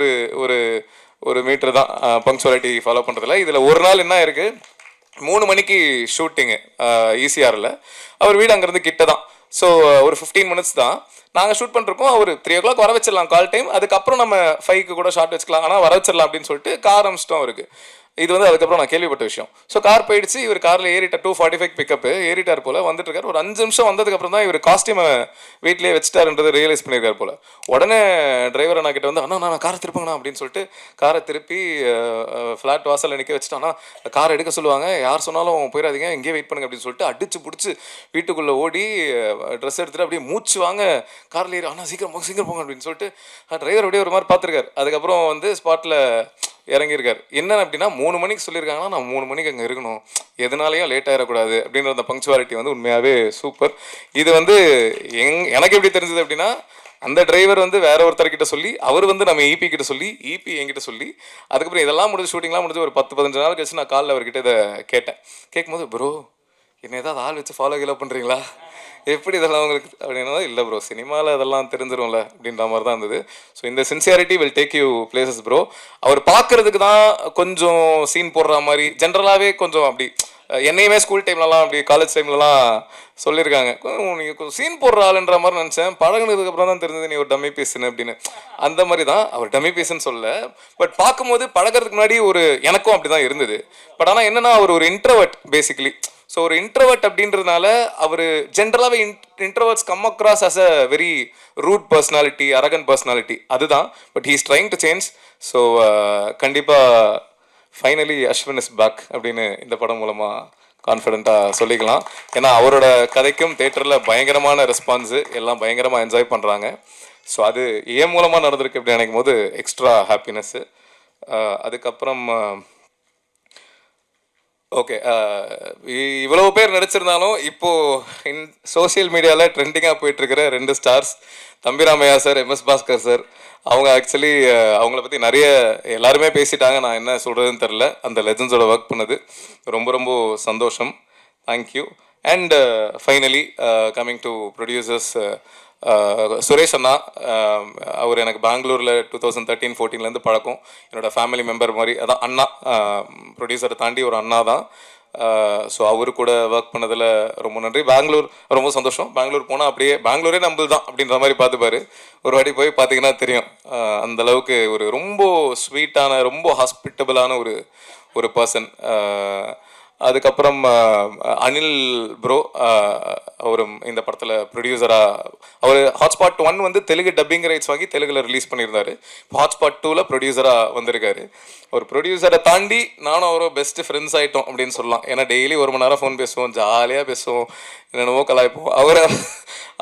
ஒரு மீட்டர் தான் பங்க்சுவாலிட்டி ஃபாலோ பண்ணுறதுல. இதில் ஒரு நாள் என்ன இருக்குது, 3 மணிக்கு ஷூட்டிங்கு ஈசிஆரில். அவர் வீடு அங்கேருந்து கிட்ட தான். ஸோ ஒரு 15 மினிட்ஸ் தான் நாங்கள் ஷூட் பண்ணிருக்கோம். அவர் 3 o'clock வர வச்சிடலாம் கால் டைம், அதுக்கப்புறம் நம்ம 5க்கு கூட ஷார்ட் வச்சுக்கலாம், ஆனால் வர வச்சிடலாம் அப்படின்னு சொல்லிட்டு கார் அமிச்சிட்டோம் அவருக்கு. இது வந்து அதுக்கப்புறம் நான் கேள்விப்பட்ட விஷயம். ஸோ கார் போயிடுச்சு, இவர் காரில் ஏறிட்டார். 2:45 பிக்கப்பு ஏறிட்டார் போல், வந்துட்டு இருக்கார். ஒரு 5 நிமிஷம் வந்ததுக்கப்புறம் தான் இவர் காஸ்டியூமை வீட்டிலேயே வச்சுட்டாருன்றது ரியலைஸ் பண்ணியிருக்கார் போல். உடனே டிரைவர் அண்ணா கிட்ட வந்து, அண்ணா நான் காரை திருப்புங்கண்ணா அப்படின்னு சொல்லிட்டு காரை திருப்பி ஃப்ளாட் வாசலில் நிற்க வச்சுட்டான்னா, கார் எடுக்க சொல்லுவாங்க, யார் சொன்னாலும் போயிடாதீங்க, இங்கேயே வெயிட் பண்ணுங்க அப்படின்னு சொல்லிட்டு அடிச்சு பிடிச்சி வீட்டுக்குள்ளே ஓடி ட்ரெஸ் எடுத்துகிட்டு அப்படியே மூச்சு வாங்க காரில் ஏறி, அண்ணா சீக்கிரம் போங்க அப்படின்னு சொல்லிட்டு டிரைவர் அப்படியே ஒரு மாதிரி பார்த்துருக்காரு. அதுக்கப்புறம் வந்து ஸ்பாட்டில் இறங்கியிருக்கார். என்ன அப்படின்னா 3 மணிக்கு சொல்லியிருக்காங்கன்னா நான் 3 மணிக்கு அங்கே இருக்கணும், எதனாலையும் லேட் ஆகிடக்கூடாது அப்படின்ற அந்த பங்க்சுவாலிட்டி வந்து உண்மையாகவே சூப்பர். இது வந்து எனக்கு எப்படி தெரிஞ்சது அப்படின்னா, அந்த டிரைவர் வந்து வேற ஒருத்தர்கிட்ட சொல்லி, அவர் வந்து நம்ம ஈபி கிட்ட சொல்லி, ஈபி என்கிட்ட சொல்லி, அதுக்கப்புறம் இதெல்லாம் முடிஞ்சு ஷூட்டிங்லாம் முடிஞ்சு ஒரு 10-15 நாள் கழிச்சு நான் காலில் அவர்கிட்ட இதை கேட்டேன். கேட்கும்போது, ப்ரோ என்ன ஏதாவது ஆள் வச்சு ஃபாலோ கீழே பண்ணுறீங்களா, எப்படி இதெல்லாம் உங்களுக்கு அப்படின்னா, இல்லை ப்ரோ சினிமாவில் அதெல்லாம் தெரிஞ்சிரும்ல அப்படின்ற மாதிரி தான் இருந்தது. ஸோ இந்த sincerity will take you places bro. அவர் பார்க்கறதுக்கு தான் கொஞ்சம் சீன் போடுற மாதிரி, ஜென்ரலாகவே கொஞ்சம் அப்படி என்னையுமே ஸ்கூல் டைம்லலாம் அப்படி காலேஜ் டைம்லலாம் சொல்லியிருக்காங்க, நீங்கள் கொஞ்சம் சீன் போடுற ஆளுன்ற மாதிரி நினச்சேன். பழகினதுக்கப்புறம் தான் தெரிஞ்சது நீ ஒரு டம்மி பீஸுன்னு அப்படின்னு. அந்த மாதிரி தான் அவர் டம்மி பீஸுன்னு சொல்ல, பட் பார்க்கும்போது பழகிறதுக்கு முன்னாடி எனக்கும் அப்படி தான் இருந்தது. பட் ஆனால் என்னென்னா அவர் ஒரு இன்ட்ரோவர்ட் பேசிக்கலி. ஸோ ஒரு இன்ட்ரோவர்ட் அப்படின்றதுனால அவர் ஜென்ரலாகவே introverts come across as a very rude personality, arrogant personality, அதுதான். But he is trying to change. So கண்டிப்பாக ஃபைனலி அஸ்வின் இஸ் பேக் அப்படின்னு இந்த படம் மூலமாக கான்ஃபிடென்ட்டாக சொல்லிக்கலாம். ஏன்னா அவரோட கதைக்கும் தேட்டரில் பயங்கரமான ரெஸ்பான்ஸு, எல்லாம் பயங்கரமாக என்ஜாய் பண்ணுறாங்க. ஸோ அது ஏன் மூலமாக நடந்திருக்கு அப்படின்னு நினைக்கும் போது எக்ஸ்ட்ரா ஹாப்பினஸ்ஸு. அதுக்கப்புறம் ஓகே, இவ்வளவு பேர் நடிச்சிருந்தாலும் இப்போது சோசியல் மீடியாவில் ட்ரெண்டிங்காக போயிட்டுருக்கிற 2 stars, Thambi Ramaiah sir, MS Bhaskar sir. அவங்க ஆக்சுவலி அவங்கள பற்றி நிறைய எல்லாருமே பேசிட்டாங்க, நான் என்ன சொல்கிறதுன்னு தெரில. அந்த லெஜண்ட்ஸோட ஒர்க் பண்ணது ரொம்ப ரொம்ப சந்தோஷம். Thank you. And finally coming to producers, Suresh அண்ணா. அவர் எனக்கு பெங்களூரில் 2013-14 பழக்கம், என்னோடய ஃபேமிலி மெம்பர் மாதிரி. அதான் அண்ணா, ப்ரொடியூசரை தாண்டி ஒரு அண்ணா தான். ஸோ அவரு கூட ஒர்க் பண்ணதில் ரொம்ப நன்றி. பெங்களூர் ரொம்ப சந்தோஷம். பெங்களூர் போனால் அப்படியே பெங்களூரே நம்மள் தான் அப்படின்ற மாதிரி பார்த்துப்பாரு. ஒரு வாட்டி போய் பார்த்தீங்கன்னா தெரியும், அந்தளவுக்கு ஒரு ரொம்ப ஸ்வீட்டான, ரொம்ப ஹாஸ்பிட்டபிளான ஒரு பர்சன். அதுக்கப்புறம் அனில் ப்ரோ, அவர் இந்த படத்தில் ப்ரொடியூசராக, அவர் ஹாட்ஸ்பாட் 1 வந்து தெலுங்கு டப்பிங் ரைட்ஸ் வாங்கி தெலுங்கில் ரிலீஸ் பண்ணியிருந்தார். ஹாட்ஸ்பாட் 2ல் ப்ரொடியூசராக வந்திருக்காரு. ஒரு ப்ரொடியூசரை தாண்டி நானும் அவரும் பெஸ்ட்டு ஃப்ரெண்ட்ஸ் ஆகிட்டோம் அப்படின்னு சொல்லலாம். ஏன்னா டெய்லி 1 மணி நேரம் ஃபோன் பேசுவோம், ஜாலியாக பேசுவோம், என்னென்னவோ கலாய்ப்போம்.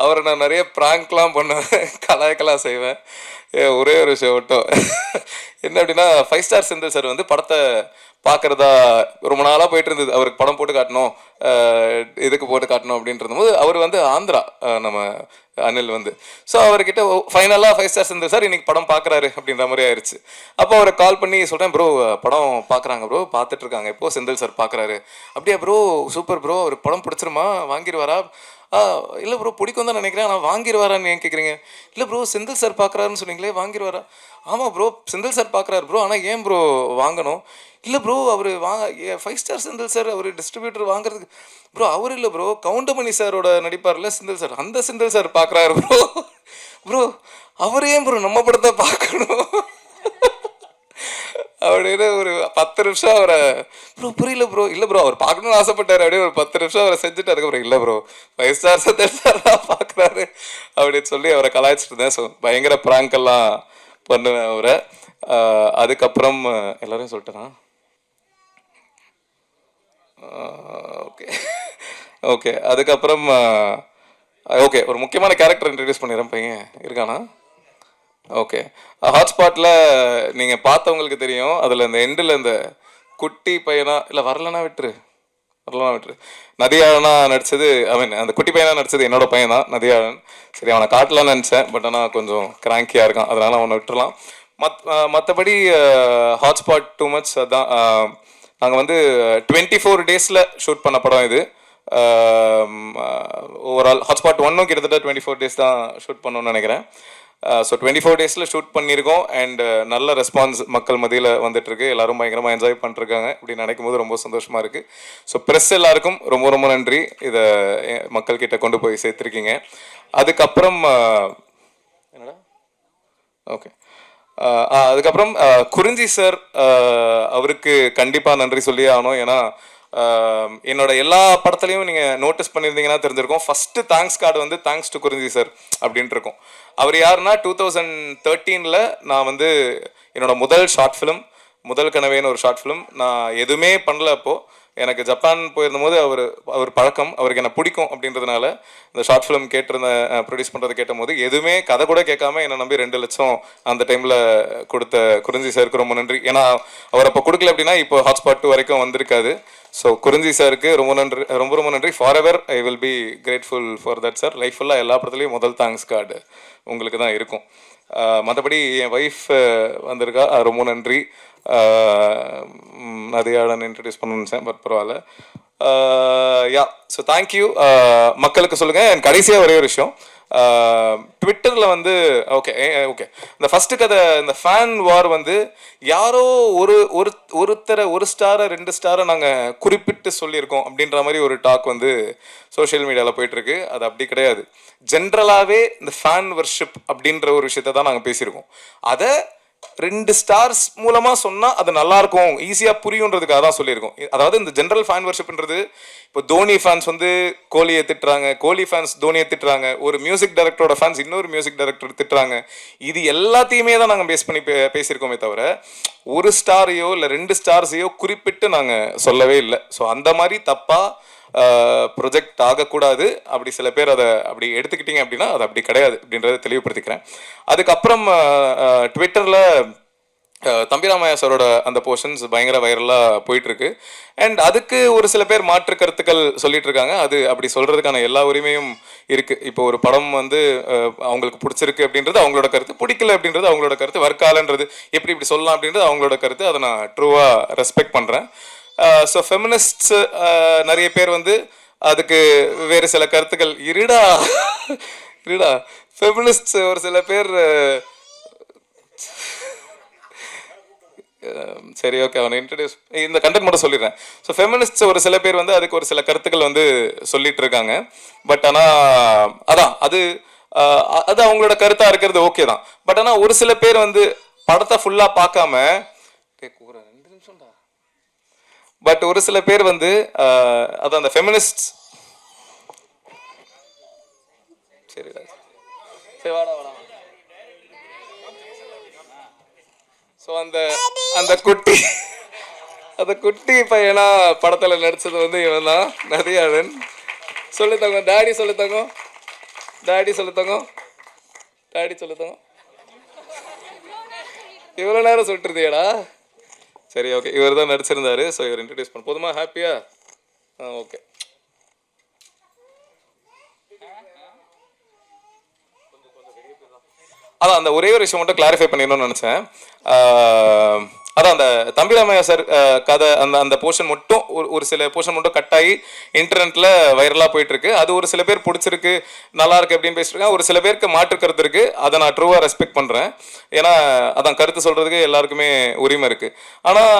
அவரை நான் நிறைய ப்ராங்க்லாம் பண்ணுவேன், கலாய்க்கலாம் செய்வேன். ஒரே ஒரு விஷயம் மட்டும் என்ன அப்படின்னா, 5 ஸ்டார் செந்தில் சார் வந்து படத்தை பார்க்குறதா ரொம்ப நாளாக போயிட்டு இருந்தது. அவருக்கு படம் போட்டு காட்டணும், இதுக்கு போட்டு காட்டணும் அப்படின்றது போது அவர் வந்து ஆந்திரா, நம்ம அனில் வந்து. ஸோ அவர்கிட்ட ஃபைனலாக 5 ஸ்டார் செந்தில் சார் இன்னைக்கு படம் பார்க்குறாரு அப்படின்ற மாதிரி ஆயிடுச்சு. அப்போ அவரை கால் பண்ணி சொல்கிறேன், ப்ரோ படம் பார்க்குறாங்க ப்ரோ, பார்த்துட்ருக்காங்க, இப்போது செந்தில் சார் பார்க்குறாரு. அப்படியா ப்ரோ, சூப்பர் ப்ரோ, அவர் படம் பிடிச்சிருமா, வாங்கிடுவாரா? இல்லை ப்ரோ பிடிக்கும் தான் நினைக்கிறேன், ஆனால் வாங்கிடுவாரான்னு ஏன் கேட்குறீங்க? இல்லை ப்ரோ செந்தில் சார் பார்க்குறாருன்னு சொன்னீங்களே, வாங்கிடுவாரா? ஆமாம் ப்ரோ செந்தில் சார் பார்க்குறாரு ப்ரோ, ஆனால் ஏன் ப்ரோ வாங்கணும்? இல்லை ப்ரோ அவர் 5 ஸ்டார் செந்தில் சார் அவர் டிஸ்ட்ரிபியூட்டர் வாங்குறதுக்கு ப்ரோ, அவர் இல்லை ப்ரோ கவுண்டமணி சாரோட நடிப்பார்ல செந்தில் சார், அந்த செந்தில் சார் பார்க்குறாரு ப்ரோ. ப்ரோ அவர் ஏன் ப்ரோ நம்ம படத்தை பார்க்கணும் அப்படின்னு ஒரு 10 நிமிஷம் அவரை ப்ரோ புரியல ப்ரோ இல்லை ப்ரோ அவர் பார்க்கணும்னு ஆசைப்பட்டார் அப்படியே ஒரு 10 நிமிஷம் அவரை செஞ்சுட்டு அதுக்கப்புறம் இல்லை ப்ரோ 5 ஸ்டார்ஸ் 10 ஸ்டார் தான் பார்க்குறாரு அப்படின்னு சொல்லி அவரை கலாய்ச்சிட்டு இருந்தேன். ஸோ பயங்கர ப்ராங்கெல்லாம் பண்ணுவேன் அவரை. அதுக்கப்புறம் எல்லாரையும் சொல்லிட்டேனா? Okay okay. அதுக்கப்புறம் ஓகே ஒரு முக்கியமான கேரக்டர் இன்ட்ரடியூஸ் பண்ணிடுறேன். பையன் இருக்கானா? ஓகே. ஹாட்ஸ்பாட்டில் நீங்கள் பார்த்தவங்களுக்கு தெரியும். அதில் இந்த எண்டில் இந்த குட்டி பையனா இல்லை வரலனா விட்டுரு நதியாழனா நடித்தது அந்த குட்டி பையனாக நடித்தது என்னோட பையன் தான் நதியாழன். சரி அவனை காட்டலான்னு நினச்சேன். பட் ஆனால் கொஞ்சம் கிராங்கியாக இருக்கான், அதனால் அவனை விட்டுறலாம். மற்றபடி ஹாட்ஸ்பாட் டூ மச் அதான். நாங்கள் வந்து 24 டேஸில் ஷூட் பண்ண படம் இது. ஓவரால் ஹாட்ஸ்பாட் 1 கிட்டத்தட்ட 24 டேஸ் தான் ஷூட் பண்ணணும்னு நினைக்கிறேன். ஸோ 24 டேஸில் ஷூட் பண்ணியிருக்கோம். அண்ட் நல்ல ரெஸ்பான்ஸ் மக்கள் மத்தியில் வந்துட்டுருக்கு. எல்லோரும் பயங்கரமாக என்ஜாய் பண்ணிருக்காங்க. இப்படி நினைக்கும் போது ரொம்ப சந்தோஷமாக இருக்குது. ஸோ ப்ரெஸ் எல்லாருக்கும் ரொம்ப ரொம்ப நன்றி, இதை மக்கள்கிட்ட கொண்டு போய் சேர்த்துருக்கீங்க. அதுக்கப்புறம் என்னடா ஓகே அதுக்கப்புறம் குறிஞ்சி சார், அவருக்கு கண்டிப்பாக நன்றி சொல்லி ஆகணும். ஏன்னா என்னோட எல்லா படத்துலையும் நீங்கள் நோட்டீஸ் பண்ணியிருந்தீங்கன்னா தெரிஞ்சிருக்கும், ஃபஸ்ட்டு தேங்க்ஸ் கார்டு வந்து தேங்க்ஸ் டு குறிஞ்சி சார் அப்படின்ட்டு இருக்கும். அவர் யாருன்னா 2013 நான் வந்து என்னோட முதல் ஷார்ட் ஃபிலிம் முதல் கனவேன்னு ஒரு ஷார்ட் ஃபிலிம் நான் எதுவுமே பண்ணல. அப்போது எனக்கு ஜப்பான் போயிருந்தபோது அவர் பழக்கம், அவருக்கு என்ன பிடிக்கும் அப்படின்றதுனால இந்த ஷார்ட் ஃபிலிம் ப்ரொடியூஸ் பண்ணுறது கேட்டபோது எதுவுமே கதை கூட கேட்காம என்னை நம்பி 2 லட்சம் அந்த டைமில் கொடுத்த குறிஞ்சி சாருக்கு ரொம்ப நன்றி. ஏன்னா அவர் அப்போ கொடுக்கல அப்படின்னா இப்போ ஹாட்ஸ்பாட் 2 வரைக்கும் வந்திருக்காது. ஸோ குறிஞ்சி சாருக்கு ரொம்ப நன்றி, ரொம்ப ரொம்ப நன்றி. For ever I will be grateful for that sir. Life ஃபுல்லாக எல்லா படத்துலையும் முதல் தேங்க்ஸ் கார்டு உங்களுக்கு தான் இருக்கும். மற்றபடி என் ஒய்ஃப் வந்திருக்கா, ரொம்ப நன்றி. நதியாழன் இன்ட்ரடியூஸ் பண்ணணுன்னு பட் பரவாயில்ல. Yeah so thank you. மக்களுக்கு சொல்லுங்கள். என் கடைசியாக ஒரே ஒரு விஷயம், ட்விட்டரில் வந்து ஓகே இந்த ஃபஸ்ட்டு கதை இந்த ஃபேன் வார் வந்து யாரோ ஒருத்தரை 1 ஸ்டாரை 2 ஸ்டாரை நாங்கள் குறிப்பிட்டு சொல்லியிருக்கோம் அப்படின்ற மாதிரி ஒரு டாக் வந்து சோஷியல் மீடியாவில் போயிட்டுருக்கு. அது அப்படி கிடையாது. ஜென்ரலாகவே இந்த ஃபேன் வர்ஷிப் அப்படின்ற ஒரு விஷயத்தை தான் நாங்கள் பேசியிருக்கோம். அதை 2 ஸ்டார்ஸ் மூலமாக சொன்னால் அது நல்லாயிருக்கும், ஈஸியாக புரியுன்றதுக்காக தான் சொல்லியிருக்கோம். அதாவது இந்த ஜென்ரல் ஃபேன் வர்ஷிப்ன்றது இப்போ தோனி ஃபேன்ஸ் வந்து கோலியை திட்டுறாங்க, கோலி ஃபேன்ஸ் தோனியை திட்டுறாங்க, ஒரு மியூசிக் டைரக்டரோட ஃபேன்ஸ் இன்னொரு மியூசிக் டைரக்டர் திட்டுறாங்க. இது எல்லாத்தையுமே தான் நாங்கள் பேஸ் பண்ணி பேசியிருக்கோமே தவிர 1 ஸ்டாரையோ இல்லை 2 ஸ்டார்ஸையோ குறிப்பிட்டு நாங்கள் சொல்லவே இல்லை. ஸோ அந்த மாதிரி தப்பாக ப்ரொஜெக்ட் ஆகக்கூடாது. அப்படி சில பேர் அதை அப்படி எடுத்துக்கிட்டீங்க அப்படின்னா அது அப்படி கிடையாது அப்படின்றத தெளிவுபடுத்திக்கிறேன். அதுக்கப்புறம் ட்விட்டரில் தம்பிராமையா சாரோட அந்த போர்ஷன்ஸ் பயங்கர வைரலாக போயிட்டுருக்கு. அண்ட் அதுக்கு ஒரு சில பேர் மாற்று கருத்துக்கள் சொல்லிட்டு இருக்காங்க. அது அப்படி சொல்கிறதுக்கான எல்லா உரிமையும் இருக்குது. இப்போ ஒரு படம் வந்து அவங்களுக்கு பிடிச்சிருக்கு அப்படின்றது அவங்களோட கருத்து, பிடிக்கல அப்படின்றது அவங்களோட கருத்து, வர்க்காலன்றது இப்படி சொல்லலாம் அப்படின்றது அவங்களோட கருத்து. அதை நான் ட்ரூவாக ரெஸ்பெக்ட் பண்ணுறேன். ஸோ ஃபெமினிஸ்ட்ஸ் நிறைய பேர் வந்து அதுக்கு வேறு சில கருத்துக்கள் இருடா ஃபெமினிஸ்ட்ஸ் ஒரு சில பேர் சரி ஓகே அவனை இன்ட்ரடியூஸ் இந்த கண்டென்ட் மட்டும் சொல்லிடுறேன். ஸோ ஃபெமினிஸ்ட்ஸ் ஒரு சில பேர் வந்து அதுக்கு ஒரு சில கருத்துக்கள் வந்து சொல்லிட்டு இருக்காங்க. பட் ஆனால் அதான் அது அவங்களோட கருத்தாக இருக்கிறது ஓகே தான். பட் ஆனால் ஒரு சில பேர் வந்து படத்தை ஃபுல்லாக பார்க்காம பட் ஒரு சில பேர் வந்து அதான் அந்த ஃபெமினிஸ்ட் சரி வாடா ஸோ அந்த குட்டி பையனா படத்தில் நடிச்சது வந்து இவன் தான் நதியாழன். சொல்லித்தங்க டாடி சொல்லித்தங்க இவ்வளோ நேரம் சொல்லிட்டுருந்தியாடா. சரி ஓகே இவர் தான் நடிச்சிருந்தாரு. ஸோ இவர் இன்ட்ரடியூஸ் பண்ண போதுமா? ஹாப்பியா? ஓகே. அதான் அந்த ஒரே ஒரு விஷயம் மட்டும் கிளாரிஃபை பண்ணிடணும்னு நினச்சேன். அதான் அந்த தம்பிராமையா சார் கதை அந்த அந்த போர்ஷன் மட்டும் ஒரு சில போர்ஷன் மட்டும் கட் ஆகி இன்டர்நெட்டில் வைரலாக போயிட்டு இருக்கு. அது ஒரு சில பேர் பிடிச்சிருக்கு, நல்லா இருக்கு அப்படின்னு பேசிருக்கேன். ஒரு சில பேருக்கு மாற்று கருத்து இருக்கு. அதை நான் ட்ரூவாக ரெஸ்பெக்ட் பண்ணுறேன். ஏன்னா அதான் கருத்து சொல்றதுக்கு எல்லாருக்குமே உரிமை இருக்கு. ஆனால்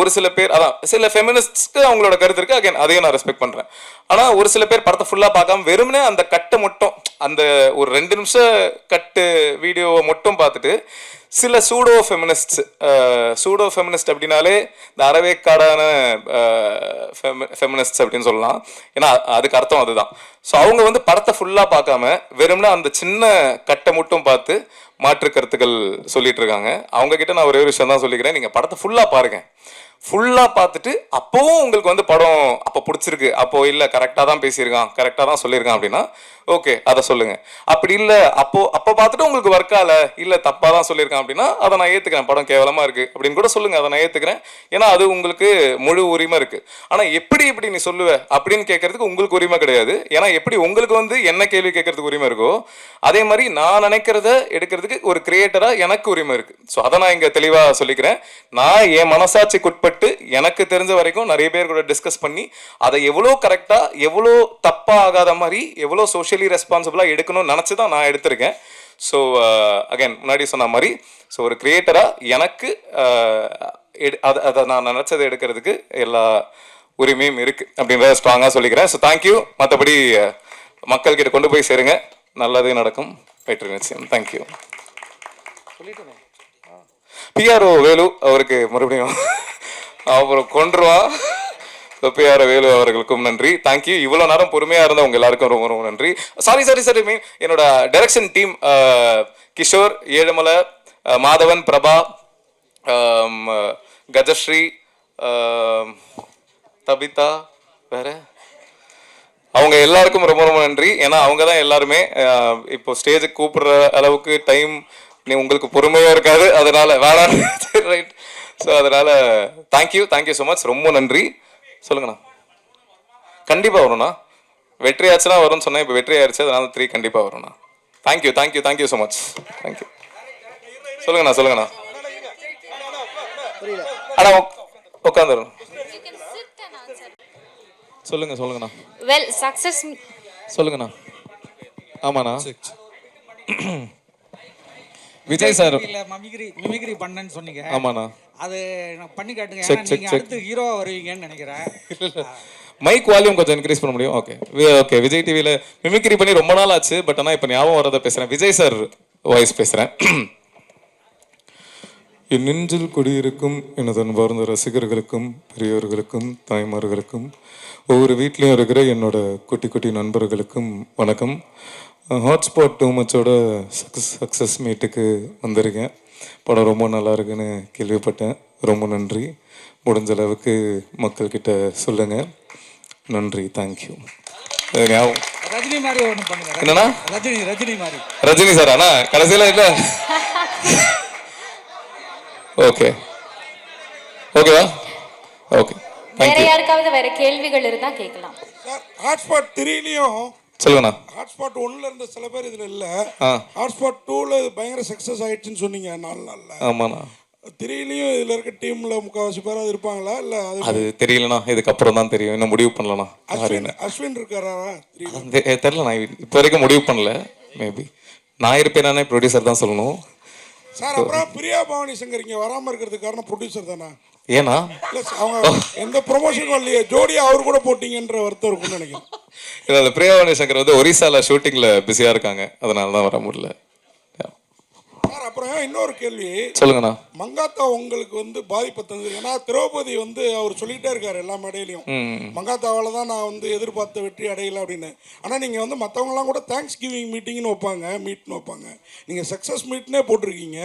ஒரு சில பேர் அதான் சில ஃபெமினிஸ்ட்ஸ்க்கு அவங்களோட கருத்து இருக்கு. அகைன் அதையும் நான் ரெஸ்பெக்ட் பண்ணுறேன். ஆனால் ஒரு சில பேர் படத்தை ஃபுல்லாக பார்க்காம வெறுமனே அந்த கட்டை மட்டும் அந்த ஒரு 2 நிமிஷம் கட்டு வீடியோவை மட்டும் பார்த்துட்டு சில சூடோ ஃபெமினிஸ்ட் அப்படின்னாலே இந்த அறவேக்காடான ஃபெமினிஸ்ட் அப்படின்னு சொல்லலாம். ஏன்னா அதுக்கு அர்த்தம் அதுதான். ஸோ அவங்க வந்து படத்தை ஃபுல்லாக பார்க்காம வெறும்னா அந்த சின்ன கட்டை மட்டும் பார்த்து மாற்று கருத்துக்கள் சொல்லிட்டு இருக்காங்க. அவங்க கிட்ட நான் ஒரே ஒரு விஷயம் தான் சொல்லிக்கிறேன். நீங்கள் படத்தை ஃபுல்லாக பாருங்க. ஃபுல்லாக பார்த்துட்டு அப்போவும் உங்களுக்கு வந்து படம் அப்போ பிடிச்சிருக்கு, அப்போ இல்லை கரெக்டாக தான் பேசியிருக்கான், கரெக்டாக தான் சொல்லியிருக்கான் அப்படின்னா ஓகே அதை சொல்லுங்கள். அப்படி இல்லை அப்போ பார்த்துட்டு உங்களுக்கு ஒர்க் ஆகல, இல்லை தப்பாக தான் சொல்லியிருக்கான் அப்படின்னா அதை நான் ஏற்றுக்கிறேன், படம் கேவலமாக இருக்குது அப்படின்னு கூட சொல்லுங்கள், அதை நான் ஏற்றுக்கிறேன். ஏன்னா அது உங்களுக்கு முழு உரிமை இருக்குது. ஆனால் எப்படி நீ சொல்லுவ அப்படின்னு கேட்கறதுக்கு உங்களுக்கு உரிமை கிடையாது. ஏன்னா எப்படி உங்களுக்கு வந்து என்ன கேள்வி கேட்கறதுக்கு உரிமை இருக்கோ அதே மாதிரி நான் நினைக்கிறத எடுக்கிறதுக்கு ஒரு கிரியேட்டராக எனக்கு உரிமை இருக்குது. ஸோ அதை நான் இங்கே தெளிவாக சொல்லிக்கிறேன். நான் என் மனசாட்சிக்குட்பட்டு எனக்கு தெரிஞ்ச வரைக்கும் நிறைய பேர் கூட டிஸ்கஸ் பண்ணி அதை எவ்வளோ கரெக்டாக எவ்வளோ தப்பாக ஆகாத மாதிரி எவ்வளோ சோஷியலி ரெஸ்பான்சிபிளாக எடுக்கணும்னு நினச்சி தான் நான் எடுத்திருக்கேன். ஸோ அகைன் முன்னாடி சொன்ன மாதிரி ஸோ ஒரு கிரியேட்டராக எனக்கு அதை நான் நினச்சதை எடுக்கிறதுக்கு எல்லா உரிமையும் இருக்குது அப்படின்றத ஸ்ட்ராங்காக சொல்லிக்கிறேன். So thank you. மற்றபடி மக்கள்கிட்ட கொண்டு போய் சேருங்க, நல்லதே நடக்கும். வெற்றி நிச்சயம். தேங்க்யூ. பிஆர்ஓ வேலு அவருக்கு மறுபடியும் அப்புறம் கொன்றுவா. பிஆர் வேலு அவர்களுக்கும் நன்றி. தேங்க்யூ. இவ்வளோ நேரம் பொறுமையாக இருந்த உங்க எல்லாருக்கும் ரொம்ப ரொம்ப நன்றி. சாரி மீன் என்னோட டைரக்ஷன் டீம் கிஷோர், ஏழுமலை, மாதவன், பிரபா, கஜஸ்ரீ, தபிதா, வேற அவங்க எல்லாருக்கும் ரொம்ப ரொம்ப நன்றி. ஏன்னா அவங்க தான் எல்லாருமே இப்போ ஸ்டேஜுக்கு கூப்பிடுற அளவுக்கு டைம் உங்களுக்கு பொறுமையாக இருக்காது, அதனால வேணாம் ரைட். ஸோ அதனால தேங்க்யூ ஸோ மச். ரொம்ப நன்றி. சொல்லுங்கண்ணா. கண்டிப்பாக வரும்ண்ணா. வெற்றி ஆச்சுன்னா வரும்னு சொன்னேன், இப்போ வெற்றி ஆயிடுச்சு, அதனால 3 கண்டிப்பாக வரும்ண்ணா. Thank you so much. தேங்க்யூ. சொல்லுங்கண்ணா. அண்ணா உட்காந்துரும். சொல்லுங்கண்ணா. வெல் சக்ஸஸ் சொல்லுங்கண்ணா. ஆமாண்ணா. விஜய் சார் மிமிக்ரி பண்ணேன்னு சொன்னீங்க. ஆமாண்ணா. அது நான் பண்ணி காட்டுங்க. ஏன்னா நீங்க அடுத்து ஹீரோவா வருவீங்கன்னு நினைக்கிறேன். மைக் வால்யூம் கொஞ்சம் இன்க்ரீஸ் பண்ண முடியும்? ஓகே. விஜய் டிவியில் மிமிக்ரி பண்ணி ரொம்ப நாள் ஆச்சு. பட் ஆனால் இப்போ ஞாபகம் வரதை பேசுகிறேன். விஜய் சார் வாய்ஸ் பேசுகிறேன். என் நெஞ்சில் குடியிருக்கும் எனது அன்பார்ந்த ரசிகர்களுக்கும் பெரியோர்களுக்கும் தாய்மார்களுக்கும் ஒவ்வொரு வீட்லேயும் இருக்கிற என்னோட குட்டி நண்பர்களுக்கும் வணக்கம். ஹாட்ஸ்பாட் 2 மச்சோட சக்ஸஸ் மீட்டுக்கு வந்திருக்கேன். படம் ரொம்ப நல்லா இருக்குன்னு கேள்விப்பட்டேன். ரொம்ப நன்றி. முடிஞ்ச அளவுக்கு மக்கள்கிட்ட சொல்லுங்கள். நன்றி. தேங்க்யூ. ரஜினி மாதிரி ஒன்று பண்ணுங்க. என்னன்னா ரஜினி மாதிரி. ரஜினி சார் அண்ணா கடைசியில் இல்லை. ஓகேவா? ஓகே. வேற யாருக்காவது வேற கேள்விகள் இருந்தா கேட்கலாம். ஹாட்ஸ்பாட் 3லயும் சொல்லுங்கண்ணா. ஹாட்ஸ்பாட் 1ல இருந்த சில பேர் இதுல இல்ல. ஹாட்ஸ்பாட் 2ல பயங்கர சக்சஸ் ஆயிடுச்சுன்னு சொன்னீங்க 4 நாள்ல. ஆமாண்ணா. 3லயும் இதுல இருக்க டீம்ல முக்காவாசி பேர் அது இருப்பாங்களா இல்ல? அது தெரியலண்ணா. இதுக்கப்புறம் தான் தெரியும். இன்னும் முடிவு பண்ணலண்ணா. அஸ்வின் இருக்காரா? தெரியல. நான் இப்போ வரைக்கும் முடிவு பண்ணல. மேபி நான் இருப்பேன். ப்ரொடியூசர் தான் சொல்லணும் சார். அப்புறம் பிரியா பவானி சங்கர் இங்க வராம இருக்கிறதுக்கு காரணம் ப்ரொடியூசர் தானா? ஏன்னா அவங்க எந்த ப்ரொமோஷனும் இல்லையே, ஜோடியா அவர் கூட போட்டீங்கன்ற வருத்தம் இருக்கும்னு நினைக்கிறேன். இல்லை, அந்த பிரியா பவானி சங்கர் வந்து ஒரிசால ஷூட்டிங்ல பிஸியா இருக்காங்க, அதனால தான் வர முடியல. சார் அப்புறம் இன்னொரு கேள்வி சொல்லுங்கண்ணா. மங்காத்தா உங்களுக்கு வந்து பாதிப்பு தந்தது. ஏன்னா திரௌபதி வந்து அவர் சொல்லிட்டே இருக்காரு எல்லா மேடையிலையும், மங்காத்தாவால தான் நான் வந்து எதிர்பார்த்த வெற்றி அடையலை அப்படின்னு. ஆனால் நீங்கள் வந்து மற்றவங்களாம் கூட தேங்க்ஸ் கிவிங் மீட்டிங்னு மீட்னு வைப்பாங்க. நீங்கள் சக்ஸஸ் மீட்னே போட்டிருக்கீங்க.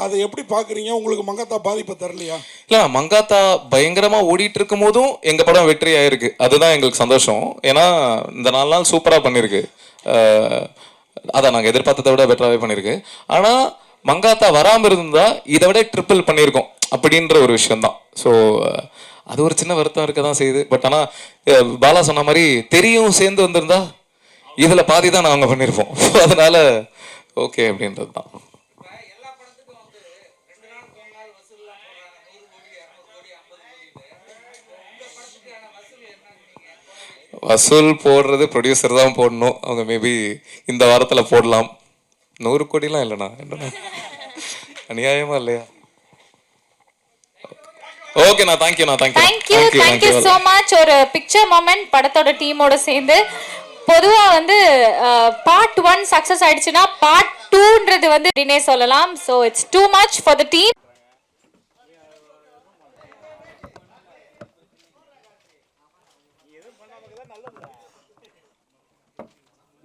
அதை எப்படி பார்க்குறீங்க? உங்களுக்கு மங்காத்தா பாதிப்பை தரலையா? இல்லை, மங்காத்தா பயங்கரமாக ஓடிட்டு இருக்கும் போதும் எங்கள் படம் வெற்றி ஆயிருக்கு. அதுதான் எங்களுக்கு சந்தோஷம். ஏன்னா இந்த 4 நாள் சூப்பராக பண்ணியிருக்கு. அதான் நாங்கள் எதிர்பார்த்ததை விட பெட்டராகவே பண்ணியிருக்கு. ஆனால் மங்காத்தா வராமல் இருந்தால் இதை விட ட்ரிப்பிள் பண்ணியிருக்கோம் அப்படின்ற ஒரு விஷயந்தான். ஸோ அது ஒரு சின்ன வருத்தம் இருக்க தான் செய்யுது. பட் ஆனால் பாலா சொன்ன மாதிரி தெரியும் சேர்ந்து வந்திருந்தா இதில் பாதி தான் நாங்கள் பண்ணியிருப்போம். அதனால ஓகே அப்படின்றது தான். வசூல் போடுறது ப்ரொடியூசர் தான் போடணும். அவங்க மேபி இந்த வாரத்தில் போடலாம். 100 கோடிலாம் இல்லைண்ணா, என்னண்ணா அநியாயமா இல்லையா? ஓகேண்ணா, தேங்க்யூண்ணா, தேங்க்யூ ஸோ மச். ஒரு பிக்சர் மொமெண்ட் படத்தோட டீமோட சேர்ந்து. பொதுவாக வந்து பார்ட் 1 சக்ஸஸ் ஆயிடுச்சுன்னா பார்ட் 2ன்றது வந்து அப்படின்னே சொல்லலாம். So it's too much for the team.